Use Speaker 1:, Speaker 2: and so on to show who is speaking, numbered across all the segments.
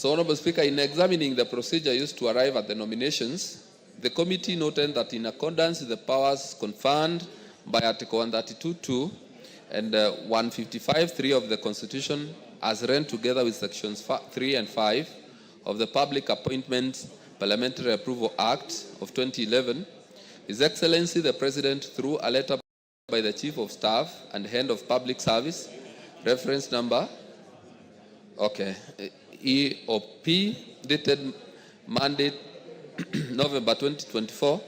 Speaker 1: So, Honorable Speaker, in examining the procedure used to arrive at the nominations, the committee noted that in accordance with the powers conferred by Article 132.2 and 155.3 of the Constitution, as read together with Sections 3 and 5 of the Public Appointments Parliamentary Approval Act of 2011, His Excellency the President, through a letter by the Chief of Staff and Head of Public Service, reference number EOP, dated Monday, November 2024,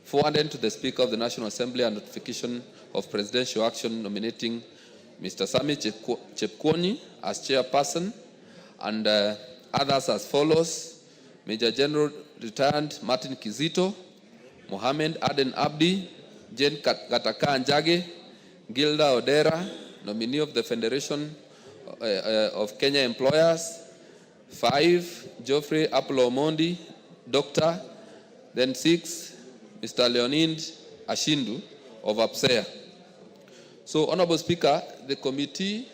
Speaker 1: forwarded to the Speaker of the National Assembly a notification of presidential action nominating Mr. Sami Chepkwony as chairperson, and others as follows: Major General Retired Martin Kizito, Mohammed Aden Abdi, Jane Gataka Njage, Gilda Odera, nominee of the Federation of Kenya Employers. 5, Geoffrey Apollo Omondi, Doctor. Then 6, Mr. Leonid Ashindu of APSEA. So, Honorable Speaker, the committee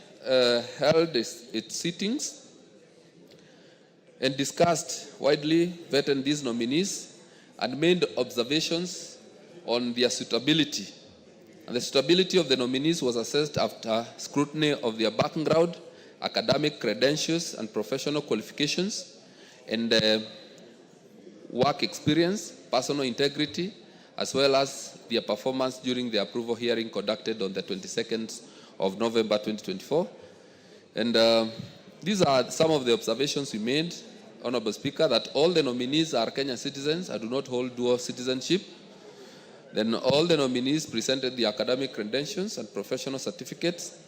Speaker 1: held its sittings and discussed widely, vetted these nominees and made observations on their suitability. And the suitability of the nominees was assessed after scrutiny of their background, academic credentials and professional qualifications, and work experience, personal integrity, as well as their performance during the approval hearing conducted on the 22nd of November 2024. And these are some of the observations we made, Honorable Speaker, that all the nominees are Kenyan citizens and do not hold dual citizenship. Then all the nominees presented the academic credentials and professional certificates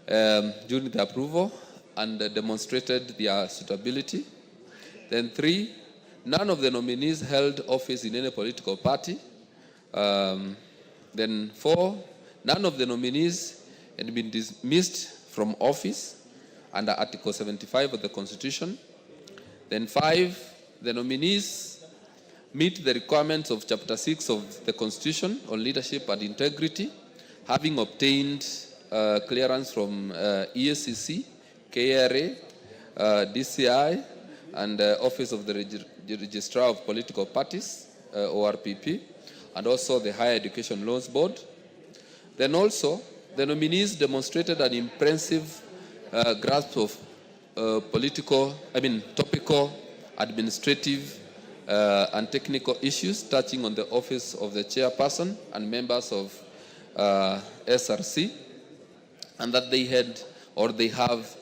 Speaker 1: during the approval and demonstrated their suitability. Then 3, none of the nominees held office in any political party. Then 4, none of the nominees had been dismissed from office under Article 75 of the Constitution. Then 5, the nominees meet the requirements of Chapter 6 of the Constitution on leadership and integrity, having obtained clearance from EACC, KRA, DCI, and Office of the Registrar of Political Parties, ORPP, and also the Higher Education Loans Board. Then also, the nominees demonstrated an impressive grasp of topical, administrative, and technical issues touching on the office of the chairperson and members of SRC, and that they had or they have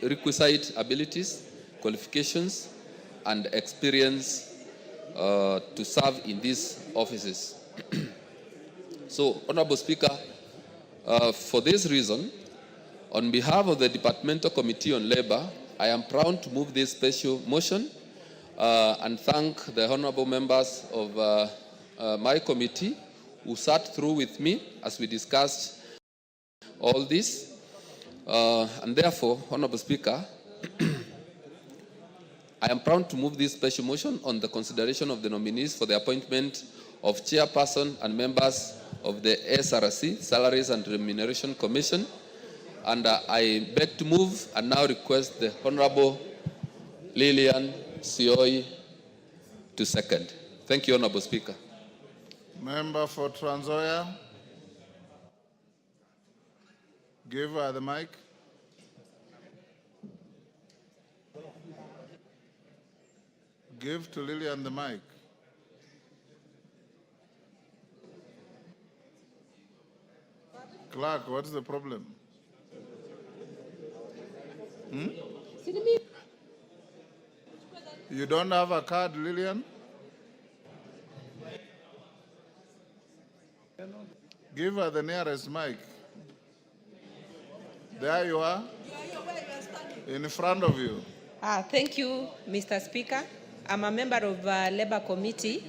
Speaker 1: requisite abilities, qualifications, and experience to serve in these offices. So, Honorable Speaker, for this reason, on behalf of the Departmental Committee on Labor, I am proud to move this special motion and thank the honorable members of my committee who sat through with me as we discussed all this. And therefore, Honorable Speaker, I am proud to move this special motion on the consideration of the nominees for the appointment of chairperson and members of the SRC, Salaries and Remuneration Commission. And I beg to move and now request the Honorable Lilian Sioi to second. Thank you, Honorable Speaker.
Speaker 2: Member for Trans Nzoia. Give her the mic. Give to Lilian the mic. Clark, what's the problem? You don't have a card, Lilian? Give her the nearest mic. There you are. In front of you.
Speaker 3: Thank you, Mr. Speaker. I'm a member of Labour Committee,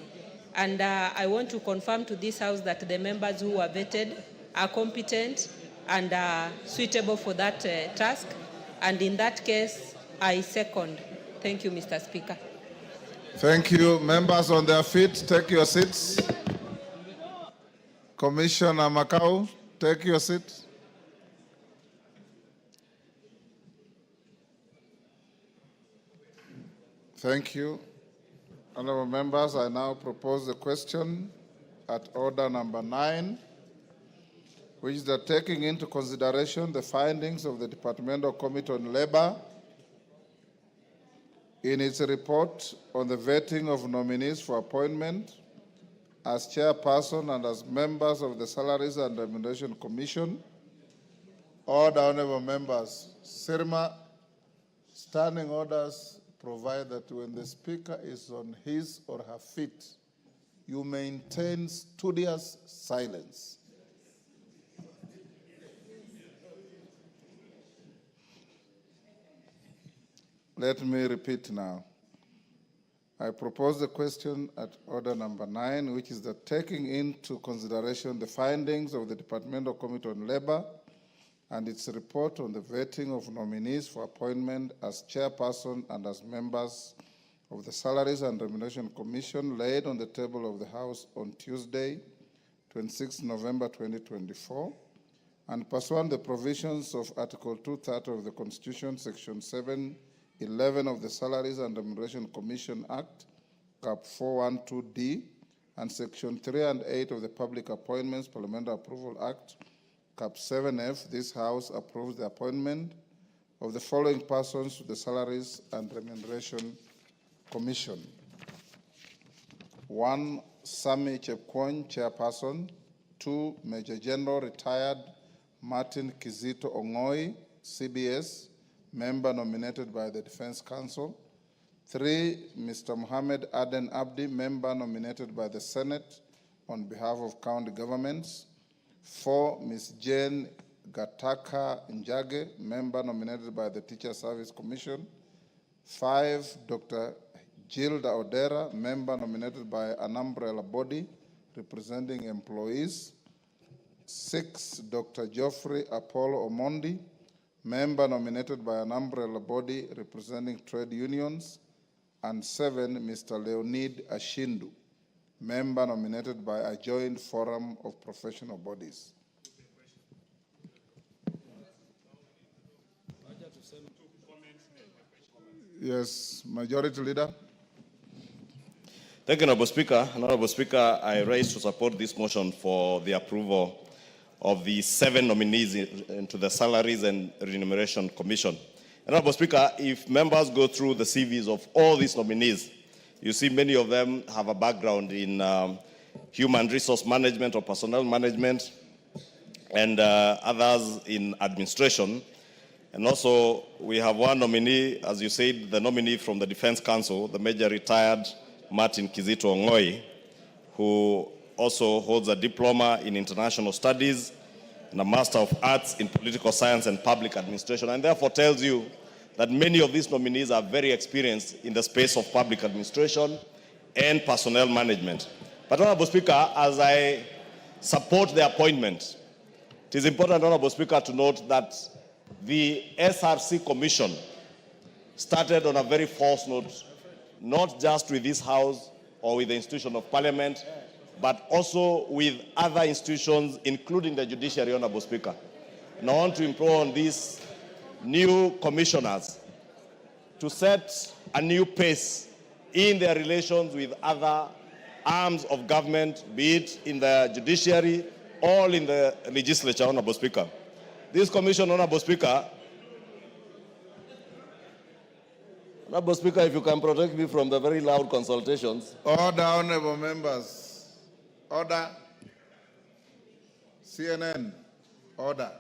Speaker 3: and I want to confirm to this House that the members who are vetted are competent and suitable for that task. And in that case, I second. Thank you, Mr. Speaker.
Speaker 2: Thank you. Members on their feet, take your seats. Commissioner Makau, take your seat. Thank you. Honorable members, I now propose the question at order number 9, which is that taking into consideration the findings of the Departmental Committee on Labor in its report on the vetting of nominees for appointment as chairperson and as members of the Salaries and Remuneration Commission. Order, honorable members. Sirma, standing orders provide that when the speaker is on his or her feet, you maintain studious silence. Let me repeat now. I propose the question at order number 9, which is that taking into consideration the findings of the Departmental Committee on Labor and its report on the vetting of nominees for appointment as chairperson and as members of the Salaries and Remuneration Commission laid on the table of the House on Tuesday, 26 November 2024, and pursuant the provisions of Article 230 of the Constitution, Section 711 of the Salaries and Remuneration Commission Act, Cap 412D, and Section 3 and 8 of the Public Appointments Parliamentary Approval Act, Cap 7F, this House approves the appointment of the following persons to the Salaries and Remuneration Commission. 1, Sami Chepkwony, chairperson. 2, Major General retired Martin Kizito Ong'oi, CBS, member nominated by the Defense Council. 3, Mr. Mohammed Aden Abdi, member nominated by the Senate on behalf of county governments. 4, Ms. Jane Gataka Njage, member nominated by the Teacher Service Commission. 5, Dr. Gilda Odera, member nominated by an umbrella body representing employees. 6, Dr. Geoffrey Apollo Omondi, member nominated by an umbrella body representing trade unions. And 7, Mr. Leonid Ashindu, member nominated by a joint forum of professional bodies. Yes, Majority Leader.
Speaker 4: Thank you, Honorable Speaker. Honorable Speaker, I raise to support this motion for the approval of the 7 nominees into the Salaries and Remuneration Commission. Honorable Speaker, if members go through the CVs of all these nominees, you see many of them have a background in human resource management or personnel management, and others in administration. And also, we have one nominee, as you said, the nominee from the Defense Council, the Major retired Martin Kizito Ong'oi, who also holds a diploma in international studies and a Master of Arts in political science and public administration, and therefore tells you that many of these nominees are very experienced in the space of public administration and personnel management. But, Honorable Speaker, as I support the appointment, it is important, Honorable Speaker, to note that the SRC Commission started on a very false note, not just with this House or with the institution of Parliament, but also with other institutions, including the judiciary, Honorable Speaker. And I want to implore on these new commissioners to set a new pace in their relations with other arms of government, be it in the judiciary or in the legislature, Honorable Speaker. This commission, Honorable Speaker, if you can protect me from the very loud consultations.
Speaker 2: Order, honorable members. Order. CNN. Order.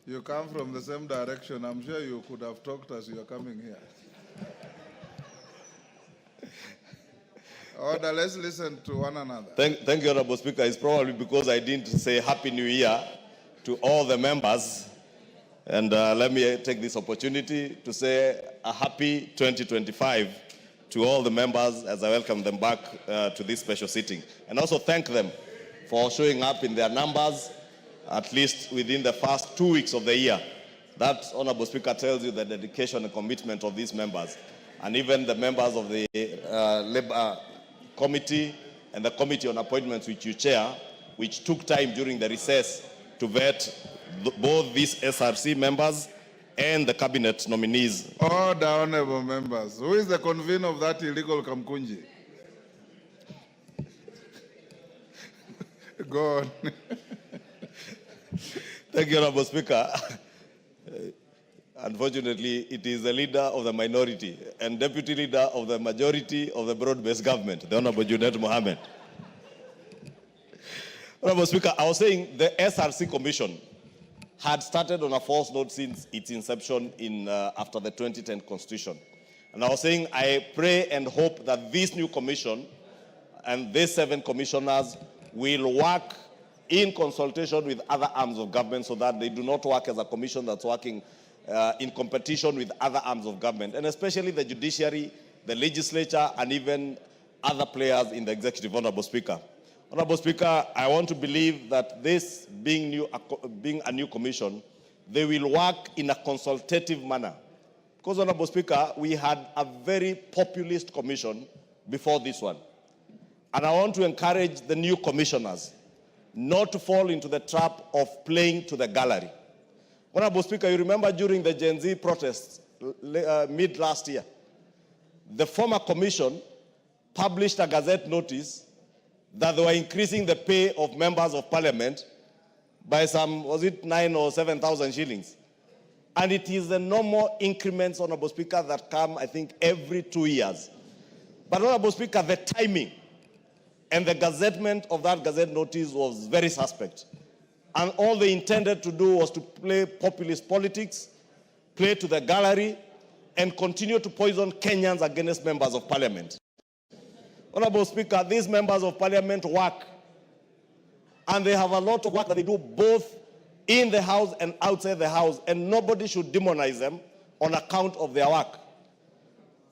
Speaker 2: You come from the same direction. I'm sure you could have talked as you are coming here. Order, let's listen to one another.
Speaker 4: Thank you, Honorable Speaker. It's probably because I didn't say Happy New Year to all the members. And let me take this opportunity to say a happy 2025 to all the members as I welcome them back to this special sitting. And also thank them for showing up in their numbers, at least within the first 2 weeks of the year. That, Honorable Speaker, tells you the dedication and commitment of these members. And even the members of the Labor Committee and the Committee on Appointments, which you chair, which took time during the recess to vet both these SRC members and the cabinet nominees.
Speaker 2: Order, honorable members. Who is the convener of that illegal Kamkunji? Go on.
Speaker 4: Thank you, Honorable Speaker. Unfortunately, it is the leader of the minority and deputy leader of the majority of the broad-based government, the Honorable Junet Mohammed. Honorable Speaker, I was saying the SRC Commission had started on a false note since its inception after the 2010 Constitution. And I was saying I pray and hope that this new commission and these 7 commissioners will work in consultation with other arms of government so that they do not work as a commission that's working in competition with other arms of government, and especially the judiciary, the legislature, and even other players in the executive. Honorable Speaker. Honorable Speaker, I want to believe that this being a new commission, they will work in a consultative manner. Because, Honorable Speaker, we had a very populist commission before this one. And I want to encourage the new commissioners not to fall into the trap of playing to the gallery. Honorable Speaker, you remember during the Gen Z protests mid last year, the former commission published a gazette notice that they were increasing the pay of members of parliament by some, was it 9,000 or 7,000 shillings? And it is the normal increments, Honorable Speaker, that come, I think, every 2 years. But, Honorable Speaker, the timing and the gazettement of that gazette notice was very suspect. And all they intended to do was to play populist politics, play to the gallery, and continue to poison Kenyans against members of parliament. Honorable Speaker, these members of parliament work, and they have a lot of work that they do both in the house and outside the house, and nobody should demonize them on account of their work.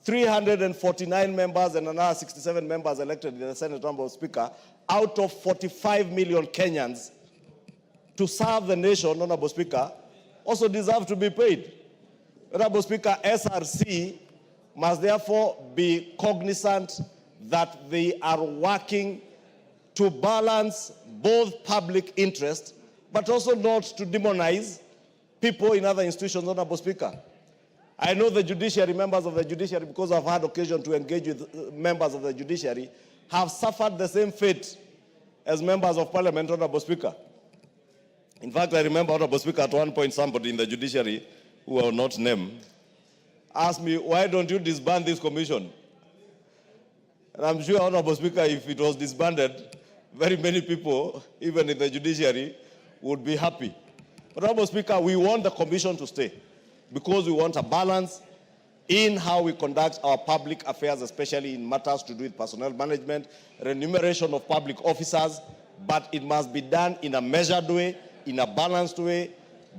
Speaker 4: 349 members and another 67 members elected in the Senate, Honorable Speaker, out of 45 million Kenyans to serve the nation, Honorable Speaker, also deserve to be paid. Honorable Speaker, SRC must therefore be cognizant that they are working to balance both public interest, but also not to demonize people in other institutions, Honorable Speaker. I know the judiciary, members of the judiciary, because I've had occasion to engage with members of the judiciary, have suffered the same fate as members of parliament, Honorable Speaker. In fact, I remember, Honorable Speaker, at one point somebody in the judiciary, who I will not name, asked me, why don't you disband this commission? And I'm sure, Honorable Speaker, if it was disbanded, very many people, even in the judiciary, would be happy. But, Honorable Speaker, we want the commission to stay because we want a balance in how we conduct our public affairs, especially in matters to do with personnel management, remuneration of public officers, but it must be done in a measured way, in a balanced way,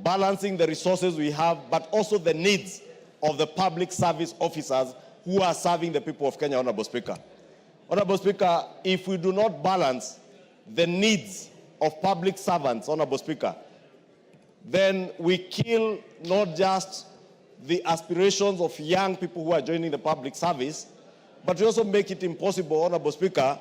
Speaker 4: balancing the resources we have, but also the needs of the public service officers who are serving the people of Kenya, Honorable Speaker. Honorable Speaker, if we do not balance the needs of public servants, Honorable Speaker, then we kill not just the aspirations of young people who are joining the public service, but we also make it impossible, Honorable Speaker,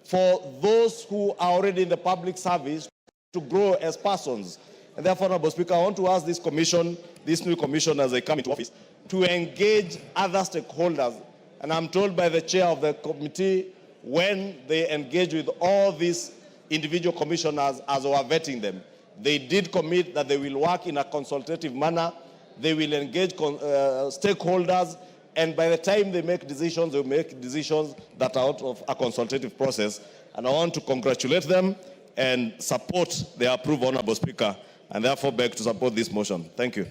Speaker 4: for those who are already in the public service to grow as persons. And therefore, Honorable Speaker, I want to ask this commission, this new commission as they come into office, to engage other stakeholders. And I'm told by the chair of the committee, when they engage with all these individual commissioners as we are vetting them, they did commit that they will work in a consultative manner, they will engage stakeholders, and by the time they make decisions, they will make decisions that are out of a consultative process. And I want to congratulate them and support their approval, Honorable Speaker, and therefore beg to support this motion. Thank you.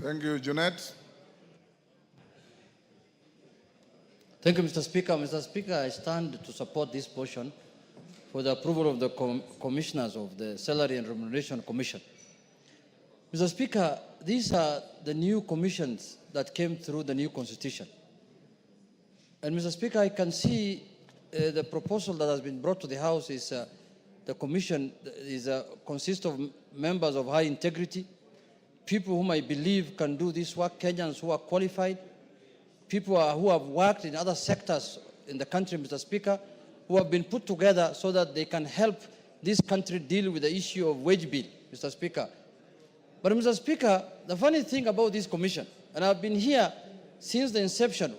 Speaker 2: Thank you, Junet.
Speaker 5: Thank you, Mr. Speaker. Mr. Speaker, I stand to support this motion for the approval of the commissioners of the Salary and Remuneration Commission. Mr. Speaker, these are the new commissions that came through the new constitution. And Mr. Speaker, I can see the proposal that has been brought to the House is the commission consists of members of high integrity, people whom I believe can do this work, Kenyans who are qualified, people who have worked in other sectors in the country, Mr. Speaker, who have been put together so that they can help this country deal with the issue of wage bill, Mr. Speaker. But Mr. Speaker, the funny thing about this commission, and I've been here since the inception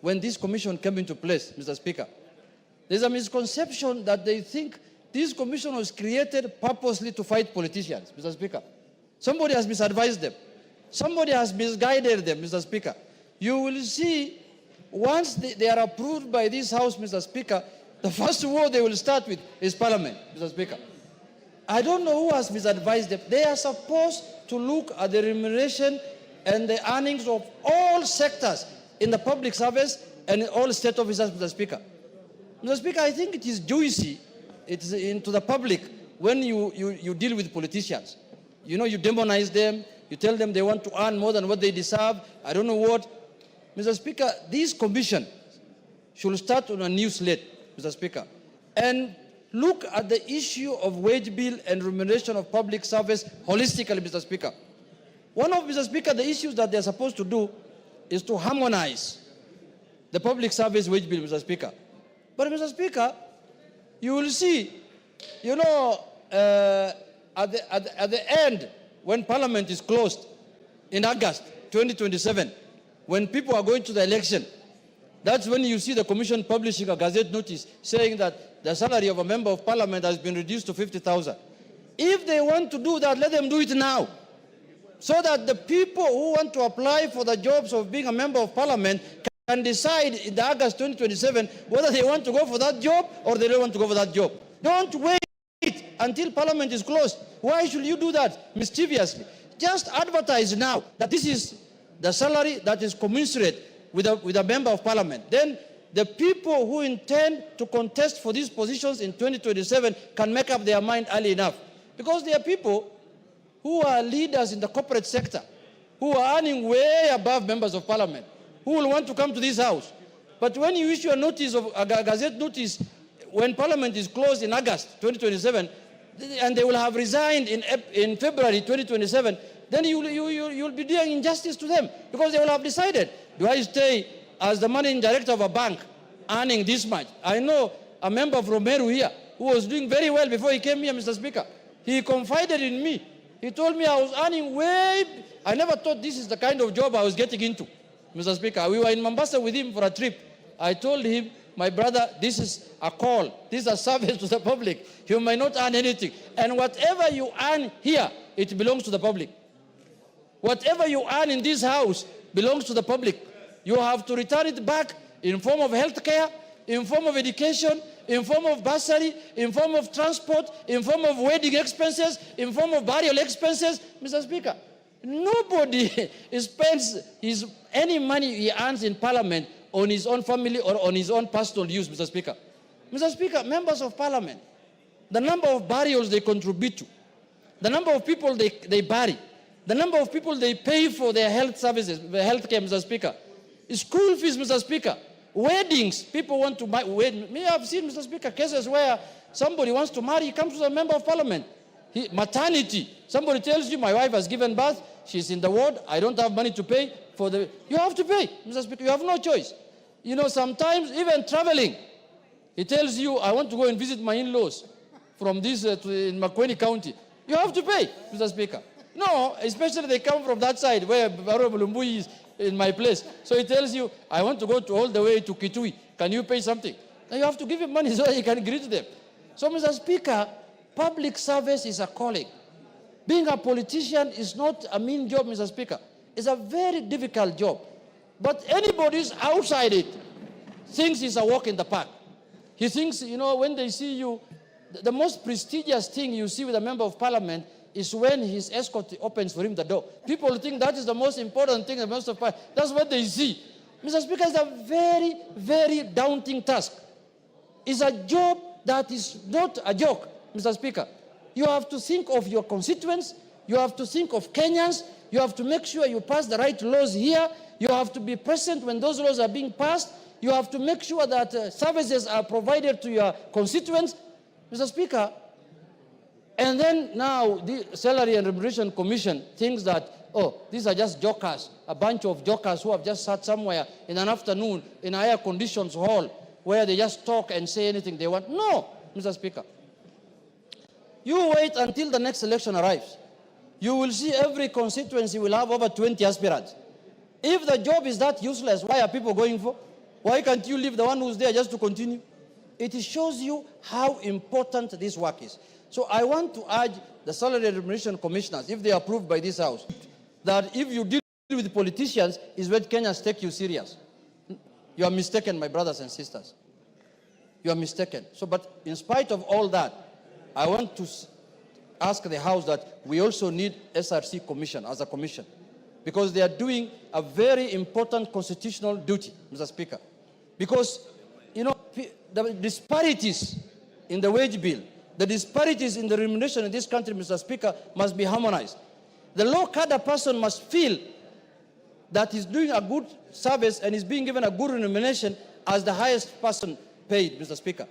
Speaker 5: when this commission came into place, Mr. Speaker, there's a misconception that they think this commission was created purposely to fight politicians, Mr. Speaker. Somebody has misadvised them. Somebody has misguided them, Mr. Speaker. You will see, once they are approved by this House, Mr. Speaker, the first war they will start with is Parliament, Mr. Speaker. I don't know who has misadvised them. They are supposed to look at the remuneration and the earnings of all sectors in the public service and in all state officers, Mr. Speaker. Mr. Speaker, I think it is juicy, it's into the public when you deal with politicians. You know, you demonize them, you tell them they want to earn more than what they deserve, I don't know what. Mr. Speaker, this commission should start on a new slate, Mr. Speaker, and look at the issue of wage bill and remuneration of public service holistically, Mr. Speaker. One of, Mr. Speaker, the issues that they're supposed to do is to harmonize the public service wage bill, Mr. Speaker. But, Mr. Speaker, you will see, you know, at the end, when Parliament is closed in August 2027, when people are going to the election, that's when you see the Commission publishing a Gazette notice saying that the salary of a member of Parliament has been reduced to 50,000. If they want to do that, let them do it now, so that the people who want to apply for the jobs of being a member of Parliament can decide in the August 2027 whether they want to go for that job or they don't want to go for that job. Don't wait until Parliament is closed. Why should you do that mischievously? Just advertise now that this is the salary that is commensurate with a member of Parliament. Then the people who intend to contest for these positions in 2027 can make up their mind early enough. Because there are people who are leaders in the corporate sector, who are earning way above members of Parliament, who will want to come to this House. But when you issue a notice, of a Gazette notice, when Parliament is closed in August 2027, and they will have resigned in February 2027, then you'll be doing injustice to them, because they will have decided, do I stay as the managing director of a bank earning this much? I know a member from Meru here who was doing very well before he came here, Mr. Speaker. He confided in me. He told me I was earning I never thought this is the kind of job I was getting into, Mr. Speaker. We were in Mombasa with him for a trip. I told him, my brother, this is a call. This is a service to the public. You may not earn anything. And whatever you earn here, it belongs to the public. Whatever you earn in this house belongs to the public. You have to return it back in form of health care, in form of education, in form of bursary, in form of transport, in form of wedding expenses, in form of burial expenses. Mr. Speaker, nobody spends any money he earns in Parliament on his own family or on his own personal use, Mr. Speaker. Mr. Speaker, members of Parliament, the number of burials they contribute to, the number of people they bury, the number of people they pay for their health services, health care, Mr. Speaker, school fees, Mr. Speaker, weddings, people want to buy. Me, I've seen, Mr. Speaker, cases where somebody wants to marry, he comes to a member of Parliament. Maternity, somebody tells you, my wife has given birth, she's in the ward, I don't have money to pay for the. You have to pay, Mr. Speaker, you have no choice. You know, sometimes even traveling, he tells you, I want to go and visit my in-laws from this in Makueni County. You have to pay, Mr. Speaker. No, especially they come from that side where Honorable Lumbui is in my place. So he tells you, I want to go all the way to Kitui. Can you pay something? Now you have to give him money so that he can greet them. So, Mr. Speaker, public service is a calling. Being a politician is not a mean job, Mr. Speaker. It's a very difficult job. But anybody who's outside it thinks it's a walk in the park. He thinks, you know, when they see you, the most prestigious thing you see with a member of Parliament is when his escort opens for him the door. People think that is the most important thing in the most of Parliament. That's what they see. Mr. Speaker, it's a very, very daunting task. It's a job that is not a joke, Mr. Speaker. You have to think of your constituents. You have to think of Kenyans. You have to make sure you pass the right laws here. You have to be present when those laws are being passed. You have to make sure that services are provided to your constituents, Mr. Speaker. And then now the Salary and Remuneration Commission thinks that, oh, these are just jokers, a bunch of jokers who have just sat somewhere in an afternoon in an air conditioned hall where they just talk and say anything they want. No, Mr. Speaker. You wait until the next election arrives. you will see every constituency will have over 20 aspirants. If the job is that useless, why are people going for? Why can't you leave the one who's there just to continue? It shows you how important this work is. So I want to urge the Salary and Remuneration Commissioners, if they are approved by this House, that if you deal with politicians, is when Kenyans take you serious. You are mistaken, my brothers and sisters. You are mistaken. So, but in spite of all that, I want to ask the House that we also need SRC Commission as a commission, because they are doing a very important constitutional duty, Mr. Speaker. Because, you know, the disparities in the wage bill, the disparities in the remuneration in this country, Mr. Speaker, must be harmonized. The low-cadre person must feel that he's doing a good service and is being given a good remuneration as the highest person paid, Mr. Speaker.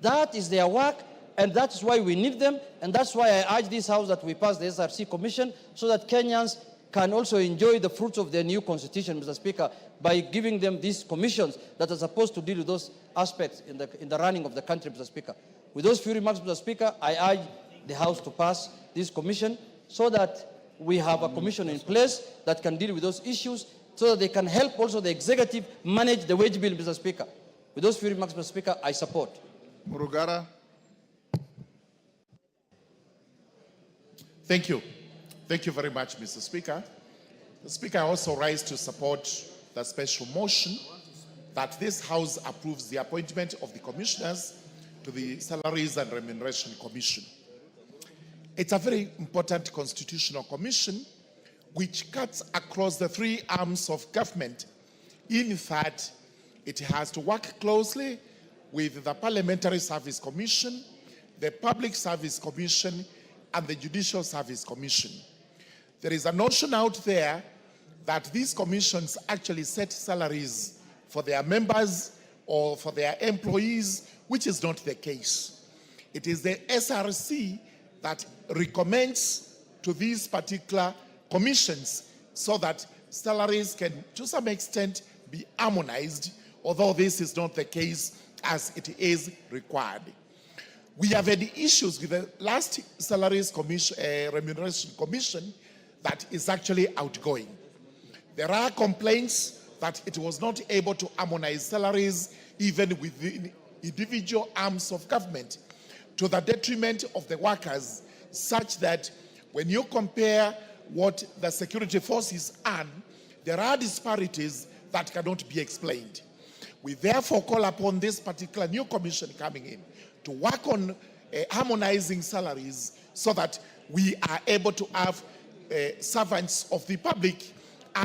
Speaker 5: That is their work, and that's why we need them, and that's why I urge this House that we pass the SRC Commission so that Kenyans can also enjoy the fruits of their new constitution, Mr. Speaker, by giving them these commissions that are supposed to deal with those aspects in the running of the country, Mr. Speaker. With those few remarks, Mr. Speaker, I urge the House to pass this commission so that we have a commission in place that can deal with those issues so that they can help also the executive manage the wage bill, Mr. Speaker. With those few remarks, Mr. Speaker, I support.
Speaker 2: Murugara.
Speaker 6: Thank you. Thank you very much, Mr. Speaker. The Speaker also rise to support the special motion that this House approves the appointment of the commissioners to the Salaries and Remuneration Commission. It's a very important constitutional commission which cuts across the three arms of government in that it has to work closely with the Parliamentary Service Commission, the Public Service Commission, and the Judicial Service Commission. There is a notion out there that these commissions actually set salaries for their members or for their employees, which is not the case. It is the SRC that recommends to these particular commissions so that salaries can, to some extent, be harmonized, although this is not the case as it is required. We have had issues with the last Salaries Commission, Remuneration Commission that is actually outgoing. There are complaints that it was not able to harmonize salaries even within individual arms of government, to the detriment of the workers, such that when you compare what the security forces earn, there are disparities that cannot be explained. We therefore call upon this particular new commission coming in to work on harmonizing salaries so that we are able to have servants of the public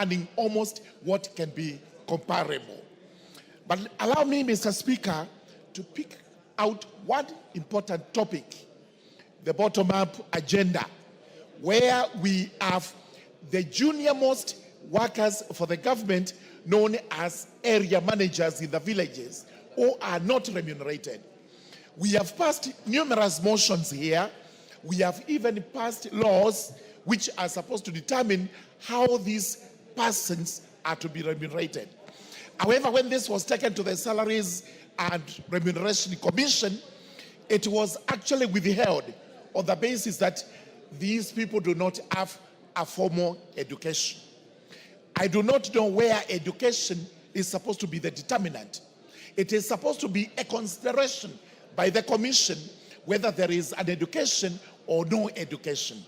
Speaker 6: earning almost what can be comparable. But allow me, Mr. Speaker, to pick out one important topic, the bottom-up agenda, where we have the junior-most workers for the government known as area managers in the villages who are not remunerated. We have passed numerous motions here. We have even passed laws which are supposed to determine how these persons are to be remunerated. However, when this was taken to the Salaries and Remuneration Commission, it was actually withheld on the basis that these people do not have a formal education. I do not know where education is supposed to be the determinant. It is supposed to be a consideration by the Commission whether there is an education or no education.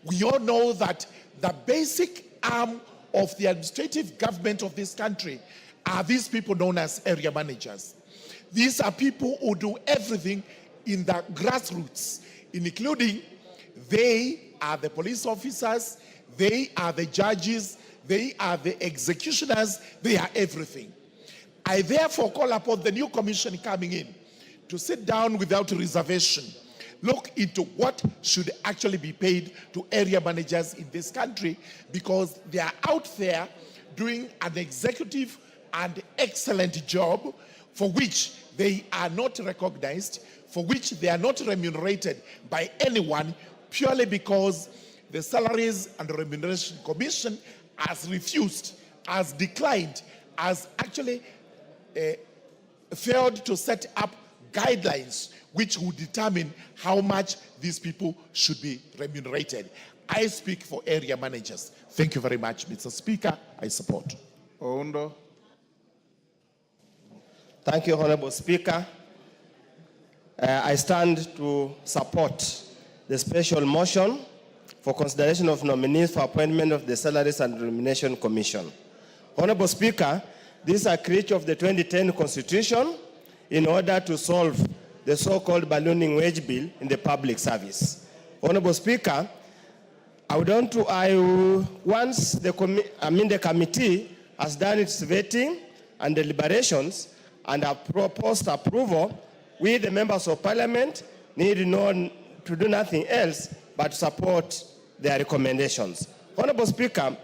Speaker 6: We all know that the basic arm of the administrative government of this country are these people known as area managers. These are people who do everything in the grassroots, including they are the police officers, they are the judges, they are the executioners, they are everything. I therefore call upon the new commission coming in to sit down without reservation, look into what should actually be paid to area managers in this country, because they are out there doing an executive and excellent job for which they are not recognized, for which they are not remunerated by anyone, purely because the Salaries and Remuneration Commission has refused, has declined, has actually failed to set up guidelines which would determine how much these people should be remunerated. I speak for area managers. Thank you very much, Mr. Speaker. I support.
Speaker 2: Oundo.
Speaker 7: Thank you, Honorable Speaker. I stand to support the special motion for consideration of nominees for appointment of the Salaries and Remuneration Commission. Honorable Speaker, this is a creature of the 2010 Constitution in order to solve the so-called ballooning wage bill in the public service. Honorable Speaker, once the committee has done its vetting and deliberations and have proposed approval, we, the members of parliament, need to do nothing else but support their recommendations. Honorable Speaker,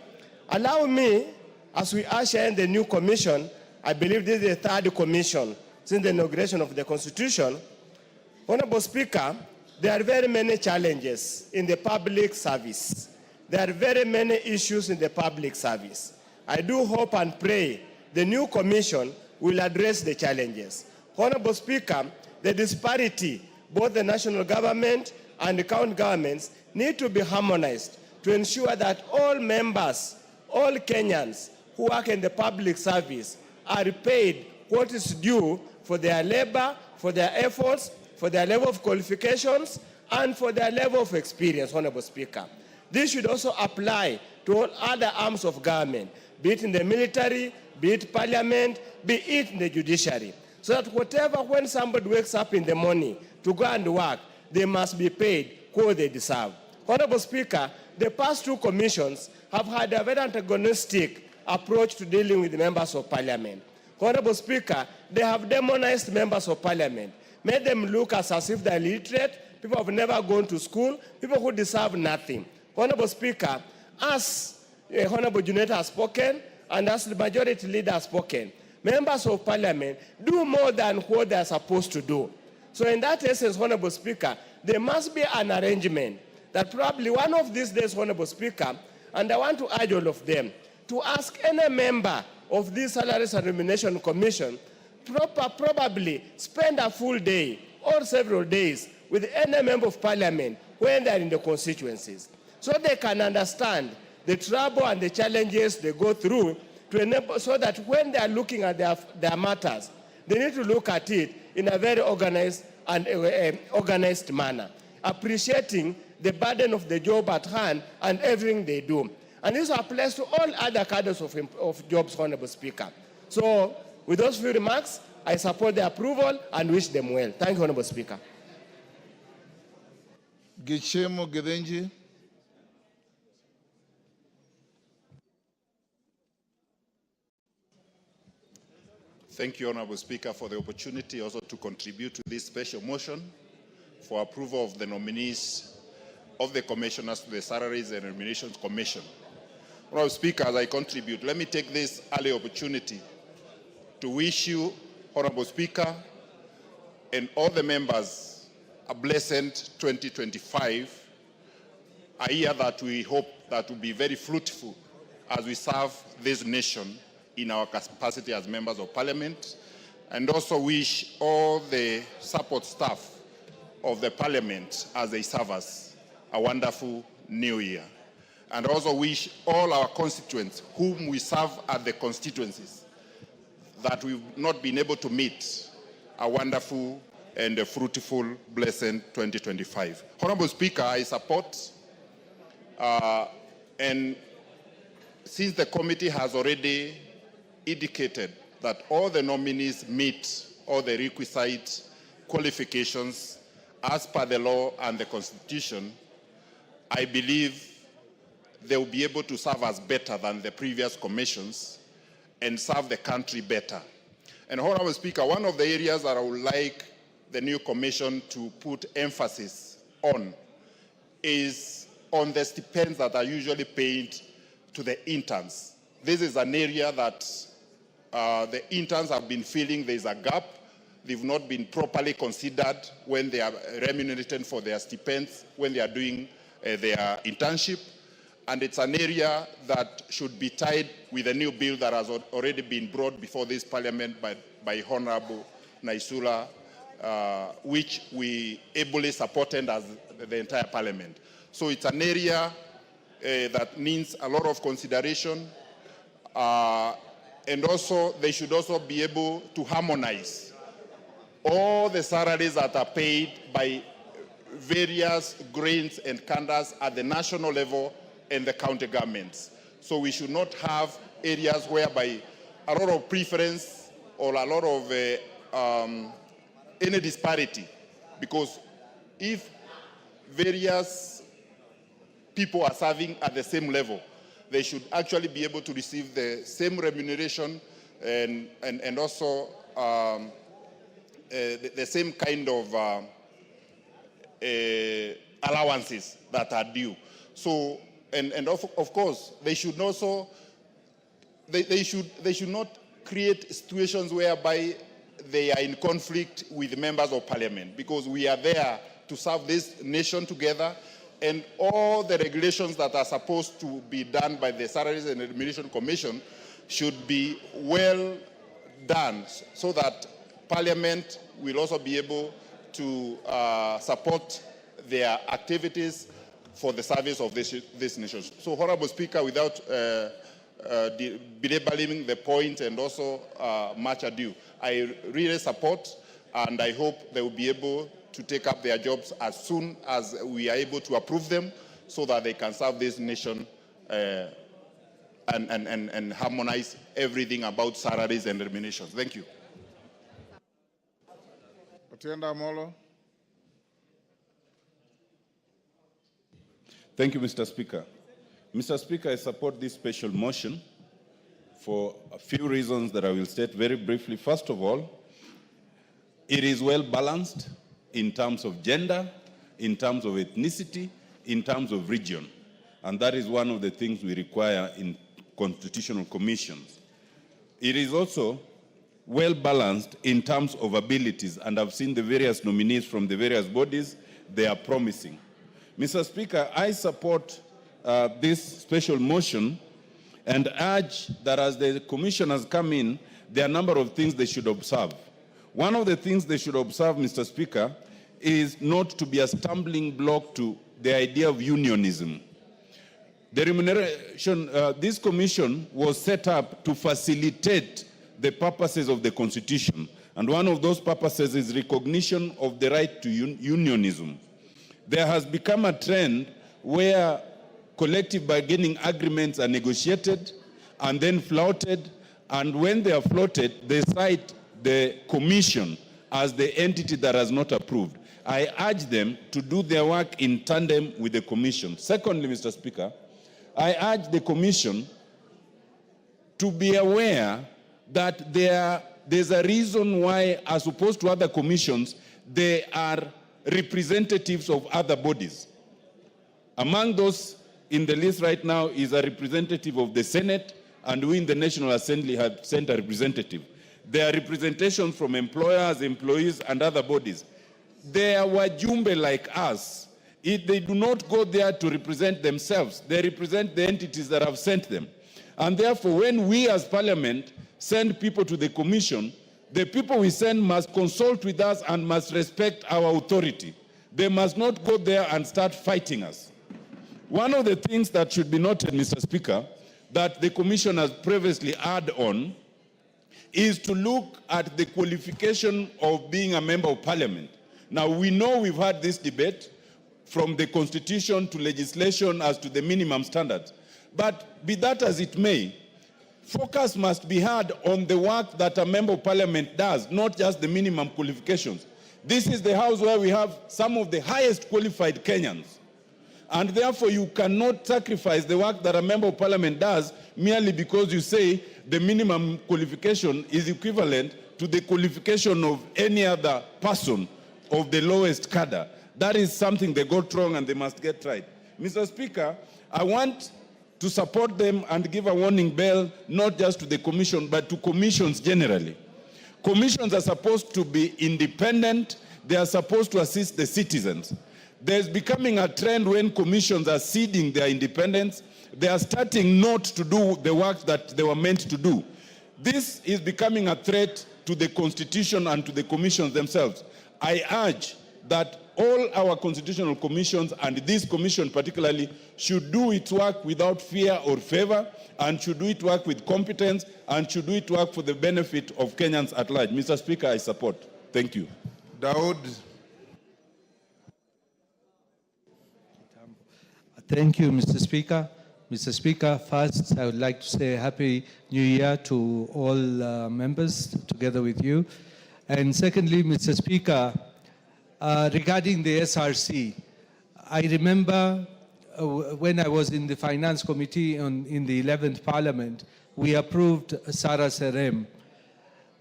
Speaker 7: allow me, as we usher in the new commission, I believe this is the third commission since the inauguration of the Constitution. Honorable Speaker, there are very many challenges in the public service. There are very many issues in the public service. I do hope and pray the new commission will address the challenges. Honorable Speaker, the disparity, both the national government and the county governments, need to be harmonized to ensure that all members, all Kenyans who work in the public service are paid what is due for their labor, for their efforts, for their level of qualifications, and for their level of experience, Honorable Speaker. This should also apply to all other arms of government, be it in the military, be it parliament, be it in the judiciary. So that when somebody wakes up in the morning to go and work, they must be paid what they deserve. Honorable Speaker, the past two commissions have had a very antagonistic approach to dealing with the members of parliament. Honorable Speaker, they have demonized members of parliament, made them look as if they're illiterate, people who have never gone to school, people who deserve nothing. Honorable Speaker, as Honorable Juneta has spoken, and as the majority leader has spoken, members of parliament do more than what they are supposed to do. So in that essence, Honorable Speaker, there must be an arrangement that probably one of these days, Honorable Speaker, and I want to urge all of them to ask any member of this Salaries and Remuneration Commission probably spend a full day or several days with any member of parliament when they are in the constituencies, so they can understand the trouble and the challenges they go through, to enable, so that when they are looking at their matters, they need to look at it in a very organized and organized manner, appreciating the burden of the job at hand and everything they do. And this applies to all other cadres of jobs, Honorable Speaker. So, with those few remarks, I support the approval and wish them well. Thank you, Honorable Speaker.
Speaker 2: Gichemo Gedenji.
Speaker 8: Thank you, Honorable Speaker, for the opportunity also to contribute to this special motion for approval of the nominees of the commissioners to the Salaries and Remuneration Commission. Honorable Speaker, as I contribute, let me take this early opportunity to wish you, Honorable Speaker, and all the members a blessed 2025, a year that we hope that will be very fruitful as we serve this nation in our capacity as members of parliament, and also wish all the support staff of the parliament as they serve us a wonderful new year. And also wish all our constituents whom we serve at the constituencies that we've not been able to meet a wonderful and a fruitful, blessed 2025. Honorable Speaker, I support, and since the committee has already indicated that all the nominees meet all the requisite qualifications as per the law and the Constitution, I believe they will be able to serve us better than the previous commissions and serve the country better. And Honorable Speaker, one of the areas that I would like the new commission to put emphasis on is on the stipends that are usually paid to the interns. This is an area that the interns have been feeling there's a gap. They've not been properly considered when they are remunerated for their stipends, when they are doing their internship. And it's an area that should be tied with a new bill that has already been brought before this parliament by Honorable Naisula, which we ably supported as the entire parliament. So it's an area that needs a lot of consideration. And also, they should also be able to harmonize all the salaries that are paid by various grades and cadres at the national level and the county governments. So we should not have areas whereby a lot of preference or a lot of any disparity, because if various people are serving at the same level, they should actually be able to receive the same remuneration and also the same kind of allowances that are due. So, and of course, they should also, they should not create situations whereby they are in conflict with members of parliament, because we are there to serve this nation together, and all the regulations that are supposed to be done by the Salaries and Remuneration Commission should be well done, so that Parliament will also be able to support their activities for the service of this nation. So, Honorable Speaker, without belaboring the point and also much ado, I really support, and I hope they will be able to take up their jobs as soon as we are able to approve them, so that they can serve this nation and harmonize everything about salaries and remunerations. Thank you.
Speaker 2: Otienda Amolo.
Speaker 9: Thank you, Mr. Speaker. Mr. Speaker, I support this special motion for a few reasons that I will state very briefly. First of all, it is well balanced in terms of gender, in terms of ethnicity, in terms of region. And that is one of the things we require in constitutional commissions. It is also well balanced in terms of abilities, and I've seen the various nominees from the various bodies. They are promising. Mr. Speaker, I support this special motion and urge that as the commission has come in, there are a number of things they should observe. One of the things they should observe, Mr. Speaker, is not to be a stumbling block to the idea of unionism. The remuneration, this commission was set up to facilitate the purposes of the Constitution. And one of those purposes is recognition of the right to unionism. There has become a trend where collective bargaining agreements are negotiated and then flouted, and when they are flouted, they cite the commission as the entity that has not approved. I urge them to do their work in tandem with the commission. Secondly, Mr. Speaker, I urge the commission to be aware that there's a reason why, as opposed to other commissions, they are representatives of other bodies. Among those in the list right now is a representative of the Senate, and we in the National Assembly have sent a representative. There are representations from employers, employees, and other bodies. They are wajumbe like us. They do not go there to represent themselves. They represent the entities that have sent them. And therefore, when we as Parliament send people to the Commission, the people we send must consult with us and must respect our authority. They must not go there and start fighting us. One of the things that should be noted, Mr. Speaker, that the Commission has previously had on is to look at the qualification of being a member of Parliament. Now, we know we've had this debate from the Constitution to legislation as to the minimum standards. But be that as it may, focus must be had on the work that a member of Parliament does, not just the minimum qualifications. This is the house where we have some of the highest qualified Kenyans. And therefore, you cannot sacrifice the work that a member of Parliament does merely because you say the minimum qualification is equivalent to the qualification of any other person of the lowest cadre. That is something they got wrong and they must get right. Mr. Speaker, I want to support them and give a warning bell, not just to the Commission, but to commissions generally. Commissions are supposed to be independent. They are supposed to assist the citizens. There's becoming a trend when commissions are ceding their independence. They are starting not to do the work that they were meant to do. This is becoming a threat to the Constitution and to the commissions themselves. I urge that all our constitutional commissions, and this commission particularly, should do its work without fear or favor, and should do its work with competence, and should do its work for the benefit of Kenyans at large. Mr. Speaker, I support. Thank you.
Speaker 2: Daud.
Speaker 10: Thank you, Mr. Speaker. Mr. Speaker, first, I would like to say Happy New Year to all members, together with you. And secondly, Mr. Speaker, regarding the SRC, I remember when I was in the Finance Committee in the 11th Parliament, we approved Sarah Serem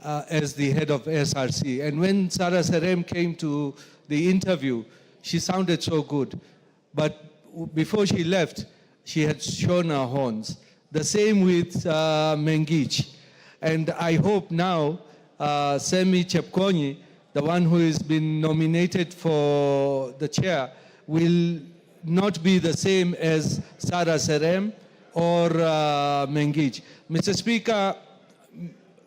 Speaker 10: as the head of SRC. And when Sarah Serem came to the interview, she sounded so good. But before she left, she had shown her horns. The same with Mengich. And I hope now Semi Chepkonyi, the one who has been nominated for the chair, will not be the same as Sarah Serem or Mengich. Mr. Speaker,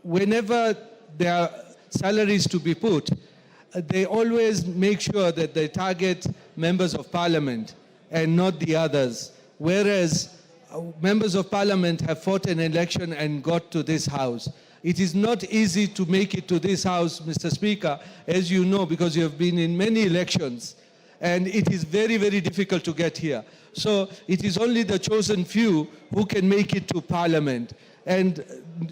Speaker 10: whenever there are salaries to be put, they always make sure that they target members of parliament and not the others. Whereas members of parliament have fought an election and got to this house. It is not easy to make it to this house, Mr. Speaker, as you know, because you have been in many elections, and it is very, very difficult to get here. So it is only the chosen few who can make it to parliament. And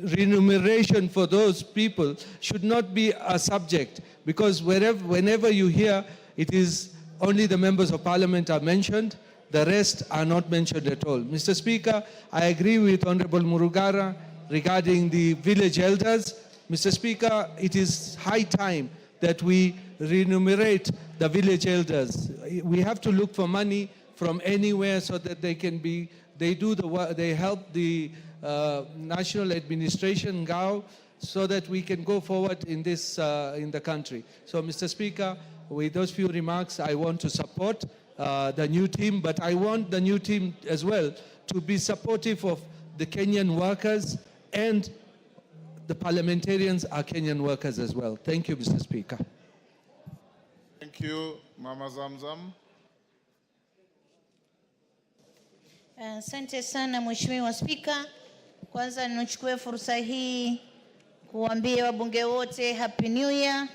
Speaker 10: remuneration for those people should not be a subject, because whenever you hear, it is only the members of parliament are mentioned. The rest are not mentioned at all. Mr. Speaker, I agree with Honorable Murugara regarding the village elders. Mr. Speaker, it is high time that we remunerate the village elders. We have to look for money from anywhere so that they can be, they do the work, they help the national administration, GAO, so that we can go forward in this, in the country. So, Mr. Speaker, with those few remarks, I want to support the new team, but I want the new team as well to be supportive of the Kenyan workers, and the parliamentarians are Kenyan workers as well. Thank you, Mr. Speaker.
Speaker 2: Thank you, Mama Zamzam.
Speaker 11: Asante sana Mheshimiwa Spika. Kwanza nichukue fursa hii kuambia wabunge wote Happy New Year.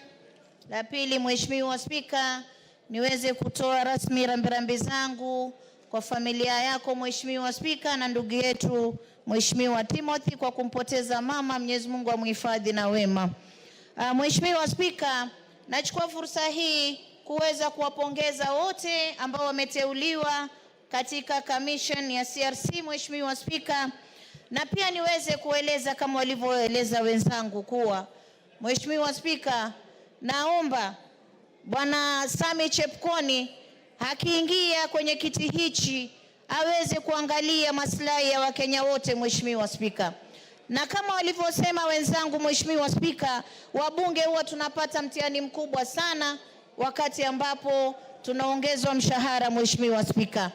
Speaker 11: La pili, Mheshimiwa Spika, niweze kutoa rasmi rambirambi zangu kwa familia yako Mheshimiwa Spika na ndugu yetu Mheshimiwa Timothy kwa kumpoteza mama. Mwenyezi Mungu amhifadhi na wema. Mheshimiwa Spika, nachukua fursa hii kuweza kuwapongeza wote ambao wameteuliwa katika commission ya CRC Mheshimiwa Spika, na pia niweze kueleza kama walivyoeleza wenzangu kuwa Mheshimiwa Spika, naomba Bwana Sami Chepkoni akiingia kwenye kiti hichi aweze kuangalia maslahi ya Wakenya wote Mheshimiwa Spika. Na kama walivyosema wenzangu Mheshimiwa Spika, wabunge huwa tunapata mtihani mkubwa sana wakati ambapo tunaongezwa mshahara Mheshimiwa Spika.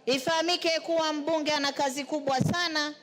Speaker 11: Ifahamike kuwa mbunge ana kazi kubwa sana,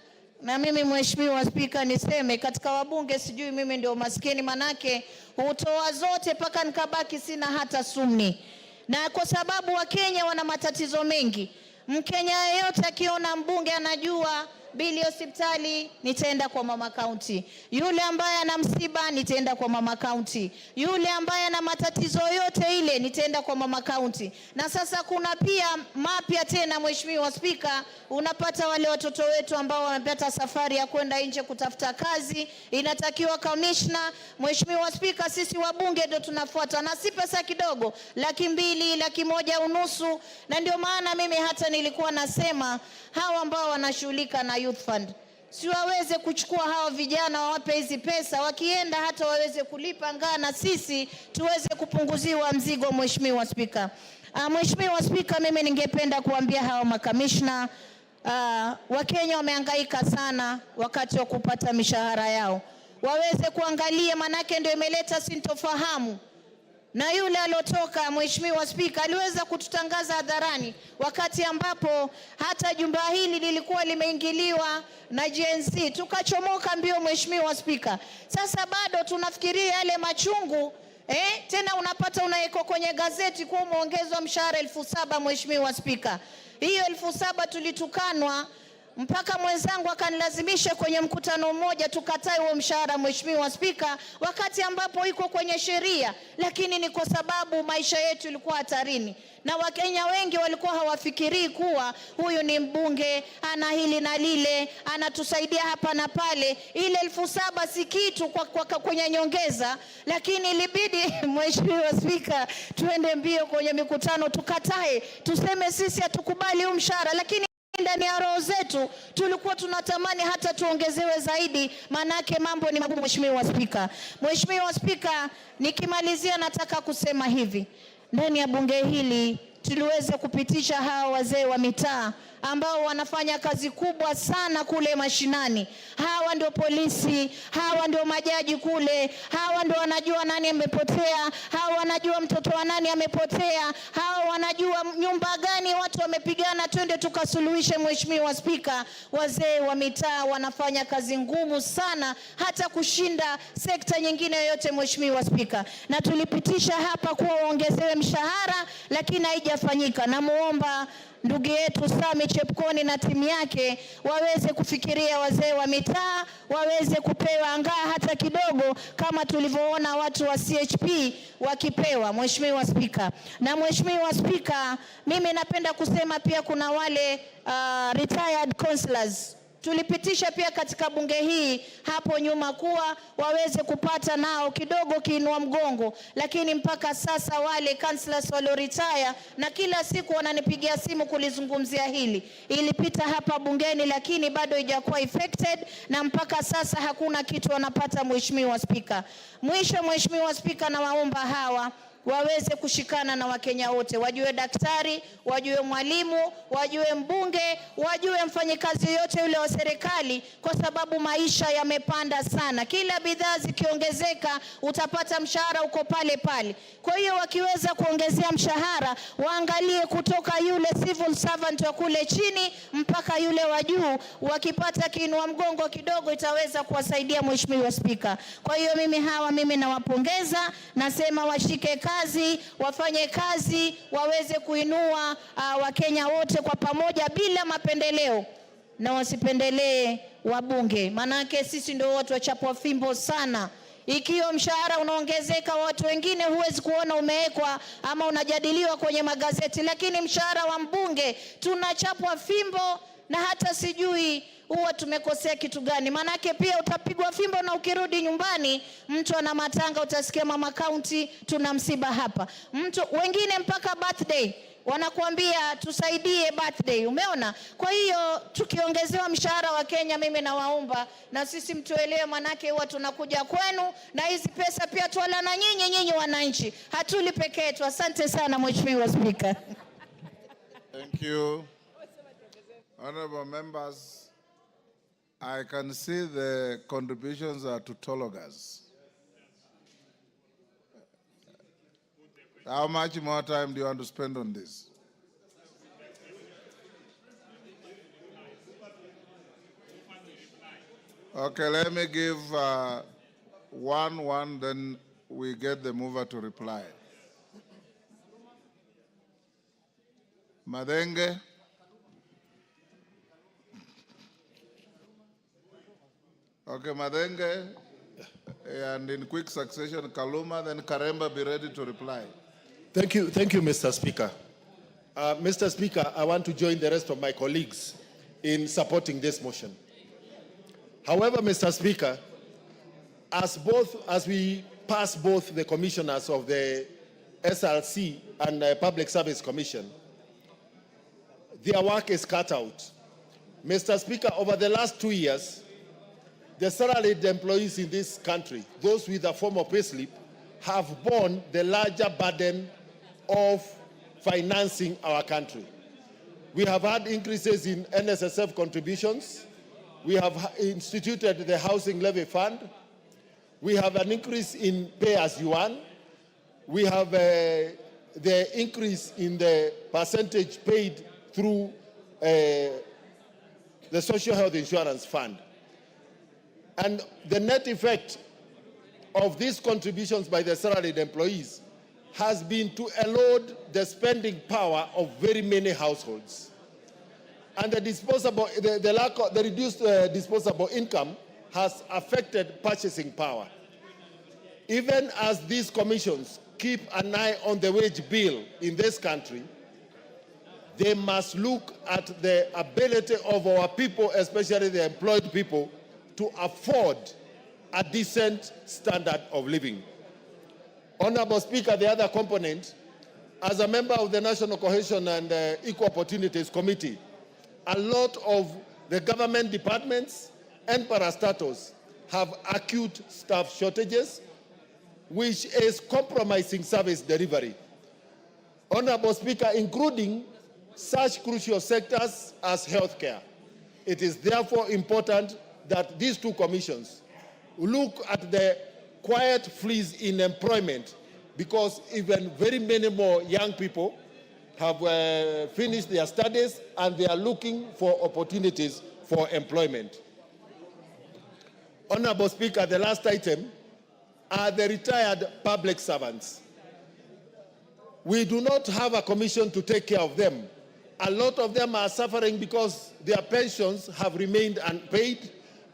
Speaker 11: na mimi Mheshimiwa Spika niseme katika wabunge sijui mimi ndio maskini, manake hutoa zote paka nikabaki sina hata sumni. Na kwa sababu Wakenya wana matatizo mengi, Mkenya yeyote akiona mbunge anajua bili hospitali nitaenda kwa mama county, yule ambaye ana msiba nitaenda kwa mama county, yule ambaye ana matatizo yote ile nitaenda kwa mama county. Na sasa kuna pia mapya tena Mheshimiwa Spika, unapata wale watoto wetu ambao wamepata safari ya kwenda nje kutafuta kazi, inatakiwa commissioner. Mheshimiwa Spika, sisi wabunge ndio tunafuata, na si pesa kidogo, 200,000, 150,000. Na ndio maana mimi hata nilikuwa nasema hawa ambao wanashughulika na youth fund si waweze kuchukua hawa vijana wawape hizi pesa, wakienda hata waweze kulipa ngana, sisi tuweze kupunguziwa mzigo Mheshimiwa Spika. Mheshimiwa Spika, mimi ningependa kuambia hawa makamishna, Wakenya wamehangaika sana wakati wa kupata mishahara yao, waweze kuangalia, manake ndio imeleta sintofahamu. Na yule alotoka Mheshimiwa Spika aliweza kututangaza hadharani wakati ambapo hata jumba hili lilikuwa limeingiliwa na GNC, tukachomoka mbio Mheshimiwa Spika. Sasa bado tunafikiria yale machungu Tena unapata unaiko kwenye gazeti kuwa umeongezwa mshahara 7,000 Mheshimiwa Spika. Hiyo 7,000 tulitukanwa mpaka mwenzangu akanilazimisha kwenye mkutano mmoja tukatae huo mshahara Mheshimiwa Spika, wakati ambapo iko kwenye sheria, lakini ni kwa sababu maisha yetu ilikuwa hatarini. Na Wakenya wengi walikuwa hawafikirii kuwa huyu ni mbunge, ana hili na lile, anatusaidia hapa na pale. Ile 7,000 si kitu kwenye nyongeza, lakini ilibidi Mheshimiwa Spika tuende mbio kwenye mikutano tukatae, tuseme sisi hatukubali huu mshahara, lakini ndani ya roho zetu tulikuwa tunatamani hata tuongezewe zaidi, manake mambo ni magumu Mheshimiwa Spika. Mheshimiwa Spika, nikimalizia nataka kusema hivi. Ndani ya bunge hili tuliweza kupitisha hawa wazee wa mitaa ambao wanafanya kazi kubwa sana kule mashinani. Hawa ndio polisi, hawa ndio majaji kule, hawa ndio wanajua nani amepotea, hawa wanajua mtoto wa nani amepotea, hawa wanajua nyumba gani watu wamepigana, twende tukasuluhishe. Mheshimiwa Spika, wazee wa mitaa wanafanya kazi ngumu sana hata kushinda sekta nyingine yoyote Mheshimiwa Spika. Na tulipitisha hapa kuwa waongezewe mshahara, lakini haijafanyika. Namuomba ndugu yetu Sami Chepkoni na timu yake waweze kufikiria wazee wa mitaa, waweze kupewa angaa hata kidogo kama tulivyoona watu wa CHP wakipewa Mheshimiwa Spika. Na Mheshimiwa Spika, mimi napenda kusema pia kuna wale retired councillors tulipitisha pia katika bunge hii hapo nyuma kuwa waweze kupata nao kidogo kiinua mgongo, lakini mpaka sasa wale councillors walio retire na kila siku wananipigia simu kulizungumzia hili, ilipita hapa bungeni lakini bado haijakuwa affected na mpaka sasa hakuna kitu wanapata Mheshimiwa Spika. Mwisho Mheshimiwa Spika, na waomba hawa waweze kushikana na Wakenya wote, wajue daktari, wajue mwalimu, wajue mbunge, wajue mfanyikazi yote yule wa serikali, kwa sababu maisha yamepanda sana. Kila bidhaa zikiongezeka utapata mshahara uko pale pale. Kwa hiyo wakiweza kuongezea mshahara, waangalie kutoka yule civil servant wa kule chini mpaka yule wa juu, wakipata kiinua mgongo kidogo itaweza kuwasaidia Mheshimiwa Spika. Kwa hiyo mimi nawapongeza, nasema washike kazi, wafanye kazi, waweze kuinua Wakenya wote kwa pamoja bila mapendeleo, na wasipendelee wabunge, manake sisi ndio watu wachapwa fimbo sana. Ikiwa mshahara unaongezeka, watu wengine huwezi kuona umewekwa ama unajadiliwa kwenye magazeti, lakini mshahara wa mbunge tunachapwa fimbo na hata sijui huwa tumekosea kitu gani. Manake pia utapigwa fimbo na ukirudi nyumbani mtu ana matanga, utasikia mama county tuna msiba hapa. Wengine mpaka birthday wanakuambia tusaidie birthday, umeona? Kwa hiyo tukiongezewa mshahara wa Kenya, mimi nawaomba na sisi mtuelewe, manake huwa tunakuja kwenu na hizi pesa pia tuwala na nyinyi wananchi, hatuli peke yetu. Asante sana Mheshimiwa Speaker.
Speaker 2: Thank you. Honorable members, I can see the contributions are tautologies. How much more time do you want to spend on this? Okay, let me give one, then we get the mover to reply. Madenge. Okay, Madenge, and in quick succession, Kaluma, then Karemba, be ready to reply.
Speaker 12: Thank you, Mr. Speaker. Mr. Speaker, I want to join the rest of my colleagues in supporting this motion. However, Mr. Speaker, as we pass both the commissioners of the SRC and the Public Service Commission, their work is cut out. Mr. Speaker, over the last 2 years, the salaried employees in this country, those with a form of payslip, have borne the larger burden of financing our country. We have had increases in NSSF contributions. We have instituted the Housing Levy Fund. We have an increase in pay as you earn. We have the increase in the percentage paid through the Social Health Insurance Fund. And the net effect of these contributions by the salaried employees has been to erode the spending power of very many households. And the reduced disposable income has affected purchasing power. Even as these commissions keep an eye on the wage bill in this country, they must look at the ability of our people, especially the employed people, to afford a decent standard of living. Honorable Speaker, the other component, as a member of the National Cohesion and Equal Opportunities Committee, a lot of the government departments and parastatals have acute staff shortages, which is compromising service delivery. Honorable Speaker, including such crucial sectors as healthcare. It is therefore important that these two commissions look at the quiet freeze in employment, because even very many more young people have finished their studies and they are looking for opportunities for employment. Honorable Speaker, the last item are the retired public servants. We do not have a commission to take care of them. A lot of them are suffering because their pensions have remained unpaid,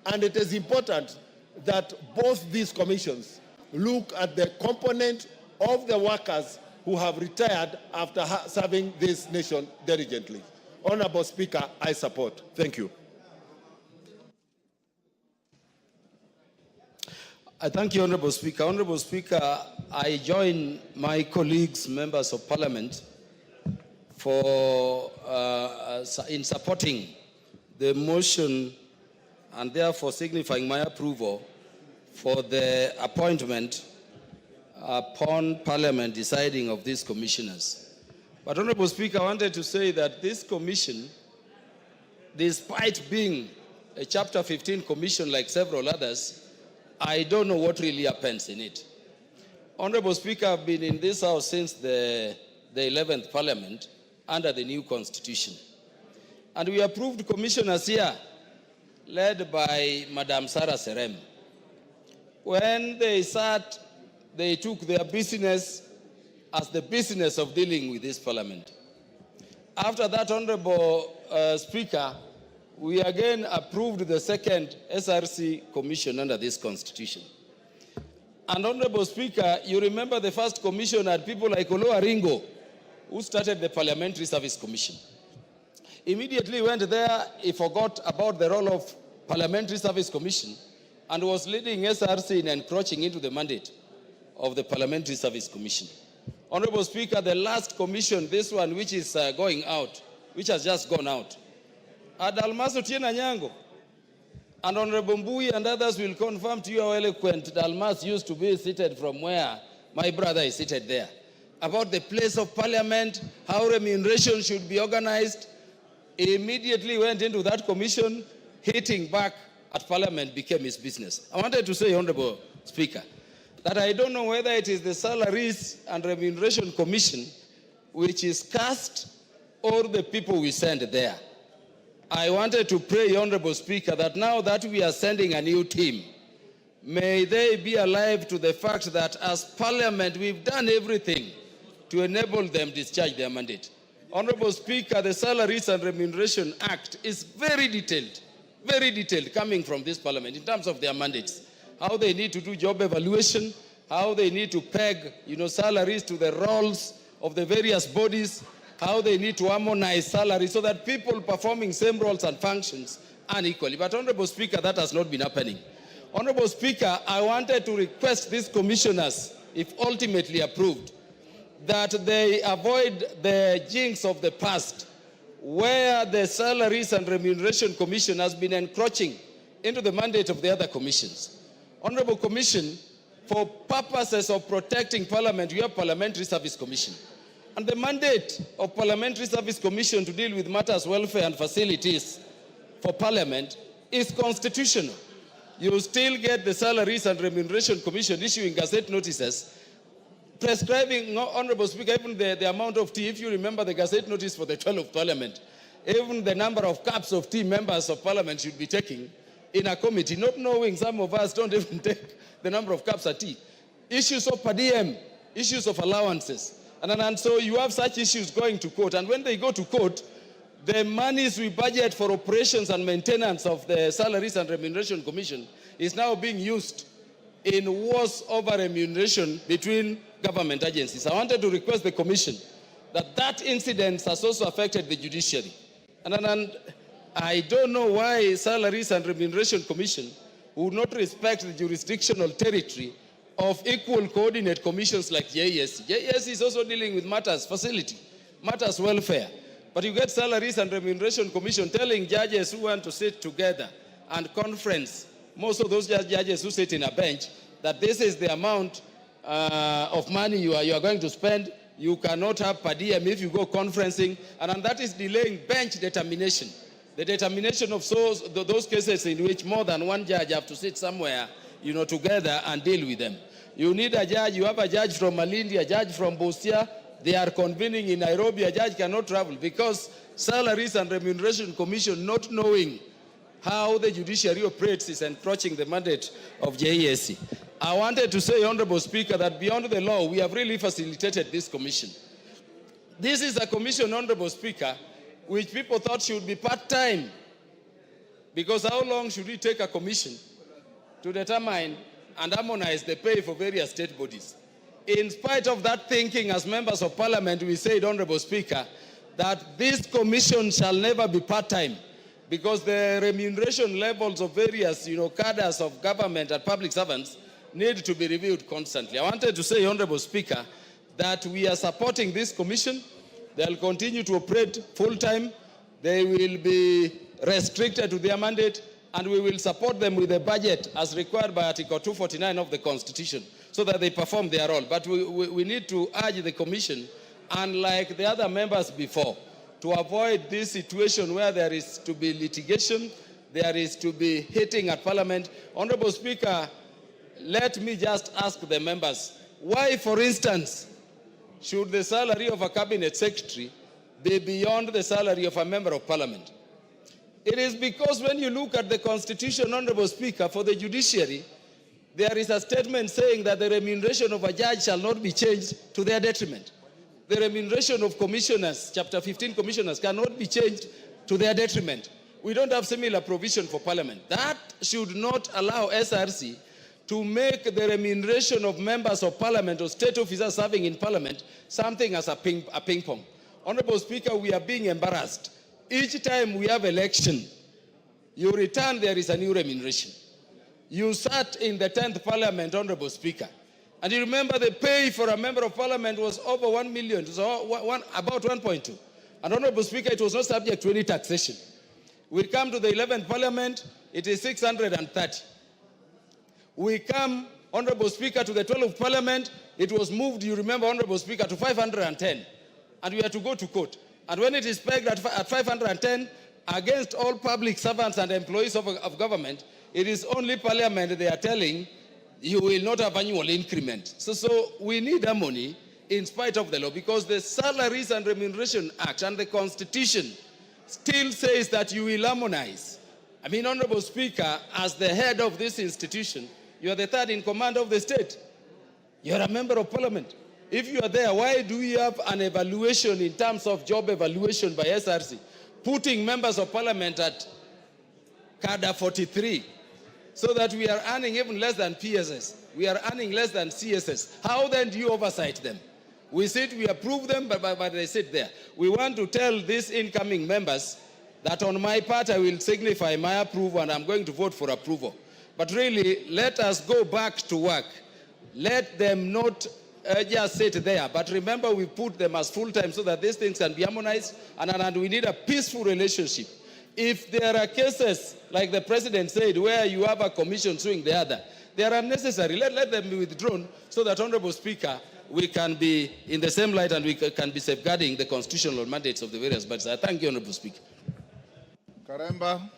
Speaker 12: and it is important that both these commissions look at the component of the workers who have retired after serving this nation diligently. Honorable Speaker, I support. Thank you.
Speaker 13: I thank you, Honorable Speaker. Honorable Speaker, I join my colleagues, members of Parliament, in supporting the motion and therefore signifying my approval for the appointment upon Parliament deciding of these commissioners. But Honorable Speaker, I wanted to say that this commission, despite being a Chapter 15 commission like several others, I don't know what really happens in it. Honorable Speaker, I've been in this House since the 11th Parliament under the new Constitution. And we approved commissioners here, led by Madam Sarah Serem. When they sat, they took their business as the business of dealing with this Parliament. After that, Honorable Speaker, we again approved the second SRC commission under this Constitution. And Honorable Speaker, you remember the first commission had people like Olo Aringo, who started the Parliamentary Service Commission. Immediately went there, he forgot about the role of Parliamentary Service Commission and was leading SRC in encroaching into the mandate of the Parliamentary Service Commission. Honorable Speaker, the last commission, this one which is going out, which has just gone out, Dalmas Otieno Anyango, and Honorable Mbui and others will confirm to you how eloquent Dalmas used to be seated from where my brother is seated there, about the place of Parliament, how remuneration should be organized. He immediately went into that commission, hitting back at Parliament became his business. I wanted to say, Honorable Speaker, that I don't know whether it is the Salaries and Remuneration Commission which is cast or the people we send there. I wanted to pray, Honorable Speaker, that now that we are sending a new team, may they be alive to the fact that as Parliament, we've done everything to enable them discharge their mandate. Honorable Speaker, the Salaries and Remuneration Act is very detailed, coming from this Parliament in terms of their mandates, how they need to do job evaluation, how they need to peg, salaries to the roles of the various bodies, how they need to harmonize salaries so that people performing same roles and functions unequally. But Honorable Speaker, that has not been happening. Honorable Speaker, I wanted to request these commissioners, if ultimately approved, that they avoid the jinx of the past, where the Salaries and Remuneration Commission has been encroaching into the mandate of the other commissions. Honorable Commission, for purposes of protecting Parliament, you have Parliamentary Service Commission. And the mandate of Parliamentary Service Commission to deal with matters, welfare and facilities for Parliament is constitutional. You still get the Salaries and Remuneration Commission issuing gazette notices prescribing, Honorable Speaker, even the amount of tea. If you remember the gazette notice for the 12th Parliament, even the number of cups of tea members of Parliament should be taking in a committee, not knowing some of us don't even take the number of cups of tea. Issues of per diem, issues of allowances. And so you have such issues going to court. And when they go to court, the monies we budget for operations and maintenance of the Salaries and Remuneration Commission is now being used in wars over remuneration between government agencies. I wanted to request the Commission that incident has also affected the judiciary. And I don't know why Salaries and Remuneration Commission would not respect the jurisdictional territory of equal coordinate commissions like JSC. JSC is also dealing with matters facility, matters welfare. But you get Salaries and Remuneration Commission telling judges who want to sit together and conference, most of those judges who sit in a bench, that this is the amount of money you are going to spend. You cannot have per diem if you go conferencing, and that is delaying bench determination. The determination of those cases in which more than one judge have to sit somewhere, together and deal with them. You need a judge. You have a judge from Malindi, a judge from Busia. They are convening in Nairobi. A judge cannot travel because Salaries and Remuneration Commission, not knowing how the judiciary operates, is encroaching the mandate of JSC. I wanted to say, Honorable Speaker, that beyond the law, we have really facilitated this commission. This is a commission, Honorable Speaker, which people thought should be part-time. Because how long should we take a commission to determine and harmonize the pay for various state bodies? In spite of that thinking, as members of parliament, we said, Honorable Speaker, that this commission shall never be part-time, because the remuneration levels of various, cadres of government and public servants need to be reviewed constantly. I wanted to say, Honorable Speaker, that we are supporting this commission. They'll continue to operate full-time. They will be restricted to their mandate, and we will support them with a budget as required by Article 249 of the Constitution so that they perform their role. But we need to urge the Commission, unlike the other members before, to avoid this situation where there is to be litigation, there is to be hitting at Parliament. Honorable Speaker, let me just ask the members, why, for instance, should the salary of a cabinet secretary be beyond the salary of a member of Parliament? It is because when you look at the Constitution, Honorable Speaker, for the judiciary, there is a statement saying that the remuneration of a judge shall not be changed to their detriment. The remuneration of commissioners, Chapter 15 commissioners, cannot be changed to their detriment. We don't have similar provision for Parliament. That should not allow SRC to make the remuneration of members of Parliament or state officers serving in Parliament something as a ping pong. Honorable Speaker, we are being embarrassed. Each time we have election, you return, there is a new remuneration. You sat in the 10th Parliament, Honorable Speaker, and you remember the pay for a member of Parliament was over 1 million, so about 1.2. And Honorable Speaker, it was not subject to any taxation. We come to the 11th Parliament, it is 630. We come, Honorable Speaker, to the 12th Parliament, it was moved, you remember, Honorable Speaker, to 510. And we had to go to court. And when it is pegged at 510, against all public servants and employees of government, it is only Parliament they are telling you will not have annual increment. So we need harmony in spite of the law, because the Salaries and Remuneration Act and the Constitution still says that you will harmonize. I mean, Honorable Speaker, as the head of this institution, you are the third in command of the state. You are a member of Parliament. If you are there, why do we have an evaluation in terms of job evaluation by SRC, putting members of Parliament at cadre 43, so that we are earning even less than PSS? We are earning less than CSS. How then do you oversight them? We sit, we approve them, but they sit there. We want to tell these incoming members that on my part, I will signify my approval and I'm going to vote for approval. But really, let us go back to work. Let them not just sit there. But remember, we put them as full-time so that these things can be harmonized, and we need a peaceful relationship. If there are cases, like the President said, where you have a commission suing the other, they are unnecessary. Let them be withdrawn so that, Honorable Speaker, we can be in the same light and we can be safeguarding the constitutional mandates of the various bodies. I thank you, Honorable Speaker.
Speaker 2: Karemba.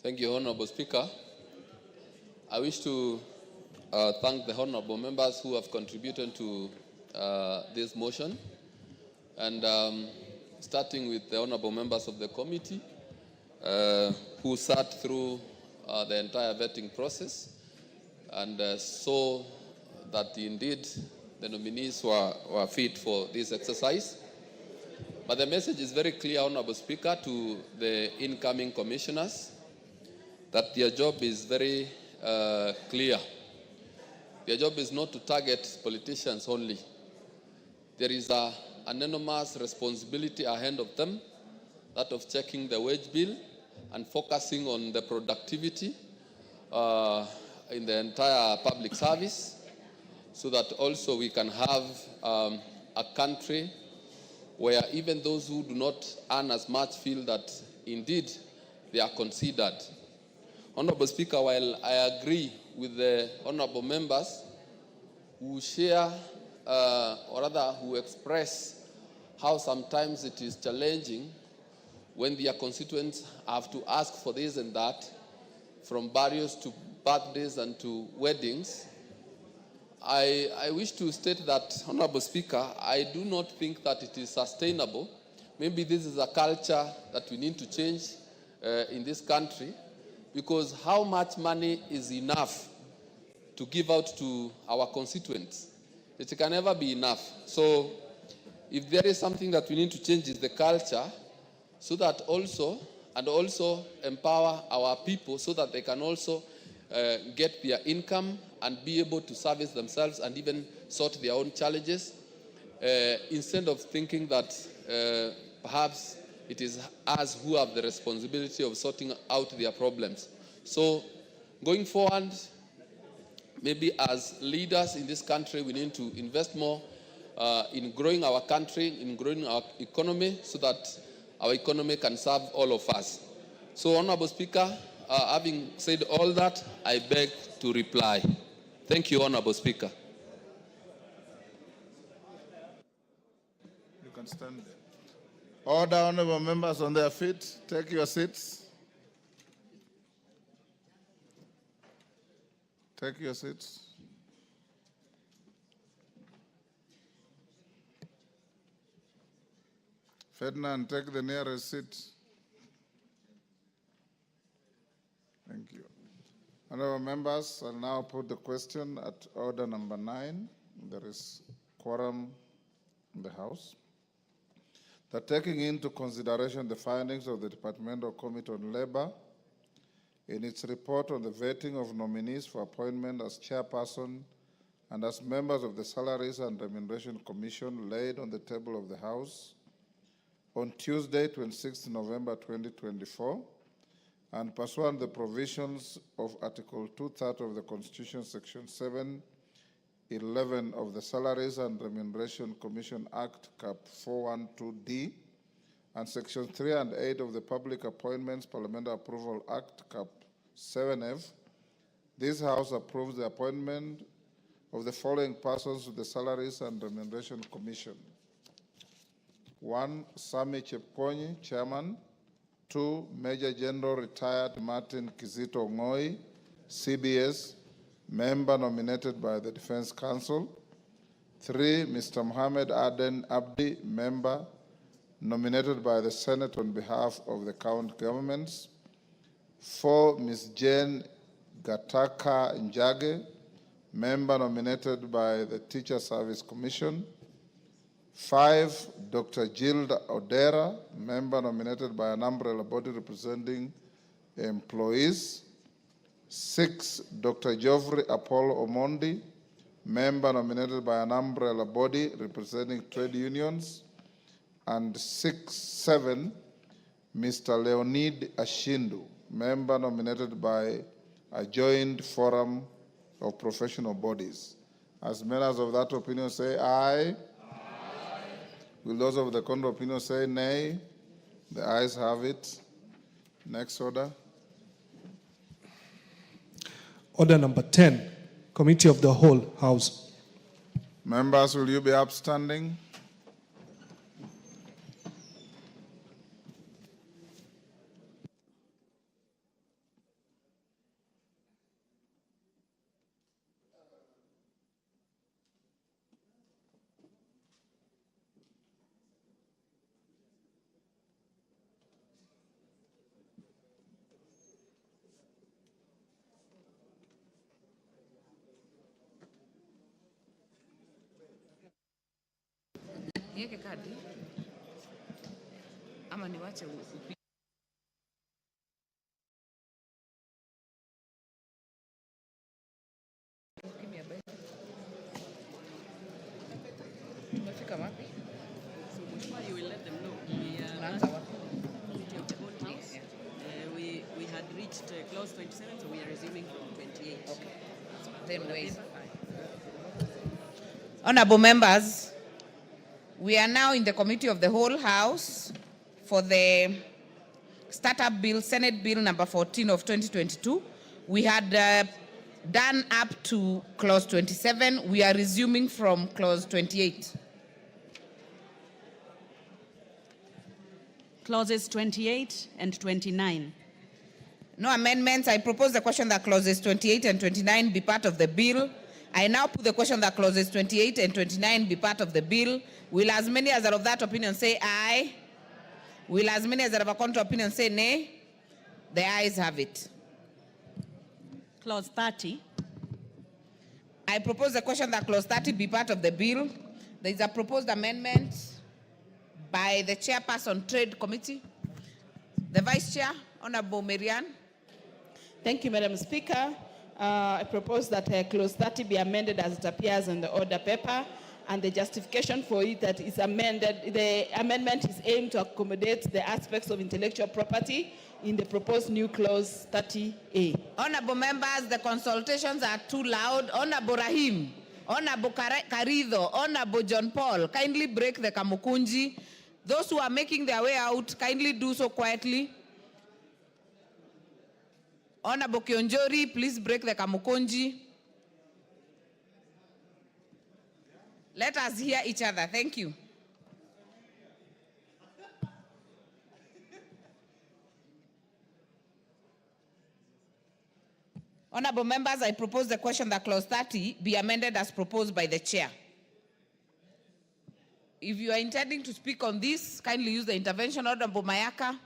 Speaker 1: Thank you, Honorable Speaker. I wish to thank the honorable members who have contributed to this motion. And starting with the honorable members of the committee who sat through the entire vetting process and saw that indeed the nominees were fit for this exercise. But the message is very clear, Honorable Speaker, to the incoming commissioners that their job is very clear. Their job is not to target politicians only. There is an enormous responsibility ahead of them, that of checking the wage bill and focusing on the productivity in the entire public service, so that also we can have a country where even those who do not earn as much feel that indeed they are considered. Honorable Speaker, while I agree with the honorable members who share or rather who express how sometimes it is challenging when their constituents have to ask for this and that, from burials to birthdays and to weddings, I wish to state that, Honorable Speaker, I do not think that it is sustainable. Maybe this is a culture that we need to change in this country, because how much money is enough to give out to our constituents? It can never be enough. So if there is something that we need to change, is the culture, so that also empower our people so that they can also get their income and be able to service themselves and even sort their own challenges, instead of thinking that perhaps it is us who have the responsibility of sorting out their problems. So going forward, maybe as leaders in this country, we need to invest more in growing our country, in growing our economy, so that our economy can serve all of us. So, Honorable Speaker, having said all that, I beg to reply. Thank you, Honorable Speaker.
Speaker 2: You can stand there. Order, honorable members on their feet. Take your seats. Take your seats. Ferdinand, take the nearest seat. Thank you. Honorable members, I'll now put the question at order number 9. There is quorum in the House. That taking into consideration the findings of the Departmental Committee on Labor in its report on the vetting of nominees for appointment as chairperson and as members of the Salaries and Remuneration Commission laid on the table of the House on Tuesday, 26 November 2024, and pursuant to the provisions of Article 230 of the Constitution, Section 711 of the Salaries and Remuneration Commission Act, Cap 412D, and Section 3 and 8 of the Public Appointments Parliamentary Approval Act, Cap 7F, this House approves the appointment of the following persons to the Salaries and Remuneration Commission. 1. Sami Chepkonyi, Chairman. 2. Major General Retired Martin Kizito Ngoi, CBS, Member nominated by the Defense Council. 3. Mr. Mohammed Aden Abdi, Member nominated by the Senate on behalf of the county governments. 4. Ms. Jane Gataka Njage, Member nominated by the Teacher Service Commission. 5. Dr. Gilda Odera, Member nominated by an umbrella body representing employees. 6. Dr. Geoffrey Apollo Omondi, Member nominated by an umbrella body representing trade unions. And 7. Mr. Leonid Ashindu, Member nominated by a joint forum of professional bodies. As members of that opinion say aye. Will those of the contrary opinion say nay? The ayes have it. Next order.
Speaker 14: Order number 10, Committee of the Whole House.
Speaker 2: Members, will you be upstanding?
Speaker 15: Niweke kadi ama niwache upige? Tumefika wapi?
Speaker 16: So, Mheshimiwa, you will let them know.
Speaker 15: Tunaanza wapi?
Speaker 16: Committee of the whole House. We had reached clause 27, so we are resuming from 28.
Speaker 15: Okay. Then wait.
Speaker 17: Honorable members, we are now in the Committee of the Whole House for the Startup Bill, Senate Bill number 14 of 2022. We had done up to clause 27. We are resuming from clause 28.
Speaker 16: Clauses 28 and 29.
Speaker 17: No amendments. I propose the question that clauses 28 and 29 be part of the bill. I now put the question that clauses 28 and 29 be part of the bill. Will as many as are of that opinion say aye? Will as many as are of a contrary opinion say nay? The ayes have it.
Speaker 16: Clause 30.
Speaker 17: I propose the question that clause 30 be part of the bill. There is a proposed amendment by the chairperson, Trade Committee. The Vice Chair, Honorable Marianne.
Speaker 18: Thank you, Madam Speaker. I propose that clause 30 be amended as it appears in the order paper, and the justification for it that is amended. The amendment is aimed to accommodate the aspects of intellectual property in the proposed new clause 30A.
Speaker 17: Honorable members, the consultations are too loud. Honorable Rahim, Honorable Karido, Honorable John Paul, kindly break the kamukunji. Those who are making their way out, kindly do so quietly. Honorable Kionjori, please break the kamukunji. Let us hear each other. Thank you. Honorable members, I propose the question that clause 30 be amended as proposed by the chair. If you are intending to speak on this, kindly use the intervention. Honorable Mayaka.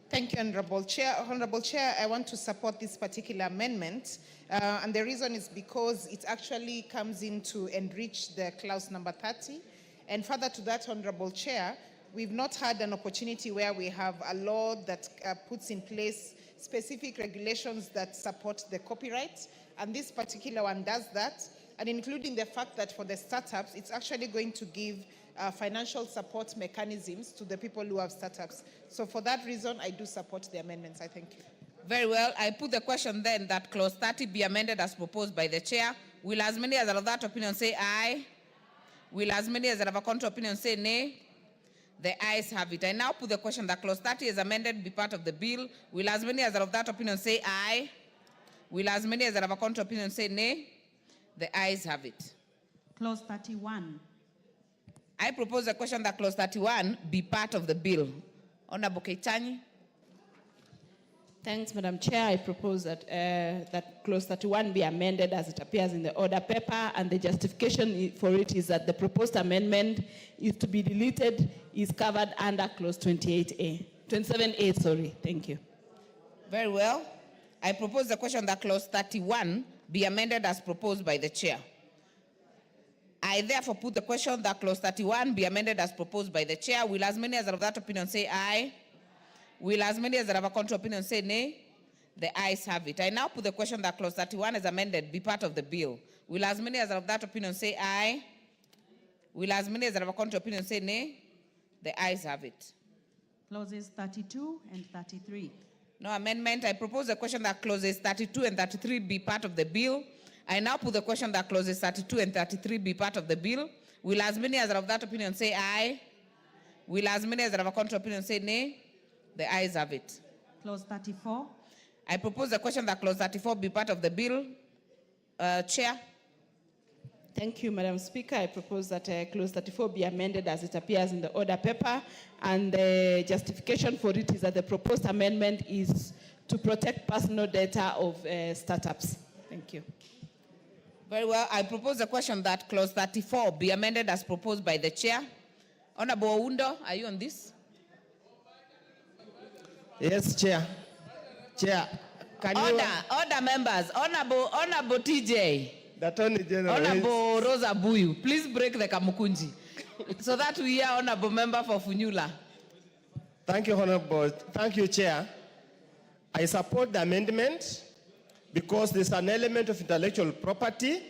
Speaker 19: Thank you, Honorable Chair. Honorable Chair, I want to support this particular amendment. And the reason is because it actually comes in to enrich the clause number 30. And further to that, Honorable Chair, we've not had an opportunity where we have a law that puts in place specific regulations that support the copyright. And this particular one does that. And including the fact that for the startups, it's actually going to give financial support mechanisms to the people who have startups. So for that reason, I do support the amendments. I thank you.
Speaker 17: Very well. I put the question then that clause 30 be amended as proposed by the chair. Will as many as are of that opinion say aye? Will as many as are of a contrary opinion say nay? The ayes have it. I now put the question that clause 30 is amended be part of the bill. Will as many as are of that opinion say aye? Will as many as are of a contrary opinion say nay? The ayes have it.
Speaker 16: Clause 31.
Speaker 17: I propose a question that clause 31 be part of the bill. Honorable Keitani.
Speaker 18: Thanks, Madam Chair. I propose that that clause 31 be amended as it appears in the order paper, and the justification for it is that the proposed amendment is to be deleted is covered under clause 27A, sorry. Thank you.
Speaker 17: Very well. I propose the question that clause 31 be amended as proposed by the chair. I therefore put the question that clause 31 be amended as proposed by the chair. Will as many as are of that opinion say aye? Will as many as are of a contrary opinion say nay? The ayes have it. I now put the question that clause 31 is amended be part of the bill. Will as many as are of that opinion say aye? Will as many as are of a contrary opinion say nay? The ayes have it.
Speaker 16: Clauses 32 and 33.
Speaker 17: No amendment. I propose the question that clauses 32 and 33 be part of the bill. I now put the question that clauses 32 and 33 be part of the bill. Will as many as are of that opinion say aye? Will as many as are of a contrary opinion say nay? The ayes have it.
Speaker 16: Clause 34.
Speaker 17: I propose the question that clause 34 be part of the bill. Chair.
Speaker 18: Thank you, Madam Speaker. I propose that clause 34 be amended as it appears in the order paper, and the justification for it is that the proposed amendment is to protect personal data of startups. Thank you.
Speaker 17: Very well. I propose the question that clause 34 be amended as proposed by the chair. Honorable Oundo, are you on this?
Speaker 7: Yes, Chair. Chair, can
Speaker 17: order members. Honorable TJ.
Speaker 7: The Attorney General.
Speaker 17: Honorable Rosa Buyu, please break the Kamukunji so that we hear Honorable Member for Funyula.
Speaker 7: Thank you, Honorable. Thank you, Chair. I support the amendment because there's an element of intellectual property,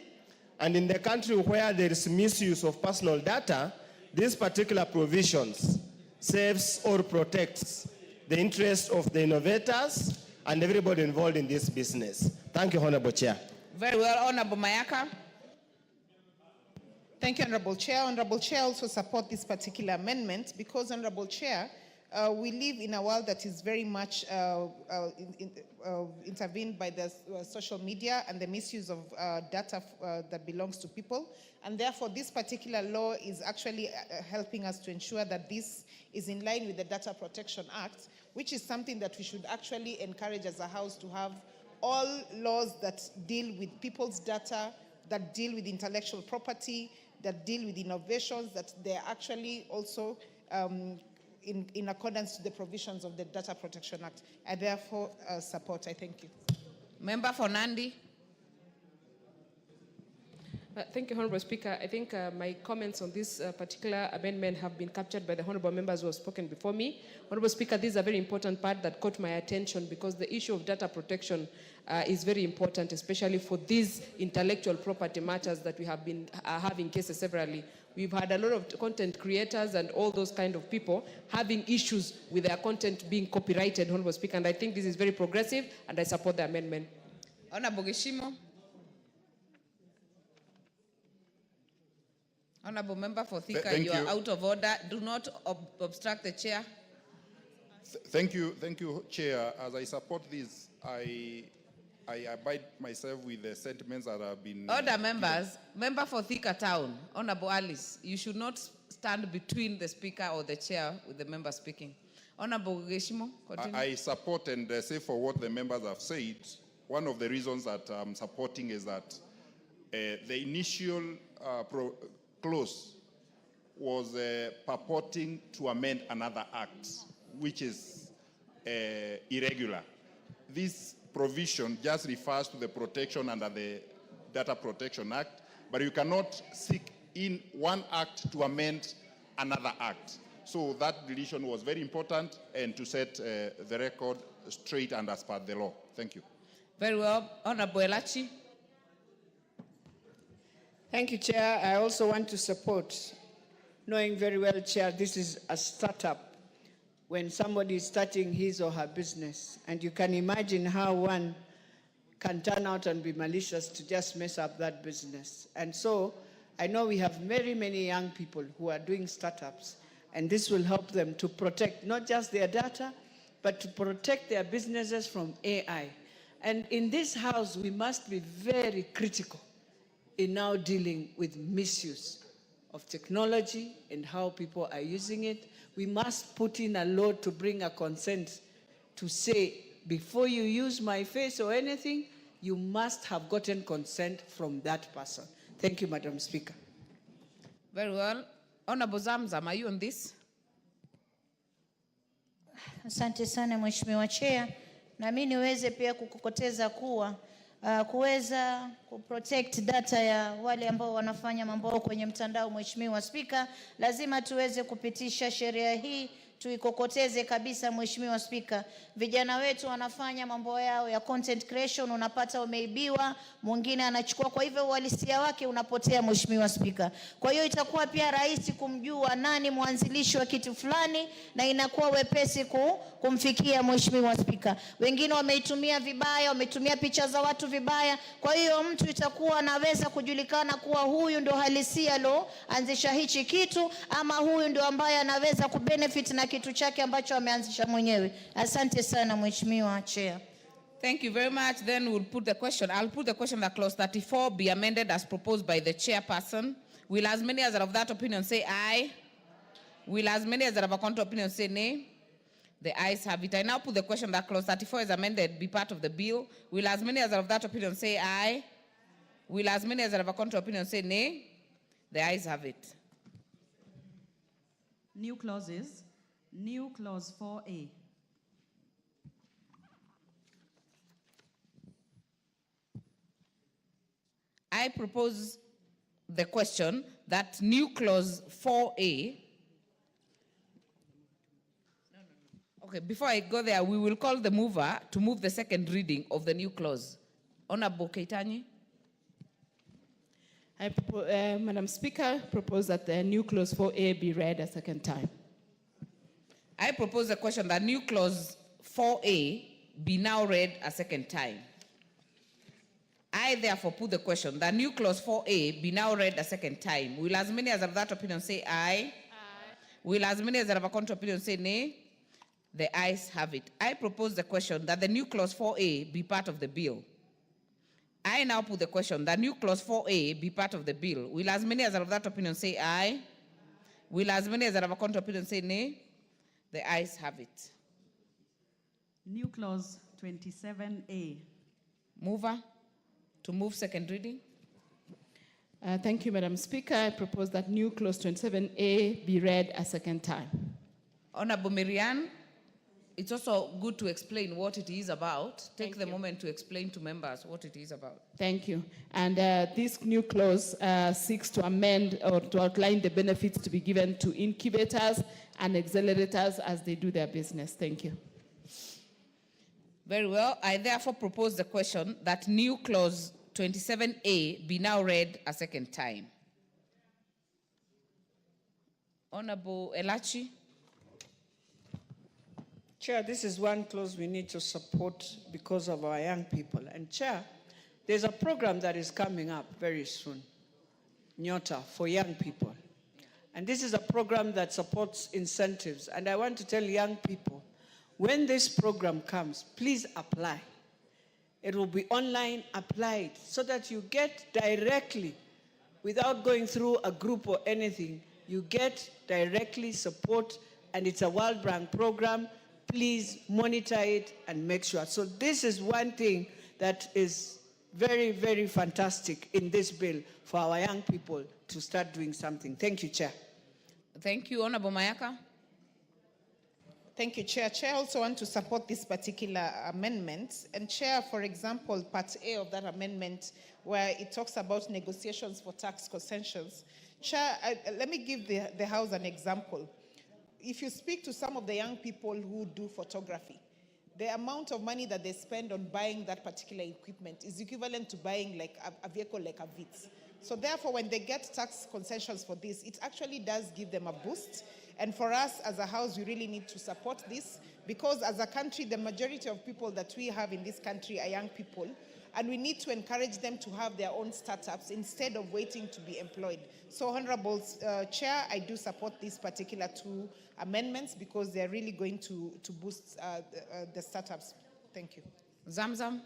Speaker 7: and in the country where there is misuse of personal data, these particular provisions saves or protects the interests of the innovators and everybody involved in this business. Thank you, Honorable Chair.
Speaker 17: Very well, Honorable Mayaka.
Speaker 19: Thank you, Honorable Chair. Honorable Chair also support this particular amendment because, Honorable Chair, we live in a world that is very much intervened by the social media and the misuse of data that belongs to people. And therefore, this particular law is actually helping us to ensure that this is in line with the Data Protection Act, which is something that we should actually encourage as a House to have all laws that deal with people's data, that deal with intellectual property, that deal with innovations, that they're actually also in accordance to the provisions of the Data Protection Act. I therefore support. I thank you.
Speaker 17: Member for Nandi.
Speaker 20: Thank you, Honorable Speaker. I think my comments on this particular amendment have been captured by the honorable members who have spoken before me. Honorable Speaker, this is a very important part that caught my attention because the issue of data protection is very important, especially for these intellectual property matters that we have been having cases severally. We've had a lot of content creators and all those kind of people having issues with their content being copyrighted, Honorable Speaker, and I think this is very progressive, and I support the amendment.
Speaker 17: Honorable Geshimo. Honorable Member for Thika, you are out of order. Do not obstruct the chair.
Speaker 8: Thank you, Chair. As I support this, I abide myself with the sentiments that have been...
Speaker 17: Order, members. Member for Thika Town, Honorable Alice, you should not stand between the speaker or the chair with the member speaking. Honorable Geshimo, continue.
Speaker 8: I support and say for what the members have said. One of the reasons that I'm supporting is that the initial clause was purporting to amend another act, which is irregular. This provision just refers to the protection under the Data Protection Act, but you cannot seek in one act to amend another act. So that deletion was very important and to set the record straight and as per the law. Thank you.
Speaker 17: Very well. Honorable Elachi.
Speaker 21: Thank you, Chair. I also want to support, knowing very well, Chair, this is a startup when somebody is starting his or her business. And you can imagine how one can turn out and be malicious to just mess up that business. And so I know we have very many young people who are doing startups, and this will help them to protect not just their data, but to protect their businesses from AI. And in this House, we must be very critical in now dealing with misuse of technology and how people are using it. We must put in a law to bring a consent to say, before you use my face or anything, you must have gotten consent from that person. Thank you, Madam Speaker.
Speaker 17: Very well. Honorable Zamzam, are you on this?
Speaker 11: Asante sana Mheshimiwa Chair, na mimi niweze pia kukokoteza kuwa kuweza kuprotect data ya wale ambao wanafanya mambo kwenye mtandao. Mheshimiwa Spika, lazima tuweze kupitisha sheria hii, tuikokoteze kabisa. Mheshimiwa Spika, vijana wetu wanafanya mambo yao ya content creation, unapata wameibiwa, mwingine anachukua, kwa hivyo uhalisia wake unapotea. Mheshimiwa Spika, kwa hiyo itakuwa pia rahisi kumjua nani mwanzilishi wa kitu fulani na inakuwa wepesi kumfikia. Mheshimiwa Spika, wengine wameitumia vibaya, wametumia picha za watu vibaya, kwa hiyo mtu itakuwa anaweza kujulikana kuwa huyu ndo halisia lo anzisha hichi kitu, ama huyu ndo ambaye anaweza kubenefit na kitu chake ambacho ameanzisha mwenyewe. Asante sana Mheshimiwa Chair.
Speaker 17: Thank you very much. Then we'll put the question. I'll put the question that clause 34 be amended as proposed by the chairperson. Will as many as are of that opinion say aye? Will as many as are of a contrary opinion say nay? The ayes have it. I now put the question that clause 34 is amended be part of the bill. Will as many as are of that opinion say aye? Will as many as are of a contrary opinion say nay? The ayes have it.
Speaker 16: New clauses. New clause 4A.
Speaker 17: I I propose the question that new clause 4A. Okay, before I go there, we will call the mover to move the second reading of the new clause. Honorable Keitani.
Speaker 18: Madam Speaker, propose that the new clause 4A be read a second time.
Speaker 17: I propose the question that new clause 4A be now read a second time. I therefore put the question that new clause 4A be now read a second time. Will as many as have that opinion say aye? Aye. Will as many as have a contrary opinion say nay? The ayes have it. I propose the question that the new clause 4A be part of the bill. I now put the question that new clause 4A be part of the bill. Will as many as have that opinion say aye? Will as many as have a contrary opinion say nay? The ayes have it.
Speaker 3: New clause 27A.
Speaker 17: Mover to move second reading.
Speaker 18: Thank you, Madam Speaker. I propose that new clause 27A be read a second time.
Speaker 17: Honorable Miriam, it's also good to explain what it is about. Take the moment to explain to members what it is about.
Speaker 18: Thank you. And this new clause seeks to amend or to outline the benefits to be given to incubators and accelerators as they do their business. Thank you.
Speaker 17: Very well. I therefore propose the question that new clause 27A be now read a second time. Honorable Elachi.
Speaker 21: Chair, this is one clause we need to support because of our young people. And Chair, there's a program that is coming up very soon, Nyota, for young people. And this is a program that supports incentives. And I want to tell young people, when this program comes, please apply. It will be online applied so that you get directly, without going through a group or anything, you get directly support, and it's a World Bank program. Please monitor it and make sure. So this is one thing that is very, very fantastic in this bill for our young people to start doing something. Thank you, Chair.
Speaker 17: Thank you, Honorable Mayaka.
Speaker 19: Thank you, Chair. Chair, I also want to support this particular amendment. And Chair, for example, Part A of that amendment, where it talks about negotiations for tax concessions. Chair, let me give the House an example. If you speak to some of the young people who do photography, the amount of money that they spend on buying that particular equipment is equivalent to buying like a vehicle like a Vitz. So therefore, when they get tax concessions for this, it actually does give them a boost. And for us as a house, we really need to support this because as a country, the majority of people that we have in this country are young people. And we need to encourage them to have their own startups instead of waiting to be employed. So, Honorable Chair, I do support these particular two amendments because they're really going to boost the startups. Thank you.
Speaker 17: Zamzam.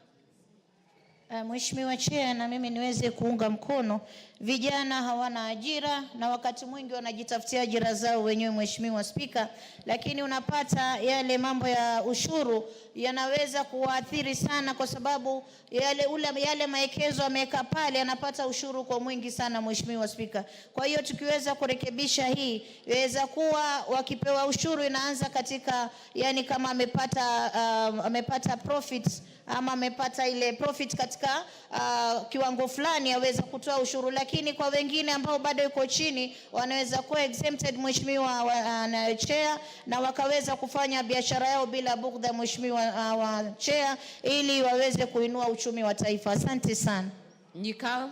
Speaker 11: Mheshimiwa Chair, na mimi niweze kuunga mkono. Vijana hawana ajira na wakati mwingi wanajitafutia ajira zao wenyewe, Mheshimiwa Spika, lakini unapata yale mambo ya ushuru yanaweza kuwaathiri sana kwa sababu yale maekezo ameweka pale anapata ushuru kwa mwingi sana, Mheshimiwa Spika. Kwa hiyo tukiweza kurekebisha hii, inaweza kuwa wakipewa ushuru inaanza katika yani kama amepata profits ama amepata ile profit katika kiwango fulani aweza kutoa ushuru, lakini kwa wengine ambao bado yuko chini wanaweza kuwa exempted, Mheshimiwa Chair, na wakaweza kufanya biashara yao bila bugdha, Mheshimiwa Chair, ili waweze kuinua uchumi wa taifa. Asante sana.
Speaker 17: Nyikal.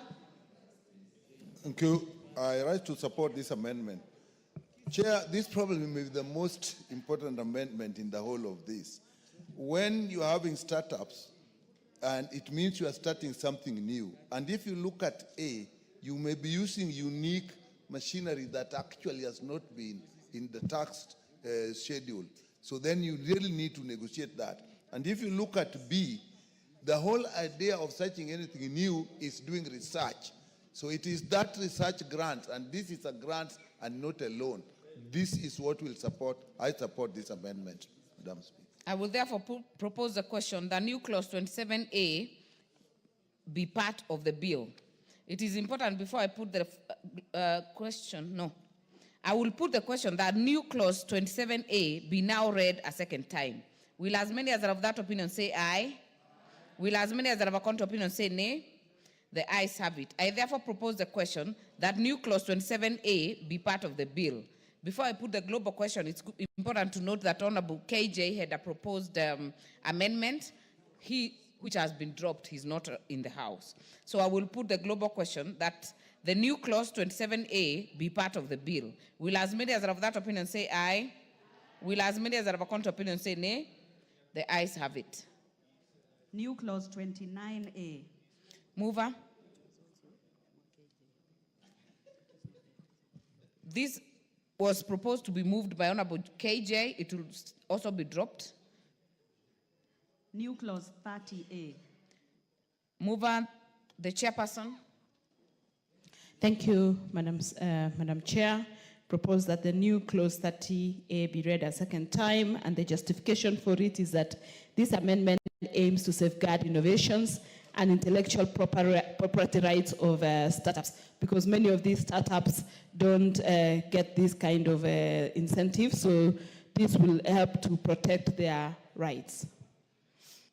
Speaker 22: Thank you. I rise to support this amendment. Chair, this probably may be the most important amendment in the whole of this. When you are having startups, and it means you are starting something new. And if you look at A, you may be using unique machinery that actually has not been in the tax schedule. So then you really need to negotiate that. And if you look at B, the whole idea of searching anything new is doing research. So it is that research grant, and this is a grant and not a loan. This is what will support. I support this amendment, Madam Speaker.
Speaker 17: I will therefore propose the question that new clause 27A be part of the bill. It is important before I put the question, no. I will put the question that new clause 27A be now read a second time. Will as many as are of that opinion say aye? Will as many as are of a contrary opinion say nay? The ayes have it. I therefore propose the question that new clause 27A be part of the bill. Before I put the global question, it's important to note that Honorable KJ had a proposed amendment, which has been dropped. He's not in the House. So I will put the global question that the new clause 27A be part of the bill. Will as many as are of that opinion say aye? Will as many as are of a contrary opinion say nay? The ayes have it.
Speaker 3: New clause 29A.
Speaker 17: Mover. This was proposed to be moved by Honorable KJ. It will also be dropped.
Speaker 3: New clause 30A.
Speaker 17: Mover, the chairperson.
Speaker 18: Thank you, Madam Chair. Propose that the new clause 30A be read a second time, and the justification for it is that this amendment aims to safeguard innovations and intellectual property rights of startups, because many of these startups don't get this kind of incentive, so this will help to protect their rights.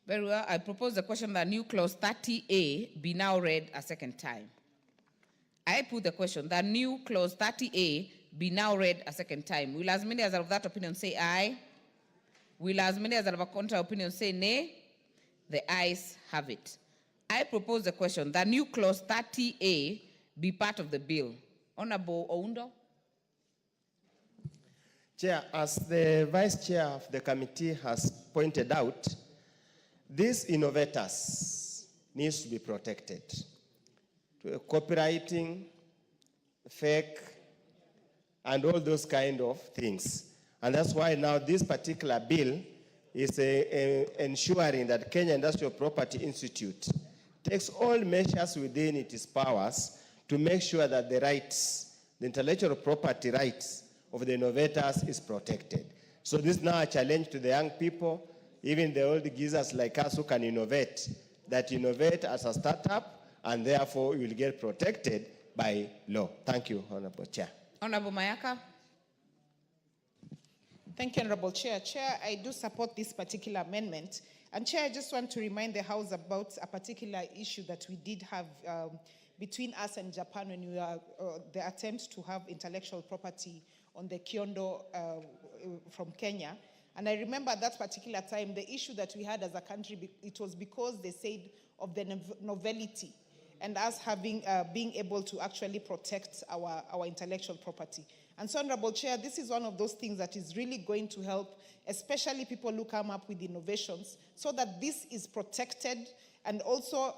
Speaker 17: Very well. I propose the question that new clause 30A be now read a second time. I put the question that new clause 30A be now read a second time. Will as many as are of that opinion say aye? Will as many as are of a contrary opinion say nay? The ayes have it. I propose the question that new clause 30A be part of the bill. Honorable Oundo.
Speaker 7: Chair, as the Vice Chair of the committee has pointed out, these innovators needs to be protected. Copywriting, fake, and all those kind of things. And that's why now this particular bill is ensuring that Kenya Industrial Property Institute takes all measures within its powers to make sure that the rights, the intellectual property rights of the innovators is protected. So this is now a challenge to the young people, even the old geezers like us who can innovate, that innovate as a startup, and therefore you will get protected by law. Thank you, Honorable Chair.
Speaker 17: Honorable Mayaka.
Speaker 19: Thank you, Honorable Chair. Chair, I do support this particular amendment. And Chair, I just want to remind the House about a particular issue that we did have between us and Japan when we were the attempt to have intellectual property on the Kyondo from Kenya. And I remember at that particular time, the issue that we had as a country, it was because they said of the novelty and us having being able to actually protect our intellectual property. And so, Honorable Chair, this is one of those things that is really going to help, especially people who come up with innovations, so that this is protected, and also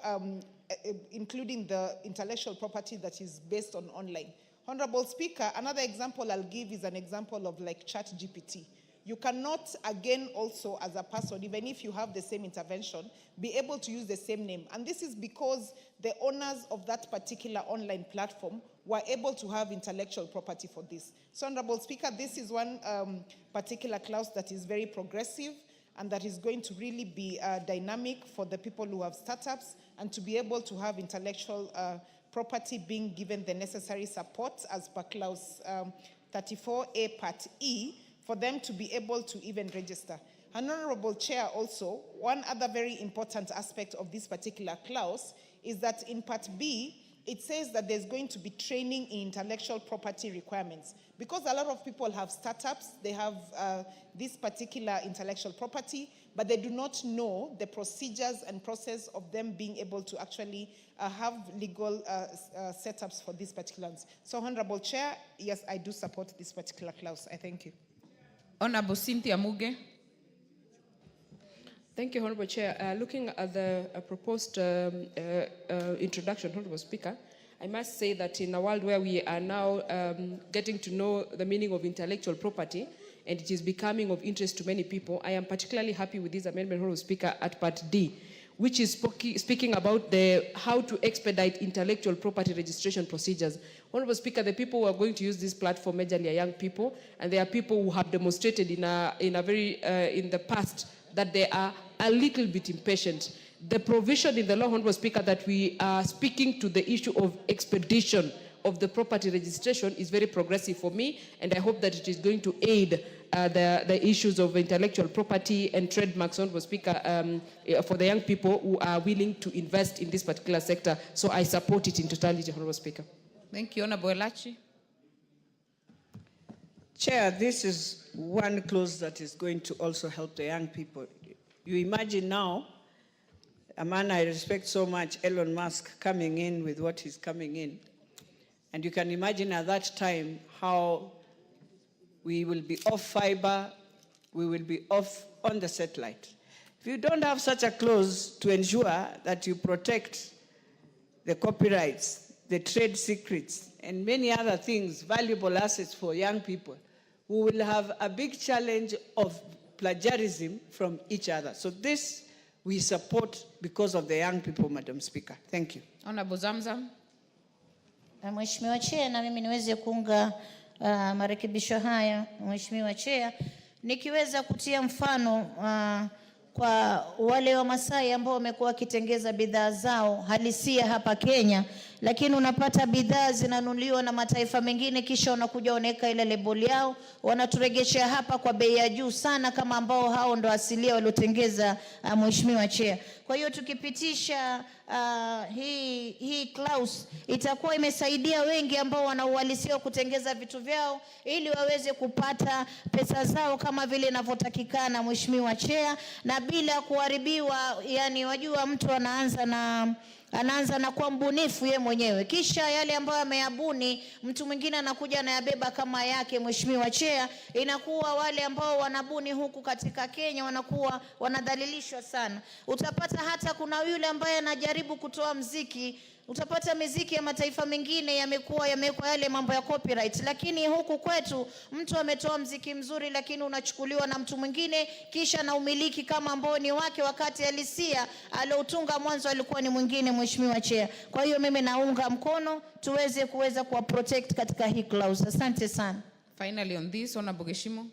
Speaker 19: including the intellectual property that is based on online. Honorable Speaker, another example I'll give is an example of like ChatGPT. You cannot, again, also as a person, even if you have the same intervention, be able to use the same name. And this is because the owners of that particular online platform were able to have intellectual property for this. So, Honorable Speaker, this is one particular clause that is very progressive and that is going to really be dynamic for the people who have startups, and to be able to have intellectual property being given the necessary support as per clause 34A Part E, for them to be able to even register. And Honorable Chair, also, one other very important aspect of this particular clause is that in Part B, it says that there's going to be training in intellectual property requirements. Because a lot of people have startups, they have this particular intellectual property, but they do not know the procedures and process of them being able to actually have legal setups for these particulars. So, Honorable Chair, yes, I do support this particular clause. I thank you.
Speaker 17: Honorable Cynthia Muge.
Speaker 20: Thank you, Honorable Chair. Looking at the proposed introduction, Honorable Speaker, I must say that in a world where we are now getting to know the meaning of intellectual property, and it is becoming of interest to many people, I am particularly happy with this amendment, Honorable Speaker, at Part D, which is speaking about how to expedite intellectual property registration procedures. Honorable Speaker, the people who are going to use this platform majorly are young people, and there are people who have demonstrated in the past that they are a little bit impatient. The provision in the law, Honorable Speaker, that we are speaking to the issue of expedition of the property registration is very progressive for me, and I hope that it is going to aid the issues of intellectual property and trademarks, Honorable Speaker, for the young people who are willing to invest in this particular sector. So I support it in totality, Honorable Speaker.
Speaker 17: Thank you, Honorable Elachi.
Speaker 21: Chair, this is one clause that is going to also help the young people. You imagine now, a man I respect so much, Elon Musk, coming in with what he's coming in. And you can imagine at that time how we will be off fiber, we will be off on the satellite. If you don't have such a clause to ensure that you protect the copyrights, the trade secrets, and many other things, valuable assets for young people, we will have a big challenge of plagiarism from each other. So this we support because of the young people, Madam Speaker. Thank you.
Speaker 17: Honorable Zamzam.
Speaker 11: Mheshimiwa Chair, na mimi niweze kuunga marekebisho haya, Mheshimiwa Chair, nikiweza kutia mfano kwa wale wa Masai ambao wamekuwa wakitengeza bidhaa zao halisia hapa Kenya, lakini unapata bidhaa zinanunuliwa na mataifa mengine kisha wanakuja wanaweka ile label yao, wanaturegeshea hapa kwa bei ya juu sana kama ambao hao ndo asilia waliotengeza, Mheshimiwa Chair. Kwa hiyo tukipitisha hii clause itakuwa imesaidia wengi ambao wana uhalisia wa kutengeza vitu vyao ili waweze kupata pesa zao kama vile inavyotakikana, Mheshimiwa Chair, na bila kuharibiwa. Yani wajua mtu anaanza na kuwa mbunifu ye mwenyewe, kisha yale ambayo ameyabuni mtu mwingine anakuja anayabeba kama yake, Mheshimiwa Chair. Inakuwa wale ambao wanabuni huku katika Kenya wanakuwa wanadhalilishwa sana. Utapata hata kuna yule ambaye anajaribu kutoa mziki, utapata miziki ya mataifa mengine yamekuwa yale mambo ya copyright, lakini huku kwetu mtu ametoa mziki mzuri lakini unachukuliwa na mtu mwingine kisha na umiliki kama ambao ni wake, wakati halisia aliotunga mwanzo alikuwa ni mwingine, Mheshimiwa Chair. Kwa hiyo mimi naunga mkono kuweza kuwa protect katika hii clause. Asante sana.
Speaker 17: Finally on this, Honorable Geshimo.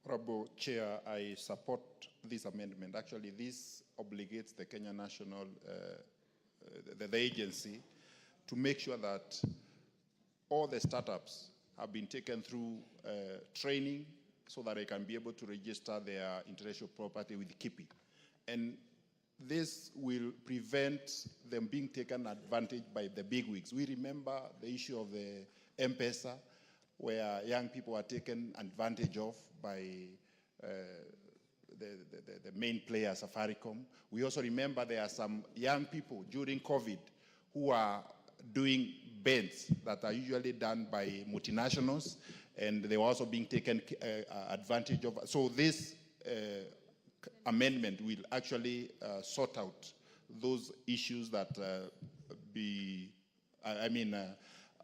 Speaker 8: Honorable Chair, I support this amendment. Actually, this obligates the Kenya National, the agency, to make sure that all the startups have been taken through training so that they can be able to register their intellectual property with KIPI. And this will prevent them being taken advantage by the bigwigs. We remember the issue of the M-Pesa, where young people are taken advantage of by the main player, Safaricom. We also remember there are some young people during COVID who are doing bets that are usually done by multinationals, and they were also being taken advantage of. So this amendment will actually sort out those issues that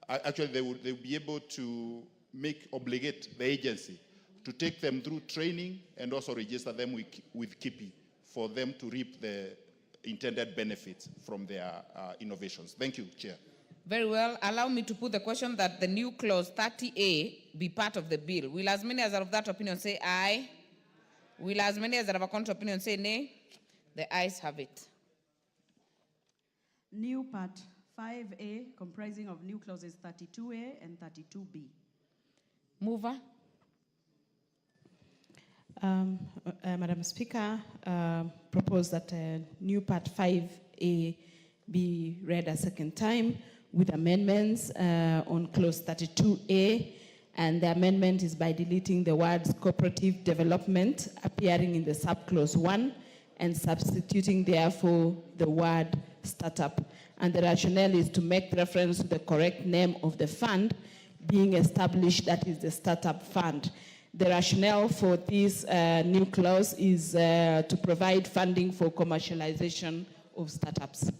Speaker 8: actually they will be able to obligate the agency to take them through training and also register them with KIPI for them to reap the intended benefits from their innovations. Thank you, Chair.
Speaker 17: Very well. Allow me to put the question that the new clause 30A be part of the bill. Will as many as are of that opinion say aye? Will as many as are of a contrary opinion say nay? The ayes have it.
Speaker 3: New part 5A comprising of new clauses 32A and 32B.
Speaker 17: Mover.
Speaker 18: Madam Speaker, propose that new part 5A be read a second time with amendments on clause 32A, and the amendment is by deleting the words cooperative development appearing in the subclause 1 and substituting therefore the word startup. And the rationale is to make reference to the correct name of the fund being established, that is the startup fund. The rationale for this new clause is to provide funding for commercialization of startups.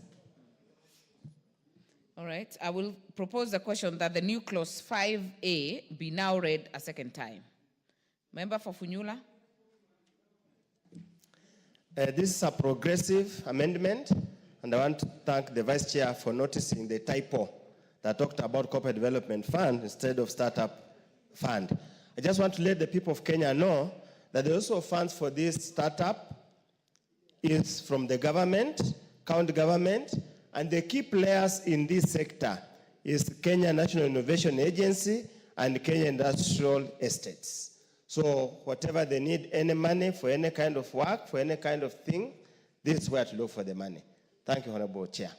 Speaker 17: All right. I will propose the question that the new clause 5A be now read a second time. Member for Funyula.
Speaker 7: This is a progressive amendment, and I want to thank the Vice Chair for noticing the typo that talked about corporate development fund instead of startup fund. I just want to let the people of Kenya know that there are also funds for this startup is from the government, county government, and the key players in this sector is Kenya National Innovation Agency and Kenya Industrial Estates. So whatever they need, any money for any kind of work, for any kind of thing, this is where to look for the money. Thank you, Honorable Chair.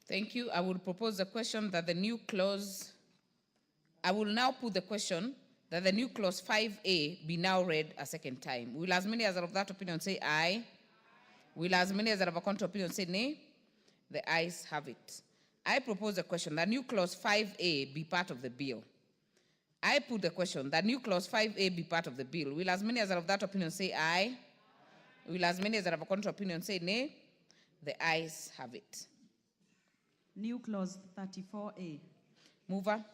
Speaker 17: Thank you. I will propose the question that the new clause, I will now put the question that the new clause 5A be now read a second time. Will as many as are of that opinion say aye? Will as many as are of a contrary opinion say nay? The ayes have it. I propose the question that new clause 5A be part of the bill. I put the question that new clause 5A be part of the bill. Will as many as are of that opinion say aye? Will as many as are of a contrary opinion say nay? The ayes have it.
Speaker 3: New clause 34A.
Speaker 17: Mover.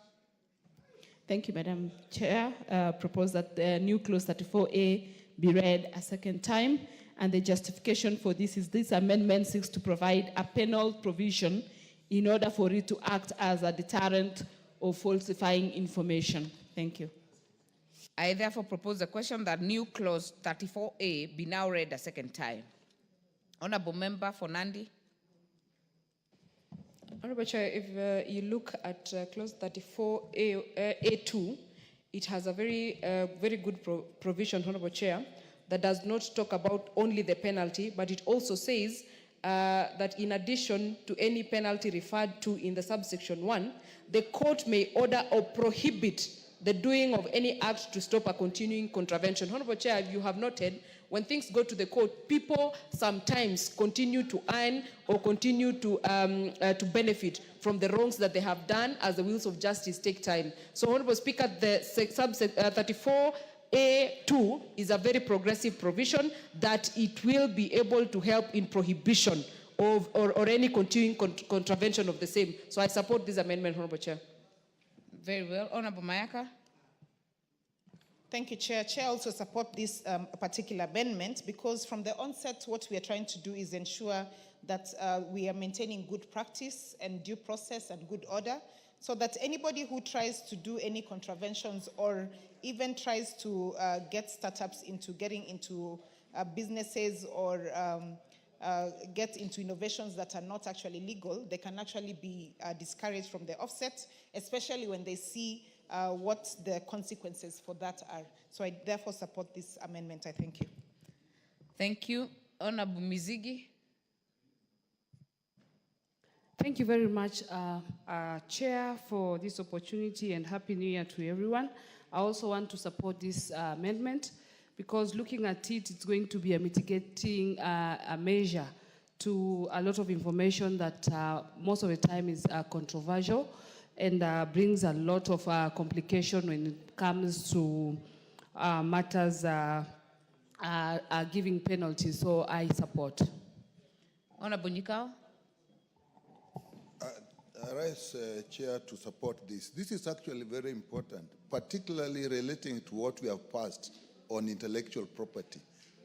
Speaker 18: Thank you, Madam Chair. Propose that the new clause 34A be read a second time. And the justification for this is this amendment seeks to provide a penal provision in order for it to act as a deterrent of falsifying information. Thank you.
Speaker 17: I therefore propose the question that new clause 34A be now read a second time. Honorable Member for Nandi.
Speaker 20: Honorable Chair, if you look at clause 34A2, it has a very good provision, Honorable Chair, that does not talk about only the penalty, but it also says that in addition to any penalty referred to in the subsection 1, the court may order or prohibit the doing of any act to stop a continuing contravention. Honorable Chair, if you have noted, when things go to the court, people sometimes continue to earn or continue to benefit from the wrongs that they have done as the wheels of justice take time. So, Honorable Speaker, the subsection 34A2 is a very progressive provision that it will be able to help in prohibition of or any continuing contravention of the same. So I support this amendment, Honorable Chair.
Speaker 17: Very well. Honorable Mayaka.
Speaker 19: Thank you, Chair. Chair also support this particular amendment because from the onset, what we are trying to do is ensure that we are maintaining good practice and due process and good order, so that anybody who tries to do any contraventions or even tries to get startups into getting into businesses or get into innovations that are not actually legal, they can actually be discouraged from the offset, especially when they see what the consequences for that are. So I therefore support this amendment. I thank you.
Speaker 17: Thank you. Honorable Mizigi.
Speaker 4: Thank you very much, Chair, for this opportunity, and Happy New Year to everyone. I also want to support this amendment because looking at it, it's going to be a mitigating a measure to a lot of information that most of the time is controversial and brings a lot of complication when it comes to matters giving penalties. So I support.
Speaker 17: Honorable Nikau.
Speaker 22: I rise, Chair, to support this. This is actually very important, particularly relating to what we have passed on intellectual property,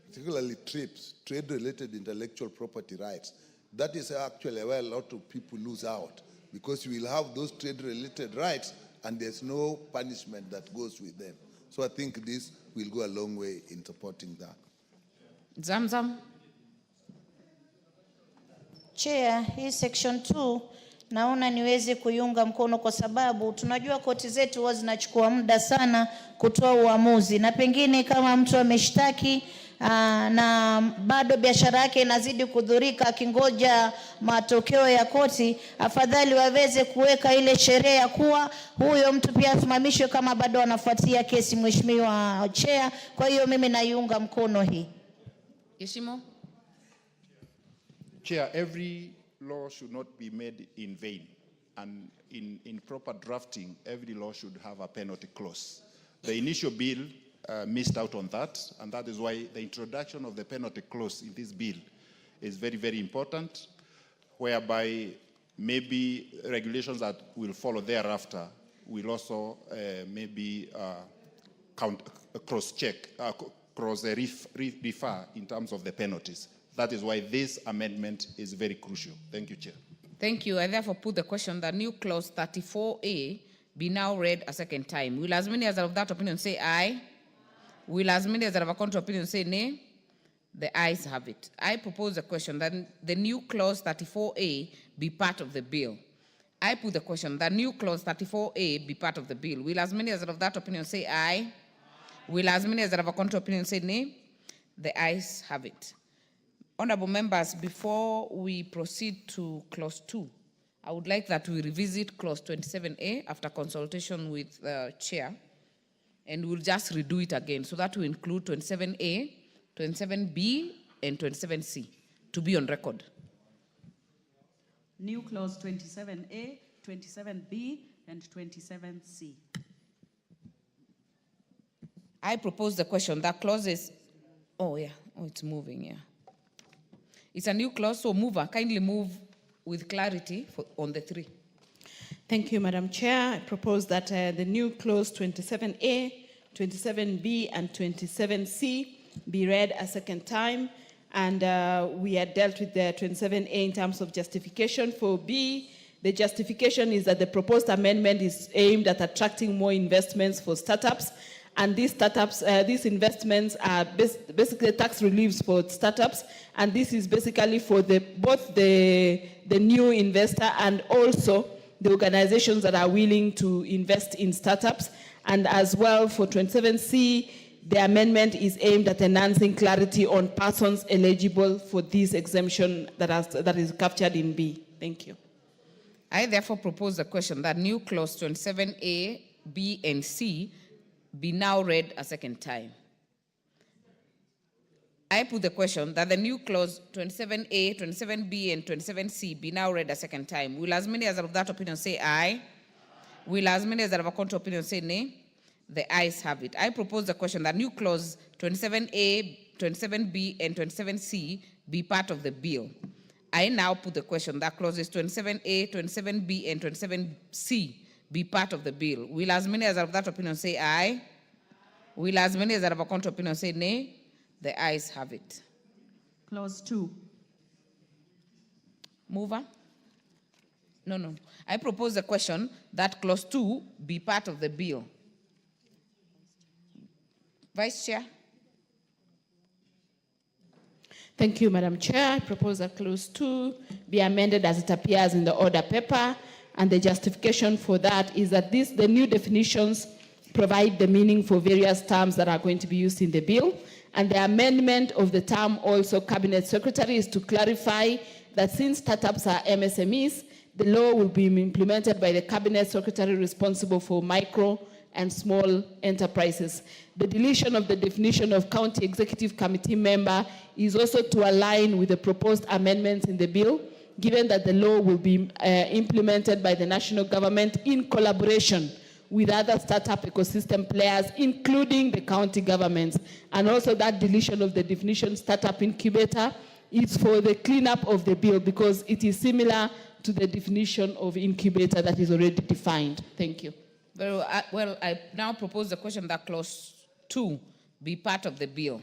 Speaker 22: particularly TRIPS, trade-related intellectual property rights. That is actually where a lot of people lose out, because you will have those trade-related rights and there's no punishment that goes with them. So I think this will go a long way in supporting that.
Speaker 17: Zamzam.
Speaker 11: Chair, hii section 2 naona niweze kuiunga mkono kwa sababu tunajua koti zetu huwa zinachukua muda sana kutoa uamuzi, na pengine kama mtu ameshtaki na bado biashara yake inazidi kudhurika akingoja matokeo ya koti, afadhali waweze kuweka ile sheria ya kuwa huyo mtu pia asimamishwe kama bado anafuatia kesi, Mheshimiwa Chair. Kwa hiyo mimi naiunga mkono hii.
Speaker 17: Yeshimo.
Speaker 8: Chair, every law should not be made in vain, and in proper drafting, every law should have a penalty clause. The initial bill missed out on that, and that is why the introduction of the penalty clause in this bill is very, very important, whereby maybe regulations that will follow thereafter will also maybe cross-check, cross-refer in terms of the penalties. That is why this amendment is very crucial. Thank you, Chair.
Speaker 17: Thank you. I therefore put the question that new clause 34A be now read a second time. Will as many as are of that opinion say aye? Will as many as are of a contrary opinion say nay? The ayes have it. I propose the question that the new clause 34A be part of the bill. I put the question that new clause 34A be part of the bill. Will as many as are of that opinion say aye? Will as many as are of a contrary opinion say nay? The ayes have it. Honorable members, before we proceed to clause 2, I would like that we revisit clause 27A after consultation with the chair, and we'll just redo it again. So that will include 27A, 27B, and 27C to be on record.
Speaker 3: New clause 27A, 27B, and 27C.
Speaker 17: I propose the question that clauses, it's moving, yeah. It's a new clause, so mover, kindly move with clarity on the 3.
Speaker 18: Thank you, Madam Chair. I propose that the new clause 27A, 27B, and 27C be read a second time. And we had dealt with the 27A in terms of justification. For B, the justification is that the proposed amendment is aimed at attracting more investments for startups. And these startups, these investments are basically tax reliefs for startups. And this is basically for both the new investor and also the organizations that are willing to invest in startups. And as well for 27C, the amendment is aimed at enhancing clarity on persons eligible for this exemption that is captured in B. Thank you.
Speaker 17: I therefore propose the question that new clause 27A, B, and C be now read a second time. I put the question that the new clause 27A, 27B, and 27C be now read a second time. Will as many as are of that opinion say aye? Will as many as are of a contrary opinion say nay? The ayes have it. I propose the question that new clause 27A, 27B, and 27C be part of the bill. I now put the question that clauses 27A, 27B, and 27C be part of the bill. Will as many as are of that opinion say aye? Will as many as are of a contrary opinion say nay? The ayes have it.
Speaker 3: Clause 2.
Speaker 17: Mover? No. I propose the question that clause 2 be part of the bill. Vice Chair.
Speaker 18: Thank you, Madam Chair. I propose that clause 2 be amended as it appears in the order paper. And the justification for that is that the new definitions provide the meaning for various terms that are going to be used in the bill. And the amendment of the term also Cabinet Secretary is to clarify that since startups are MSMEs, the law will be implemented by the Cabinet Secretary responsible for micro and small enterprises. The deletion of the definition of County Executive Committee member is also to align with the proposed amendments in the bill, given that the law will be implemented by the national government in collaboration with other startup ecosystem players, including the county governments. And also that deletion of the definition startup incubator is for the cleanup of the bill because it is similar to the definition of incubator that is already defined. Thank you.
Speaker 17: Very well, I now propose the question that clause 2 be part of the bill.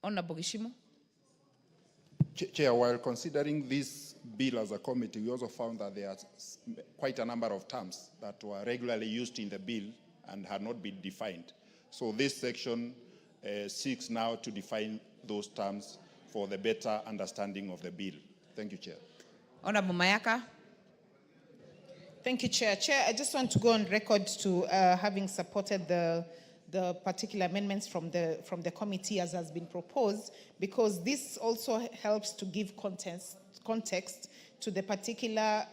Speaker 17: Honorable Gishimo.
Speaker 8: Chair, while considering this bill as a committee, we also found that there are quite a number of terms that were regularly used in the bill and had not been defined. So this section seeks now to define those terms for the better understanding of the bill. Thank you, Chair.
Speaker 17: Honorable Mayaka.
Speaker 19: Thank you, Chair. Chair, I just want to go on record to having supported the particular amendments from the committee as has been proposed, because this also helps to give context to the particular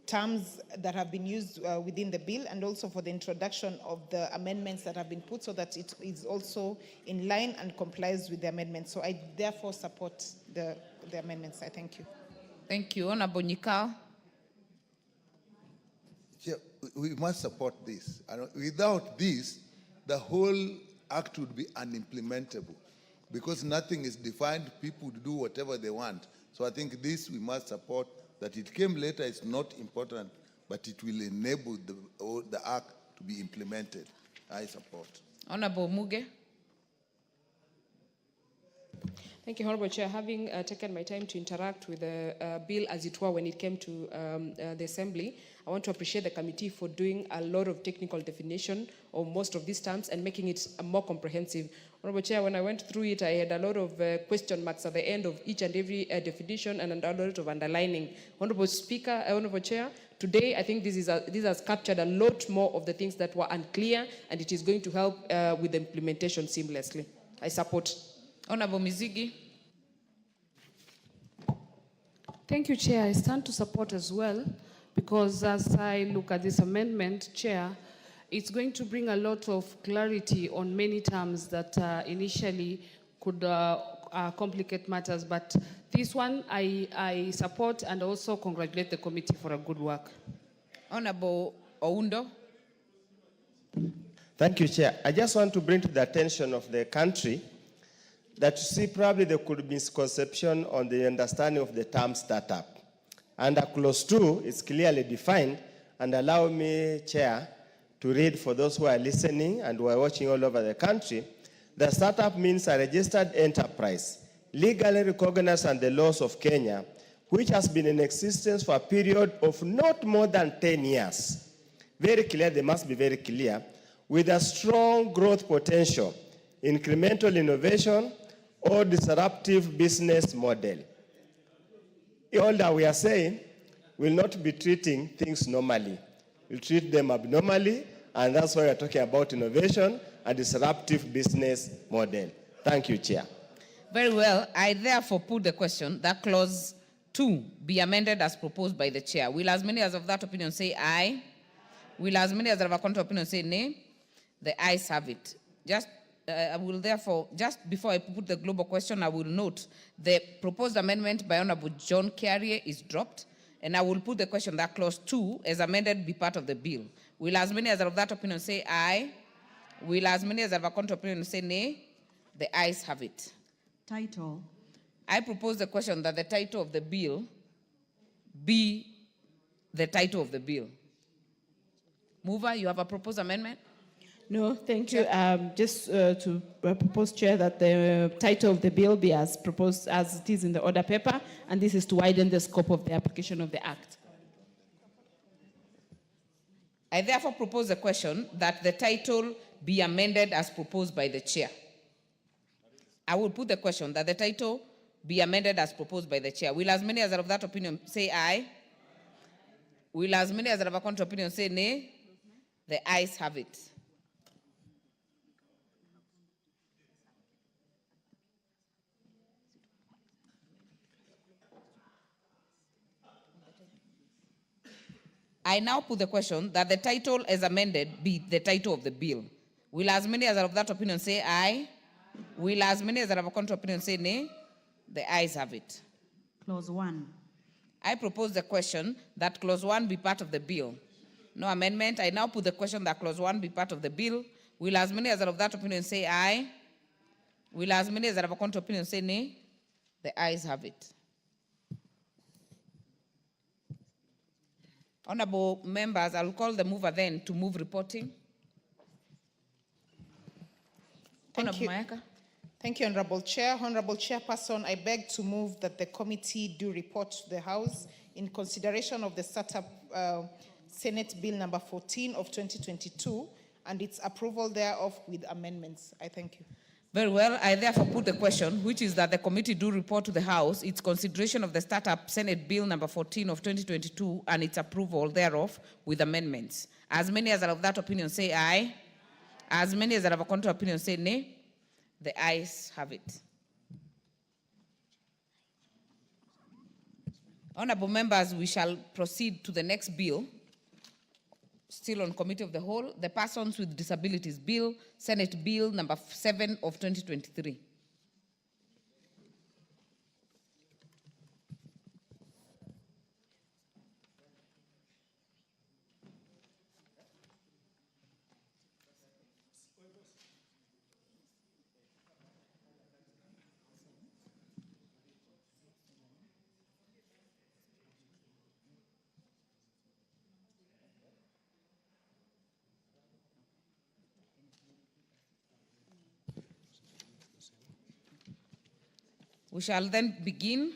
Speaker 19: terms that have been used within the bill, and also for the introduction of the amendments that have been put so that it is also in line and complies with the amendments. So I therefore support the amendments. I thank you.
Speaker 17: Thank you. Honorable Nikal.
Speaker 22: Yeah, we must support this. And without this, the whole act would be unimplementable because nothing is defined. People do whatever they want. So I think this we must support. That it came later is not important, but it will enable the act to be implemented. I support.
Speaker 17: Honorable Muge.
Speaker 20: Thank you, Honorable Chair. Having taken my time to interact with the bill as it were when it came to the Assembly, I want to appreciate the committee for doing a lot of technical definition of most of these terms and making it more comprehensive. Honorable Chair, when I went through it, I had a lot of question marks at the end of each and every definition and a lot of underlining. Honorable Speaker, Honorable Chair, today I think this has captured a lot more of the things that were unclear, and it is going to help with the implementation seamlessly. I support.
Speaker 17: Honorable Mizigi.
Speaker 4: Thank you, Chair. I stand to support as well, because as I look at this amendment, Chair, it's going to bring a lot of clarity on many terms that initially could complicate matters. But this one I support, and also congratulate the committee for a good work.
Speaker 17: Honorable Oundo.
Speaker 7: Thank you, Chair. I just want to bring to the attention of the country that you see probably there could be misconception on the understanding of the term startup. Under clause 2, it's clearly defined, and allow me, Chair, to read for those who are listening and who are watching all over the country. The startup means a registered enterprise, legally recognized under the laws of Kenya, which has been in existence for a period of not more than 10 years. Very clear, they must be very clear, with a strong growth potential, incremental innovation, or disruptive business model. All that we are saying will not be treating things normally. We'll treat them abnormally, and that's why we're talking about innovation and disruptive business model. Thank you, Chair.
Speaker 17: Very well. I therefore put the question that clause 2 be amended as proposed by the chair. Will as many as of that opinion say aye? Will as many as of a contrary opinion say nay? The ayes have it. I will therefore, just before I put the global question, I will note the proposed amendment by Honorable John Carrier is dropped, and I will put the question that clause 2 as amended be part of the bill. Will as many as of that opinion say aye? Will as many as of a contrary opinion say nay? The ayes have it.
Speaker 3: Title.
Speaker 17: I propose the question that the title of the bill be the title of the bill. Mover, you have a proposed amendment?
Speaker 18: No, thank you. Just to propose, Chair, that the title of the bill be as proposed as it is in the order paper, and this is to widen the scope of the application of the Act.
Speaker 17: I therefore propose the question that the title be amended as proposed by the chair. I will put the question that the title be amended as proposed by the chair. Will as many as are of that opinion say aye? Will as many as are of a contrary opinion say nay? The ayes have it. I now put the question that the title as amended be the title of the bill. Will as many as are of that opinion say aye? Will as many as are of a contrary opinion say nay? The ayes have it.
Speaker 3: Clause 1.
Speaker 17: I propose the question that clause 1 be part of the bill. No amendment. I now put the question that clause 1 be part of the bill. Will as many as are of that opinion say aye? Will as many as are of a contrary opinion say nay? The ayes have it. Honorable members, I'll call the mover then to move reporting.
Speaker 19: Thank you.
Speaker 17: Mayaka.
Speaker 19: Thank you, Honorable Chair. Honorable Chairperson, I beg to move that the committee do report to the House in consideration of the Startup Senate Bill number 14 of 2022 and its approval thereof with amendments. I thank you.
Speaker 17: Very well. I therefore put the question, which is that the committee do report to the House its consideration of the Startup Senate Bill number 14 of 2022 and its approval thereof with amendments. As many as are of that opinion say aye. As many as are of a contrary opinion say nay. The ayes have it. Honorable members, we shall proceed to the next bill. Still on Committee of the Whole, the Persons with Disabilities Bill, Senate Bill number 7 of 2023. We shall then begin.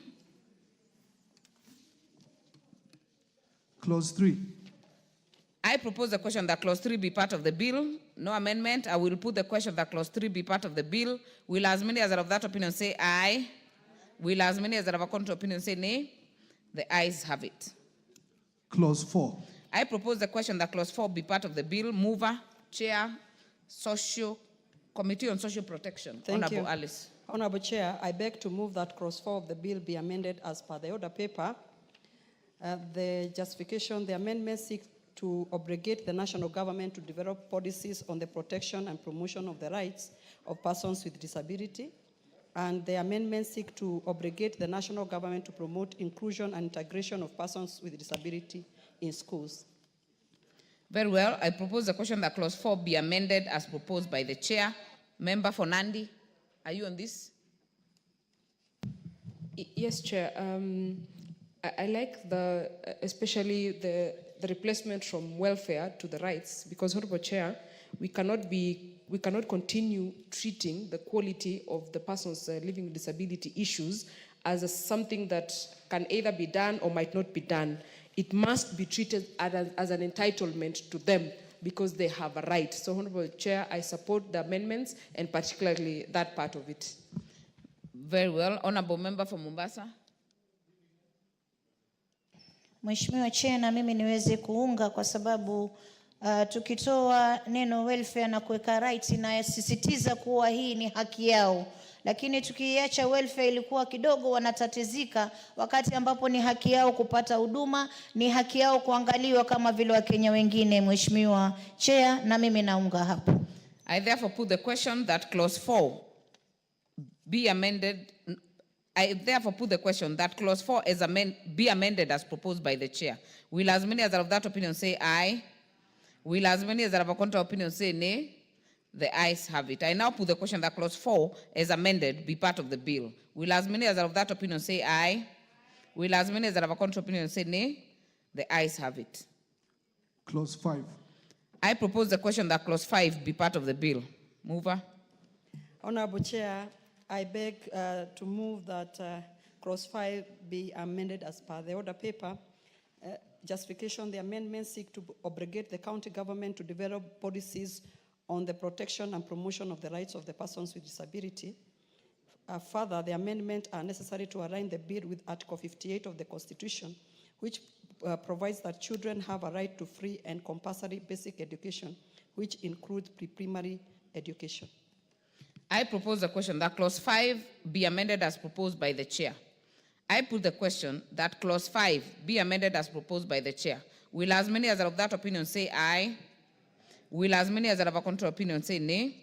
Speaker 14: Clause 3.
Speaker 17: I propose the question that clause 3 be part of the bill. No amendment. I will put the question that clause 3 be part of the bill. Will as many as are of that opinion say aye? Will as many as are of a contrary opinion say nay? The ayes have it.
Speaker 14: Clause 4.
Speaker 17: I propose the question that clause 4 be part of the bill. Mover, Chair, Committee on Social Protection.
Speaker 5: Thank
Speaker 17: Honorable
Speaker 5: you.
Speaker 17: Alice.
Speaker 5: Honorable Chair, I beg to move that clause 4 of the bill be amended as per the order paper. The justification, the amendment seeks to obligate the national government to develop policies on the protection and promotion of the rights of persons with disability. And the amendment seeks to obligate the national government to promote inclusion and integration of persons with disability in schools.
Speaker 17: Very well. I propose the question that clause 4 be amended as proposed by the chair. Member for Nandi, are you on this?
Speaker 20: Yes, Chair. I like especially the replacement from welfare to the rights, because, Honorable Chair, we cannot continue treating the quality of the persons living with disability issues as something that can either be done or might not be done. It must be treated as an entitlement to them because they have a right. So, Honorable Chair, I support the amendments and particularly that part of it.
Speaker 17: Very well. Honorable Member for Mombasa.
Speaker 11: Mheshimiwa Chair, na mimi niweze kuunga kwa sababu tukitoa neno welfare na kuweka rights inasisitiza kuwa hii ni haki yao. Lakini tukiacha welfare ilikuwa kidogo wanatatizika, wakati ambapo ni haki yao kupata huduma, ni haki yao kuangaliwa kama vile Wakenya wengine. Mheshimiwa Chair, na mimi naunga hapo.
Speaker 17: I therefore put the question that clause 4 be amended. I therefore put the question that clause 4 be amended as proposed by the chair. Will as many as are of that opinion say aye? Will as many as are of a contrary opinion say nay? The ayes have it. I now put the question that clause 4 as amended be part of the bill. Will as many as are of that opinion say aye? Will as many as are of a contrary opinion say nay? The ayes have it.
Speaker 14: Clause 5.
Speaker 17: I propose the question that clause 5 be part of the bill. Mover.
Speaker 5: Honorable Chair, I beg to move that clause 5 be amended as per the order paper. Justification, the amendment seeks to obligate the county government to develop policies on the protection and promotion of the rights of the persons with disability. Further, the amendments are necessary to align the bill with Article 58 of the Constitution, which provides that children have a right to free and compulsory basic education, which includes pre-primary education.
Speaker 17: I propose the question that clause 5 be amended as proposed by the chair. I put the question that clause 5 be amended as proposed by the chair. Will as many as are of that opinion say aye? Will as many as are of a contrary opinion say nay?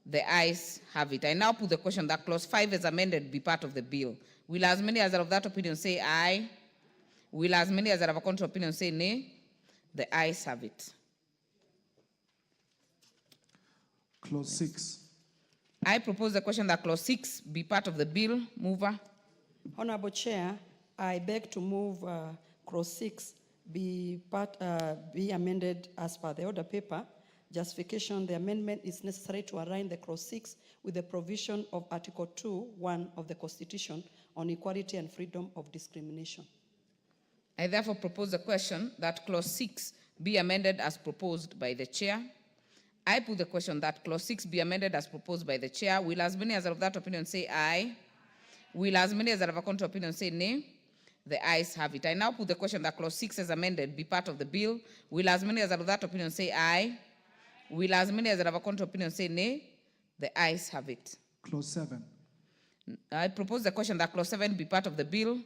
Speaker 17: The ayes have it. I now put the question that clause 5 as amended be part of the bill. Will as many as are of that opinion say aye? Will as many as are of a contrary opinion say nay? The ayes have it.
Speaker 14: Clause 6.
Speaker 17: I propose the question that clause 6 be part of the bill. Mover.
Speaker 5: Honorable Chair, I beg to move clause 6 be amended as per the order paper. Justification, the amendment is necessary to align the clause 6 with the provision of Article 2(1) of the Constitution on equality and freedom of discrimination.
Speaker 17: I therefore propose the question that clause 6 be amended as proposed by the chair. I put the question that clause 6 be amended as proposed by the chair. Will as many as are of that opinion say aye? Will as many as are of a contrary opinion say nay? The ayes have it. I now put the question that clause 6 as amended be part of the bill. Will as many as are of that opinion say aye? Will as many as are of a contrary opinion say nay? The ayes have it.
Speaker 14: Clause 7.
Speaker 17: I propose the question that clause 7 be part of the bill.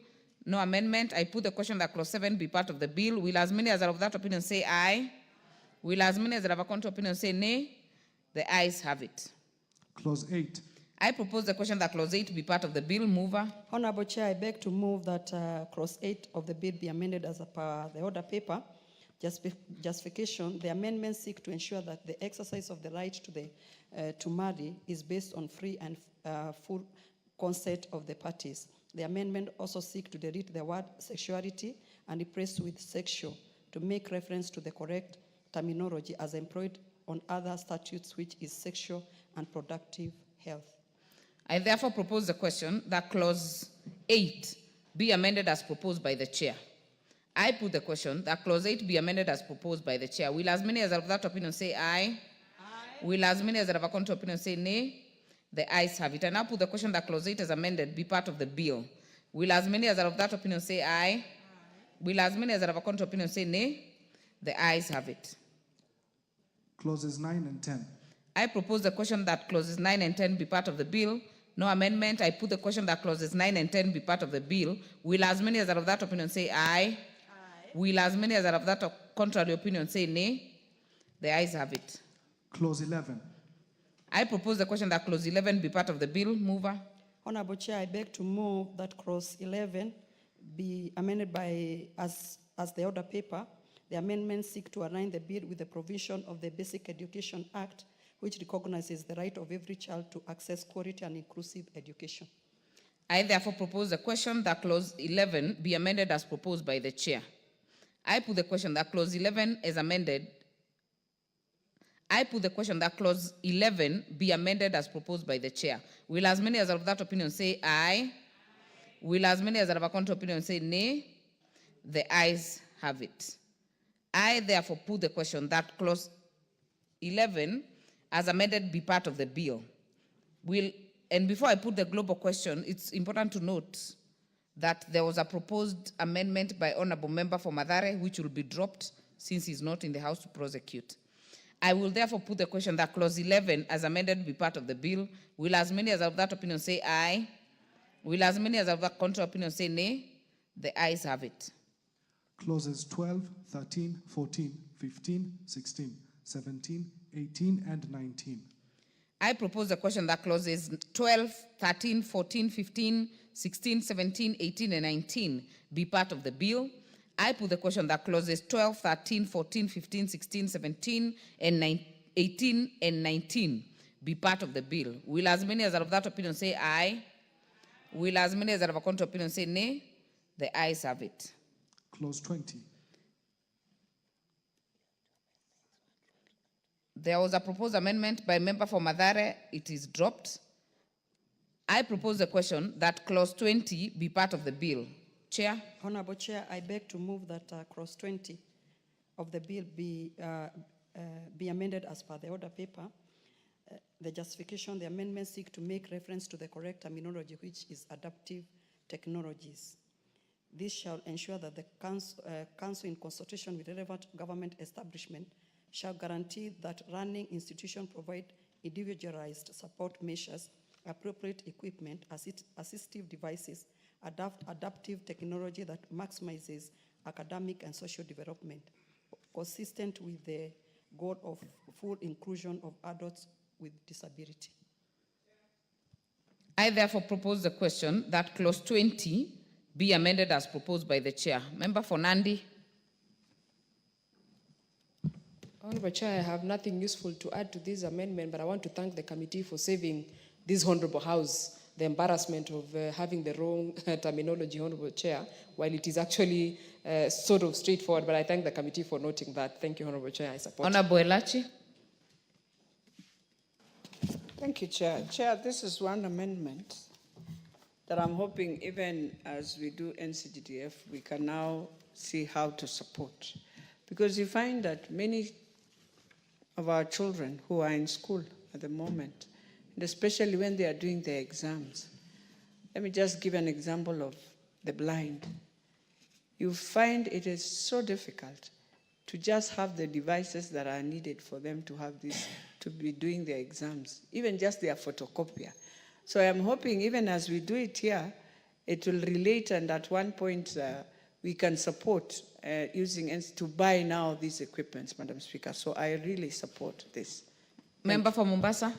Speaker 17: No amendment. I put the question that clause 7 be part of the bill. Will as many as are of that opinion say aye? Will as many as are of a contrary opinion say nay? The ayes have it.
Speaker 14: Clause 8.
Speaker 17: I propose the question that clause 8 be part of the bill. Mover.
Speaker 5: Honorable Chair, I beg to move that clause 8 of the bill be amended as per the order paper. Justification, the amendments seek to ensure that the exercise of the right to marry is based on free and full consent of the parties. The amendment also seeks to delete the word sexuality and replace with sexual to make reference to the correct terminology as employed on other statutes, which is sexual and reproductive health.
Speaker 17: I therefore propose the question that clause 8 be amended as proposed by the chair. I put the question that clause 8 be amended as proposed by the chair. Will as many as are of that opinion say aye? Aye. Will as many as are of a contrary opinion say nay? The ayes have it. I now put the question that clause 8 as amended be part of the bill. Will as many as are of that opinion say aye? Aye. Will as many as are of a contrary opinion say nay? The ayes have it.
Speaker 14: Clauses 9 and 10.
Speaker 17: I propose the question that clauses 9 and 10 be part of the bill. No amendment. I put the question that clauses 9 and 10 be part of the bill. Will as many as are of that opinion say aye? Aye. Will as many as are of that contrary opinion say nay? The ayes have it.
Speaker 14: Clause 11.
Speaker 17: I propose the question that clause 11 be part of the bill. Mover.
Speaker 5: Honorable Chair, I beg to move that clause 11 be amended by as the order paper. The amendments seek to align the bill with the provision of the Basic Education Act, which recognizes the right of every child to access quality and inclusive education.
Speaker 17: I therefore propose the question that clause 11 be amended as proposed by the chair. I put the question that clause 11 is amended. I put the question that clause 11 be amended as proposed by the chair. Will as many as are of that opinion say aye? Aye. Will as many as are of a contrary opinion say nay? The ayes have it. I therefore put the question that clause 11 as amended be part of the bill. And before I put the global question, it's important to note that there was a proposed amendment by Honorable Member for Mathare, which will be dropped since he's not in the House to prosecute. I will therefore put the question that clause 11 as amended be part of the bill. Will as many as are of that opinion say aye? Will as many as are of that contrary opinion say nay? The ayes have it.
Speaker 14: Clauses 12, 13, 14, 15, 16, 17, 18, and 19.
Speaker 17: I propose the question that clauses 12, 13, 14, 15, 16, 17, 18, and 19 be part of the bill. I put the question that clauses 12, 13, 14, 15, 16, 17, and 18, and 19 be part of the bill. Will as many as are of that opinion say aye? Will as many as are of a contrary opinion say nay? The ayes have it.
Speaker 14: Clause 20.
Speaker 17: There was a proposed amendment by member for Mathare. It is dropped. I propose the question that clause 20 be part of the bill. Chair.
Speaker 5: Honorable Chair, I beg to move that clause 20 of the bill be amended as per the order paper. The justification, the amendments seek to make reference to the correct terminology, which is adaptive technologies. This shall ensure that the council in consultation with relevant government establishment shall guarantee that running institutions provide individualized support measures, appropriate equipment, assistive devices, adaptive technology that maximizes academic and social development, consistent with the goal of full inclusion of adults with disability.
Speaker 17: I therefore propose the question that clause 20 be amended as proposed by the chair. Member for Nandi.
Speaker 20: Honorable Chair, I have nothing useful to add to this amendment, but I want to thank the committee for saving this Honorable House the embarrassment of having the wrong terminology, Honorable Chair, while it is actually sort of straightforward, but I thank the committee for noting that. Thank you, Honorable Chair. I support.
Speaker 17: Honorable Elachi.
Speaker 21: Thank you, Chair. Chair, this is one amendment that I'm hoping even as we do NCGDF, we can now see how to support. Because you find that many of our children who are in school at the moment, and especially when they are doing their exams. Let me just give an example of the blind. You find it is so difficult to just have the devices that are needed for them to have this, to be doing their exams, even just their photocopier. So I'm hoping even as we do it here, it will relate, and at one point we can support using to buy now these equipments, Madam Speaker. So I really support this.
Speaker 17: Member for Mombasa.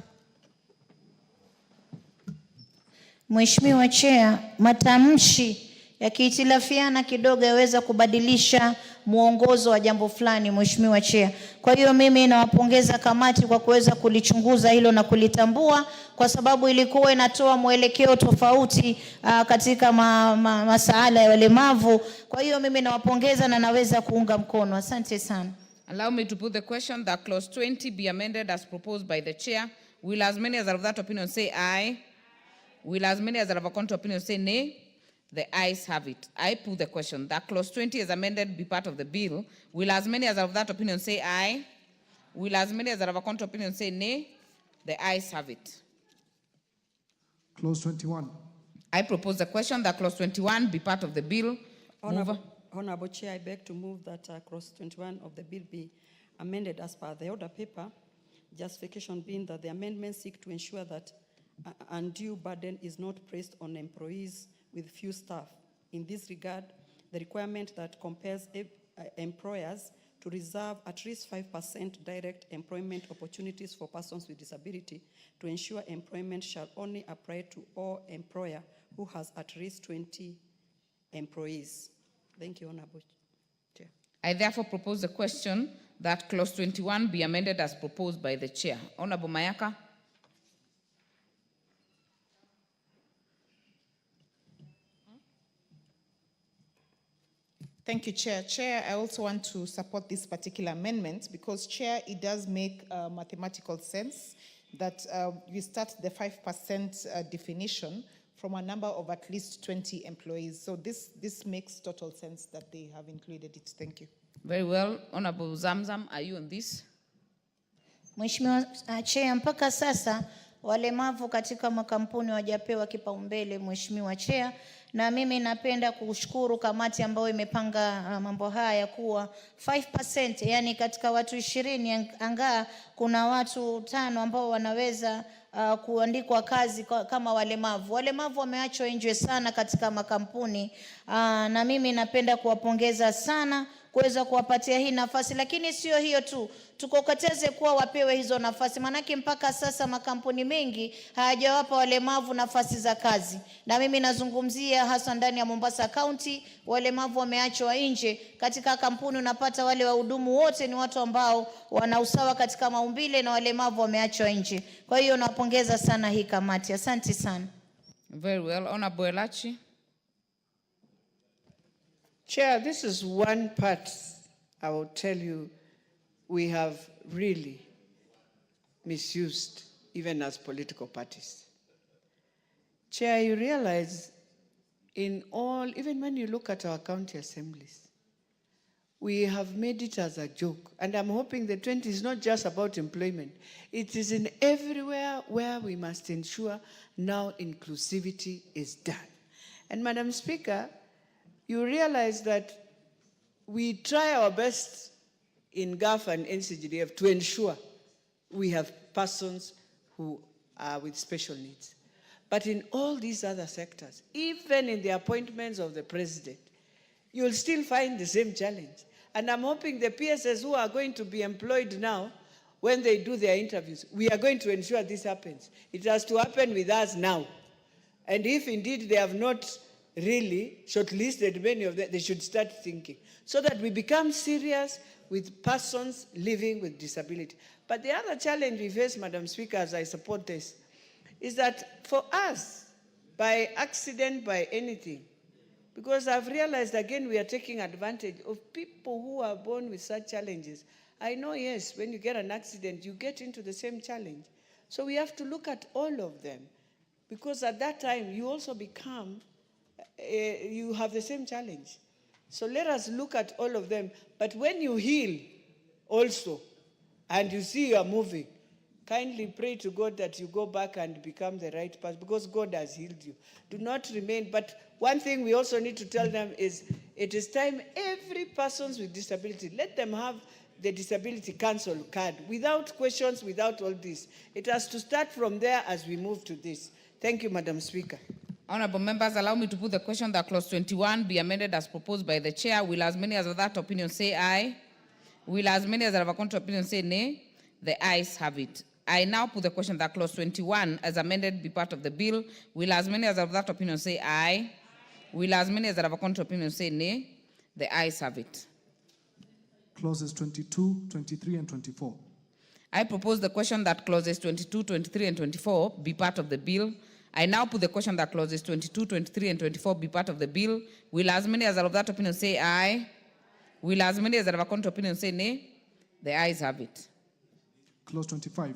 Speaker 11: Mheshimiwa Chair, matamshi yakihitilafiana kidogo yaweza kubadilisha muongozo wa jambo fulani, Mheshimiwa Chair. Kwa hiyo mimi nawapongeza kamati kwa kuweza kulichunguza hilo na kulitambua, kwa sababu ilikuwa inatoa mwelekeo tofauti katika masuala ya walemavu. Kwa hiyo mimi nawapongeza na naweza kuunga mkono. Asante sana.
Speaker 17: Allow me to put the question that clause 20 be amended as proposed by the chair. Will as many as are of that opinion say aye? Will as many as are of a contrary opinion say nay? The ayes have it. I put the question that clause 20 as amended be part of the bill. Will as many as are of that opinion say aye? Will as many as are of a contrary opinion say nay? The ayes have it.
Speaker 14: Clause 21.
Speaker 17: I propose the question that clause 21 be part of the bill.
Speaker 5: Honorable Chair, I beg to move that clause 21 of the bill be amended as per the order paper. Justification being that the amendments seek to ensure that undue burden is not placed on employees with few staff. In this regard, the requirement that compels employers to reserve at least 5% direct employment opportunities for persons with disability to ensure employment shall only apply to all employer who has at least 20 employees. Thank you, Honorable Chair.
Speaker 17: I therefore propose the question that clause 21 be amended as proposed by the chair. Honorable Mayaka.
Speaker 19: Thank you, Chair. Chair, I also want to support this particular amendment because, Chair, it does make mathematical sense that we start the 5% definition from a number of at least 20 employees. So this makes total sense that they have included it. Thank you.
Speaker 17: Very well. Honorable Zamzam, are you on this?
Speaker 11: Mheshimiwa Chair, mpaka sasa walemavu katika makampuni wajapewa kipaumbele, Mheshimiwa Chair, na mimi napenda kushukuru kamati ambayo imepanga mambo haya kuwa 5%, yani katika watu 20 angaa kuna watu 5 ambao wanaweza kuandikwa kazi kama walemavu. Walemavu wameachwa nje sana katika makampuni, na mimi napenda kuwapongeza sana kuweza kuwapatia hii nafasi, lakini sio hiyo tu, tukokateze kuwa wapewe hizo nafasi, manake mpaka sasa makampuni mengi hayajawapa walemavu nafasi za kazi. Na mimi nazungumzia hasa ndani ya Mombasa County, walemavu wameachwa nje. Katika kampuni unapata wale wahudumu wote ni watu ambao wana usawa katika maumbile na walemavu wameachwa nje. Kwa hiyo nawapongeza sana hii kamati. Asante sana.
Speaker 17: Very well. Honorable Elachi.
Speaker 21: Chair, this is one part I will tell you we have really misused even as political parties. Chair, you realize in all, even when you look at our county assemblies, we have made it as a joke. And I'm hoping the 20 is not just about employment. It is in everywhere where we must ensure now inclusivity is done. And Madam Speaker, you realize that we try our best in GAF and NCGDF to ensure we have persons who are with special needs. But in all these other sectors, even in the appointments of the president, you'll still find the same challenge. And I'm hoping the PSS who are going to be employed now, when they do their interviews, we are going to ensure this happens. It has to happen with us now. And if indeed they have not really shortlisted many of them, they should start thinking so that we become serious with persons living with disability. But the other challenge we face, Madam Speaker, as I support this, is that for us, by accident, by anything, because I've realized again we are taking advantage of people who are born with such challenges. I know, yes, when you get an accident, you get into the same challenge. So we have to look at all of them, because at that time you also become you have the same challenge. So let us look at all of them. But when you heal also, and you see you are moving, kindly pray to God that you go back and become the right person, because God has healed you. Do not remain. But one thing we also need to tell them is, it is time every person with disability, let them have the disability council card, without questions, without all this. It has to start from there as we move to this. Thank you, Madam Speaker.
Speaker 17: Honorable members, allow me to put the question that clause 21 be amended as proposed by the chair. Will as many as of that opinion say aye? Will as many as of a contrary opinion say nay? The ayes have it. I now put the question that clause 21 as amended be part of the bill. Will as many as of that opinion say aye? Will as many as of a contrary opinion say nay? The ayes have it.
Speaker 14: Clauses 22, 23, and 24.
Speaker 17: I propose the question that clauses 22, 23, and 24 be part of the bill. I now put the question that clauses 22, 23, and 24 be part of the bill. Will as many as are of that opinion say aye? Will as many as are of a contrary opinion say nay? The ayes have it.
Speaker 14: Clause 25.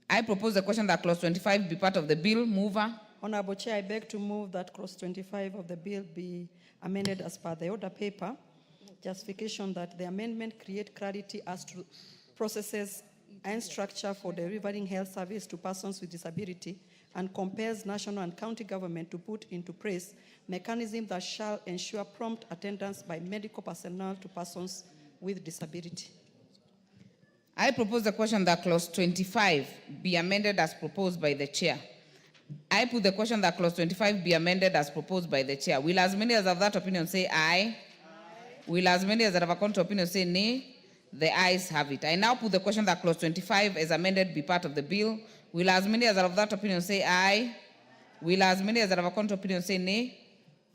Speaker 17: I propose the question that clause 25 be part of the bill. Mover.
Speaker 5: Honorable Chair, I beg to move that clause 25 of the bill be amended as per the order paper. Justification that the amendment create clarity as to processes and structure for delivering health service to persons with disability and compels national and county government to put into place mechanisms that shall ensure prompt attendance by medical personnel to persons with disability.
Speaker 17: I propose the question that clause 25 be amended as proposed by the chair. I put the question that clause 25 be amended as proposed by the chair. Will as many as have that opinion say aye? Will as many as have a contrary opinion say nay? The ayes have it. I now put the question that clause 25 as amended be part of the bill. Will as many as have that opinion say aye? Will as many as have a contrary opinion say nay?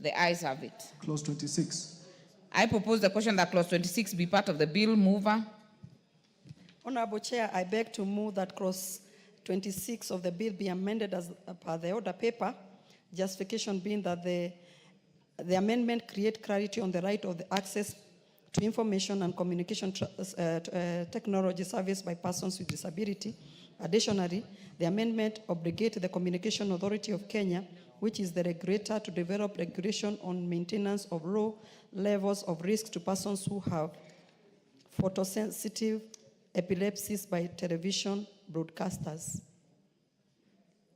Speaker 17: The ayes have it.
Speaker 14: Clause 26.
Speaker 17: I propose the question that clause 26 be part of the bill. Mover.
Speaker 5: Honorable Chair, I beg to move that clause 26 of the bill be amended as per the order paper. Justification being that the amendment create clarity on the right of the access to information and communication technology service by persons with disability. Additionally, the amendment obligates the Communication Authority of Kenya, which is the regulator, to develop regulation on maintenance of low levels of risk to persons who have photosensitive epilepsies by television broadcasters.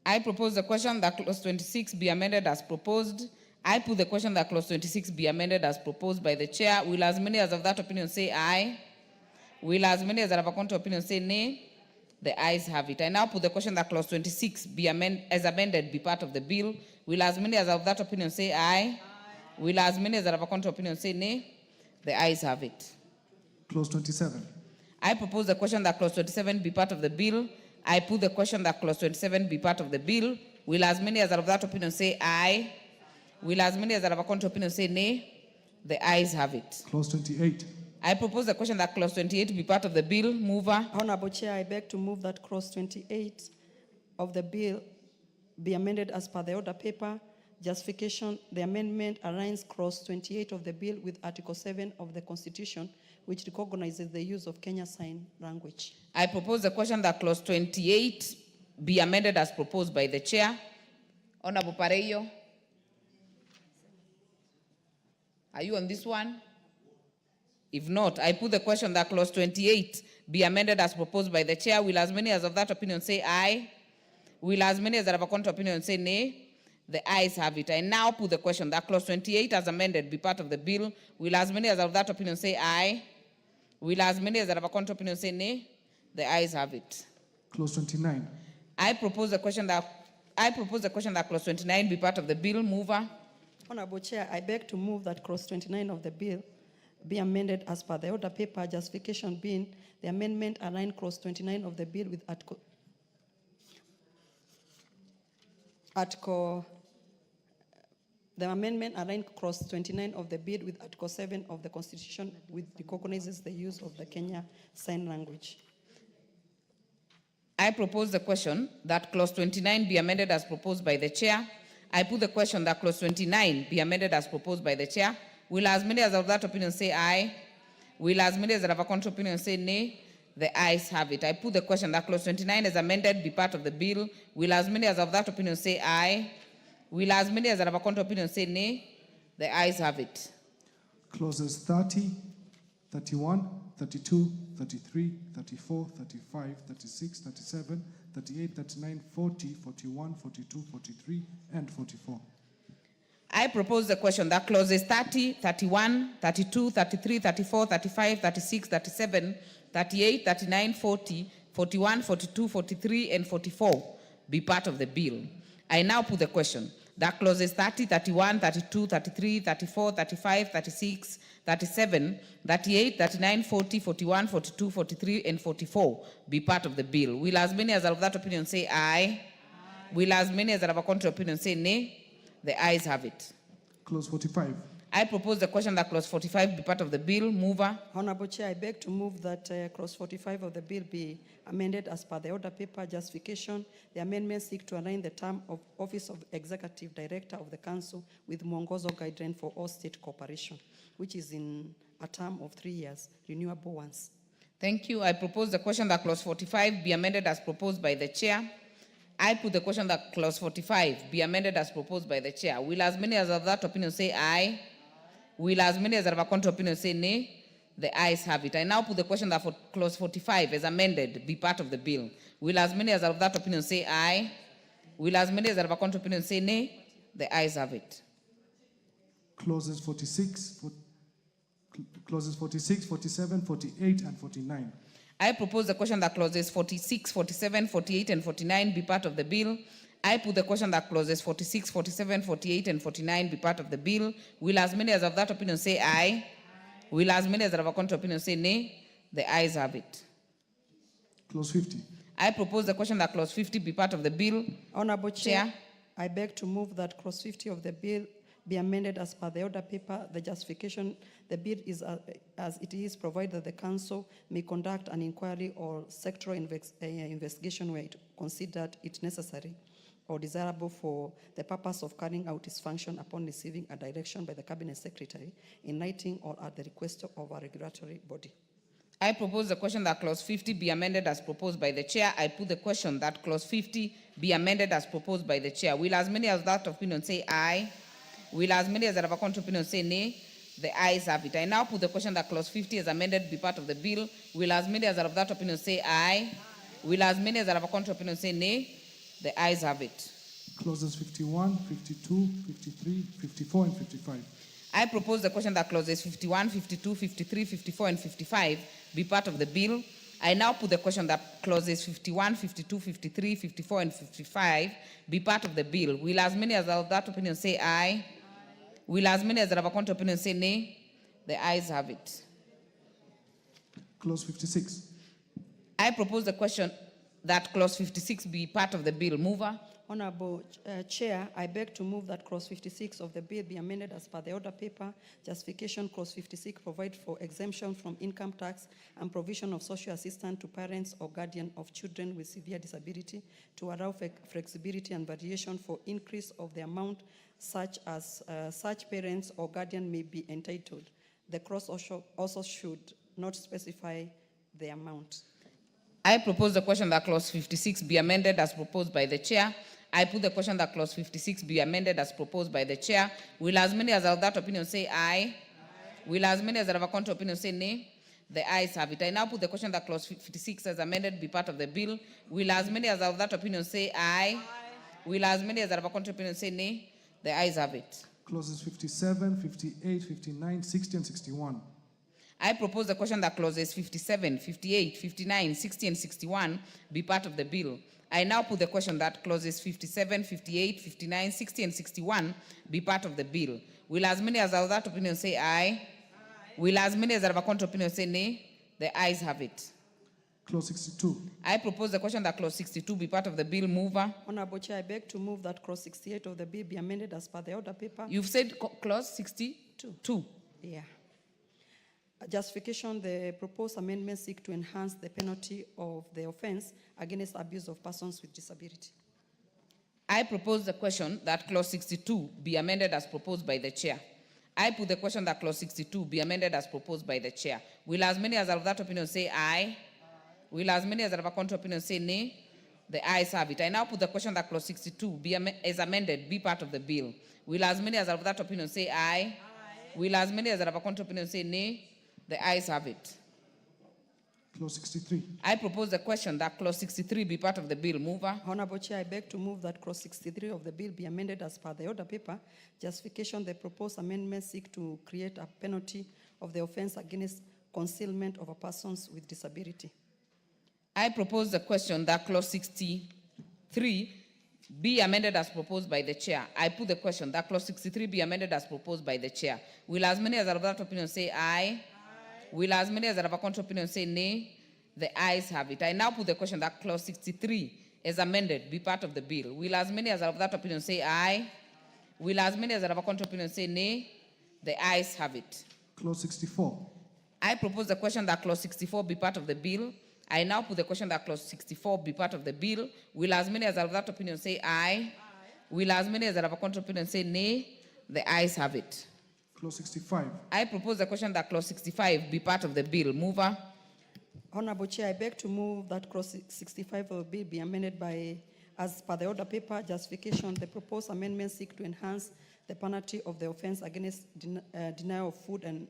Speaker 17: I propose the question that clause 26 be amended as proposed. I put the question that clause 26 be amended as proposed by the chair. Will as many as of that opinion say aye? Will as many as have a contrary opinion say nay? The ayes have it. I now put the question that clause 26 be as amended be part of the bill. Will as many as of that opinion say aye? Will as many as have a contrary opinion say nay? The ayes have it.
Speaker 14: Clause 27.
Speaker 17: I propose the question that clause 27 be part of the bill. I put the question that clause 27 be part of the bill. Will as many as have that opinion say aye? Will as many as have a contrary opinion say nay? The ayes have it.
Speaker 14: Clause 28.
Speaker 17: I propose the question that clause 28 be part of the bill. Mover.
Speaker 5: Honorable Chair, I beg to move that clause 28 of the bill be amended as per the order paper. Justification, the amendment aligns clause 28 of the bill with Article 7 of the Constitution, which recognizes the use of Kenya Sign Language.
Speaker 17: I propose the question that clause 28 be amended as proposed by the chair. Honorable Pareyo. Are you on this one? If not, I put the question that clause 28 be amended as proposed by the chair. Will as many as of that opinion say aye? Will as many as have a contrary opinion say nay? The ayes have it. I now put the question that clause 28 as amended be part of the bill. Will as many as of that opinion say aye? Will as many as have a contrary opinion say nay? The ayes have it.
Speaker 14: Clause 29.
Speaker 17: I propose the question that clause 29 be part of the bill. Mover.
Speaker 5: Honorable Chair, I beg to move that clause 29 of the bill be amended as per the order paper. Justification being the amendment align clause 29 of the bill with the amendment align clause 29 of the bill with Article 7 of the Constitution, which recognizes the use of the Kenya Sign Language.
Speaker 17: I propose the question that clause 29 be amended as proposed by the chair. I put the question that clause 29 be amended as proposed by the chair. Will as many as of that opinion say aye? Will as many as have a contrary opinion say nay? The ayes have it. I put the question that clause 29 as amended be part of the bill. Will as many as of that opinion say aye? Will as many as have a contrary opinion say nay? The ayes have it.
Speaker 14: Clauses 30, 31, 32, 33, 34, 35, 36, 37, 38, 39, 40, 41, 42, 43, and 44.
Speaker 17: I propose the question that clauses 30, 31, 32, 33, 34, 35, 36, 37, 38, 39, 40, 41, 42, 43, and 44 be part of the bill. I now put the question that clauses 30, 31, 32, 33, 34, 35, 36, 37, 38, 39, 40, 41, 42, 43, and 44 be part of the bill. Will as many as are of that opinion say aye? Will as many as have a contrary opinion say nay? The ayes have it.
Speaker 14: Clause 45.
Speaker 17: I propose the question that clause 45 be part of the bill. Mover.
Speaker 5: Honorable Chair, I beg to move that clause 45 of the bill be amended as per the order paper. Justification, the amendment seek to align the term of office of Executive Director of the Council with Mwongozo guideline for all state cooperation, which is in a term of 3 years, renewable once.
Speaker 17: Thank you. I propose the question that clause 45 be amended as proposed by the chair. I put the question that clause 45 be amended as proposed by the chair. Will as many as of that opinion say aye? Will as many as of a contrary opinion say nay? The ayes have it. I now put the question that for clause 45 as amended be part of the bill. Will as many as of that opinion say aye? Will as many as of a contrary opinion say nay? The ayes have it.
Speaker 14: Clauses 46, 47, 48, and 49.
Speaker 17: I propose the question that clauses 46, 47, 48, and 49 be part of the bill. I put the question that clauses 46, 47, 48, and 49 be part of the bill. Will as many as of that opinion say aye? Will as many as of a contrary opinion say nay? The ayes have it.
Speaker 14: Clause 50.
Speaker 17: I propose the question that clause 50 be part of the bill.
Speaker 5: Honorable Chair, I beg to move that clause 50 of the bill be amended as per the order paper. The justification, the bill is as it is, provided that the council may conduct an inquiry or sectoral investigation where it considered it necessary or desirable for the purpose of carrying out its function upon receiving a direction by the Cabinet Secretary in writing or at the request of a regulatory body.
Speaker 17: I propose the question that clause 50 be amended as proposed by the chair. I put the question that clause 50 be amended as proposed by the chair. Will as many as that opinion say aye? Will as many as that have a contrary opinion say nay? The ayes have it. I now put the question that clause 50 as amended be part of the bill. Will as many as that have that opinion say aye? Will as many as that have a contrary opinion say nay? The ayes have it.
Speaker 14: Clauses 51, 52, 53, 54, and 55.
Speaker 17: I propose the question that clauses 51, 52, 53, 54, and 55 be part of the bill. I now put the question that clauses 51, 52, 53, 54, and 55 be part of the bill. Will as many as that opinion say aye? Will as many as that have a contrary opinion say nay? The ayes have it.
Speaker 14: Clause 56.
Speaker 17: I propose the question that clause 56 be part of the bill. Mover.
Speaker 5: Honorable Chair, I beg to move that clause 56 of the bill be amended as per the order paper. Justification, clause 56 provide for exemption from income tax and provision of social assistance to parents or guardian of children with severe disability to allow flexibility and variation for increase of the amount such as such parents or guardian may be entitled. The clause also should not specify the amount.
Speaker 17: I propose the question that clause 56 be amended as proposed by the chair. I put the question that clause 56 be amended as proposed by the chair. Will as many as of that opinion say aye? Will as many as have a contrary opinion say nay? The ayes have it. I now put the question that clause 56 as amended be part of the bill. Will as many as of that opinion say aye? Will as many as have a contrary opinion say nay? The ayes have it.
Speaker 14: Clauses 57, 58, 59, 60, and 61.
Speaker 17: I propose the question that clauses 57, 58, 59, 60, and 61 be part of the bill. I now put the question that clauses 57, 58, 59, 60, and 61 be part of the bill. Will as many as have that opinion say aye? Will as many as have a contrary opinion say nay? The ayes have it.
Speaker 14: Clause 62.
Speaker 17: I propose the question that clause 62 be part of the bill. Mover.
Speaker 5: Honorable Chair, I beg to move that clause 68 of the bill be amended as per the order paper.
Speaker 17: You've said clause 62?
Speaker 5: Yeah. Justification, the proposed amendments seek to enhance the penalty of the offense against abuse of persons with disability.
Speaker 17: I propose the question that clause 62 be amended as proposed by the chair. I put the question that clause 62 be amended as proposed by the chair. Will as many as have that opinion say aye? Will as many as have a contrary opinion say nay? The ayes have it. I now put the question that clause 62 be as amended be part of the bill. Will as many as have that opinion say aye? Will as many as have a contrary opinion say nay? The ayes have it.
Speaker 14: Clause 63.
Speaker 17: I propose the question that clause 63 be part of the bill. Mover.
Speaker 5: Honorable Chair, I beg to move that clause 63 of the bill be amended as per the order paper. Justification, the proposed amendments seek to create a penalty of the offense against concealment of a persons with disability.
Speaker 17: I propose the question that clause 63 be amended as proposed by the chair. I put the question that clause 63 be amended as proposed by the chair. Will as many as have that opinion say aye? Will as many as have a contrary opinion say nay? The ayes have it. I now put the question that clause 63 as amended be part of the bill. Will as many as have that opinion say aye? Will as many as have a contrary opinion say nay? The ayes have it.
Speaker 14: Clause 64.
Speaker 17: I propose the question that clause 64 be part of the bill. I now put the question that clause 64 be part of the bill. Will as many as have that opinion say aye? Will as many as have a contrary opinion say nay? The ayes have it.
Speaker 14: Clause 65.
Speaker 17: I propose the question that clause 65 be part of the bill. Mover.
Speaker 5: Honorable Chair, I beg to move that clause 65 of the bill be amended by As per the order paper, justification, the proposed amendments seek to enhance the penalty of the offense against denial of food and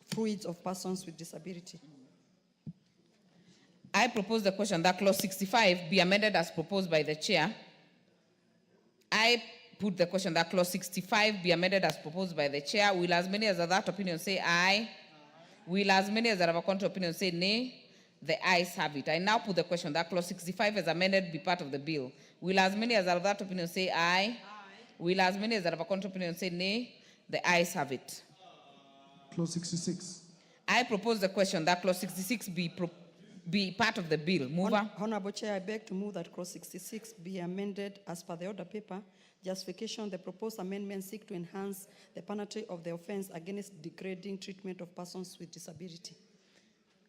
Speaker 5: fluids of persons with disability.
Speaker 17: I propose the question that clause 65 be amended as proposed by the chair. I put the question that clause 65 be amended as proposed by the chair. Will as many as are that opinion say aye? Will as many as are of a contrary opinion say nay? The ayes have it. I now put the question that clause 65 as amended be part of the bill. Will as many as are of that opinion say aye? Will as many as are of a contrary opinion say nay? The ayes have it.
Speaker 14: Clause 66.
Speaker 17: I propose the question that clause 66 be part of the bill. Mover.
Speaker 5: Honorable Chair, I beg to move that clause 66 be amended as per the order paper. Justification, the proposed amendments seek to enhance the penalty of the offense against degrading treatment of persons with disability.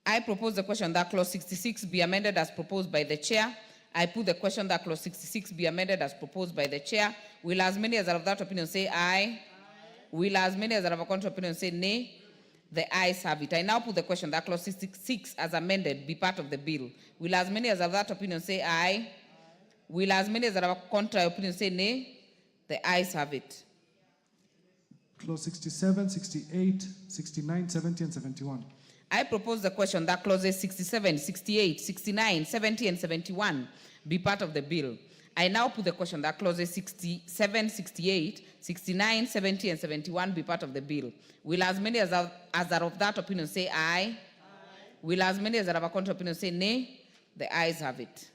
Speaker 17: I propose the question that clause 66 be amended as proposed by the chair. I put the question that clause 66 be amended as proposed by the chair. Will as many as are of that opinion say aye? Will as many as are of a contrary opinion say nay? The ayes have it. I now put the question that clause 66 as amended be part of the bill. Will as many as are of that opinion say aye? Will as many as are of a contrary opinion say nay? The ayes have it.
Speaker 14: Clause 67, 68, 69, 70, and 71.
Speaker 17: I propose the question that clauses 67, 68, 69, 70, and 71 be part of the bill. I now put the question that clauses 67, 68, 69, 70, and 71 be part of the bill. Will as many as are of that opinion say aye? Will as many as are of a contrary opinion say nay? The ayes have it.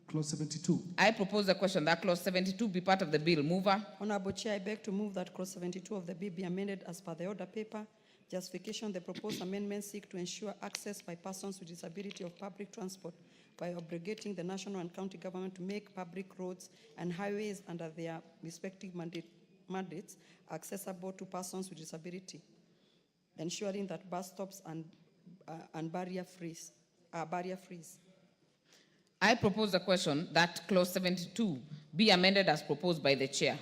Speaker 14: Clause 72.
Speaker 17: I propose the question that clause 72 be part of the bill. Mover.
Speaker 5: Honorable Chair, I beg to move that clause 72 of the bill be amended as per the order paper. Justification, the proposed amendments seek to ensure access by persons with disability of public transport by obligating the national and county government to make public roads and highways under their respective mandates accessible to persons with disability, ensuring that bus stops and barrier frees.
Speaker 17: I propose the question that clause 72 be amended as proposed by the chair.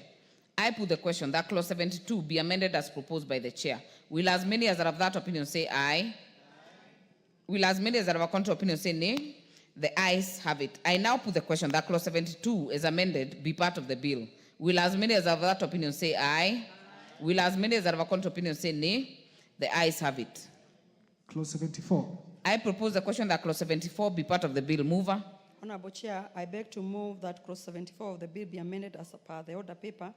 Speaker 17: I put the question that clause 72 be amended as proposed by the chair. Will as many as are of that opinion say aye? Will as many as are of a contrary opinion say nay? The ayes have it. I now put the question that clause 72 is amended be part of the bill. Will as many as are of that opinion say aye? Will as many as are of a contrary opinion say nay? The ayes have it.
Speaker 14: Clause 74.
Speaker 17: I propose the question that clause 74 be part of the bill. Mover.
Speaker 5: Honorable Chair, I beg to move that clause 74 of the bill be amended as per the order paper.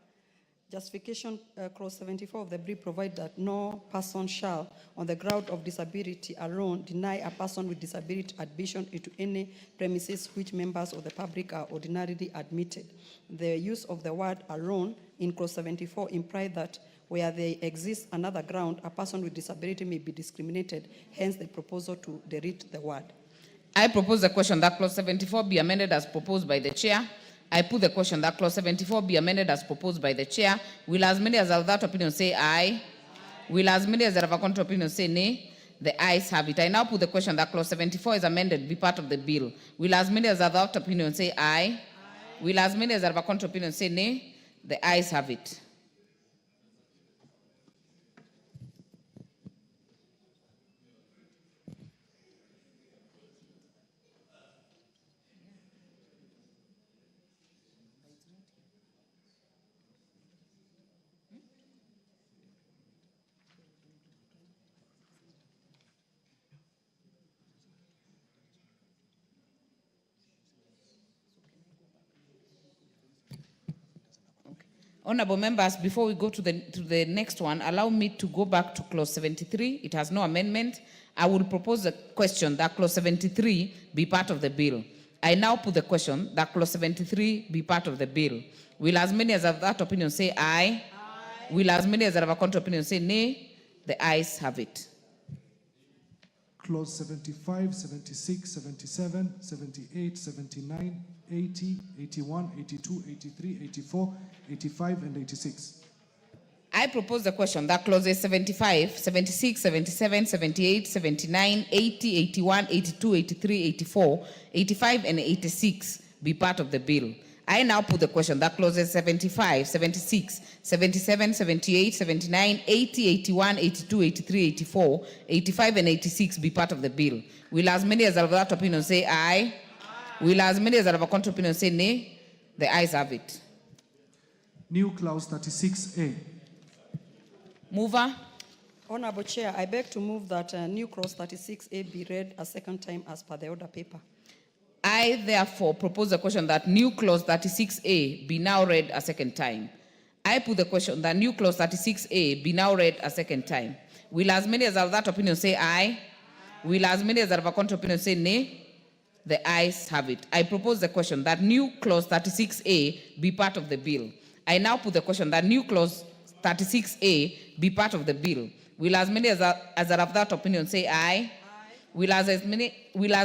Speaker 5: Justification, clause 74 of the bill provide that no person shall, on the ground of disability alone, deny a person with disability admission into any premises which members of the public are ordinarily admitted. The use of the word alone in clause 74 implies that where there exists another ground, a person with disability may be discriminated, hence the proposal to delete the word.
Speaker 17: I propose the question that clause 74 be amended as proposed by the chair. I put the question that clause 74 be amended as proposed by the chair. Will as many as are of that opinion say aye? Will as many as are of a contrary opinion say nay? The ayes have it. I now put the question that clause 74 is amended be part of the bill. Will as many as are of that opinion say aye? Will as many as are of a contrary opinion say nay? The ayes have it. Honorable members, before we go to the next one, allow me to go back to clause 73. It has no amendment. I will propose a question that clause 73 be part of the bill. I now put the question that clause 73 be part of the bill. Will as many as have that opinion say aye? Will as many as have a contrary opinion say nay? The ayes have it.
Speaker 14: Clause 75, 76, 77, 78, 79, 80, 81, 82, 83, 84, 85, and 86.
Speaker 17: I propose the question that clauses 75, 76, 77, 78, 79, 80, 81, 82, 83, 84, 85, and 86 be part of the bill. I now put the question that clauses 75, 76, 77, 78, 79, 80, 81, 82, 83, 84, 85, and 86 be part of the bill. Will as many as are of that opinion say aye? Will as many as are of a contrary opinion say nay? The ayes have it.
Speaker 14: New clause 36A.
Speaker 17: Mover.
Speaker 5: Honorable Chair, I beg to move that new clause 36A be read a second time as per the order paper.
Speaker 17: I therefore propose the question that new clause 36A be now read a second time. I put the question that new clause 36A be now read a second time. Will as many as are of that opinion say aye? Will as many as are of a contrary opinion say nay? The ayes have it. I propose the question that new clause 36A be part of the bill. I now put the question that new clause 36A be part of the bill. Will as many as are of that opinion say aye? Will as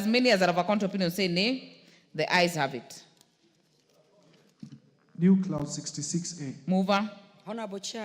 Speaker 17: many as are of a contrary opinion say nay? The ayes have it.
Speaker 14: New clause 66A.
Speaker 17: Mover.
Speaker 5: Honorable Chair,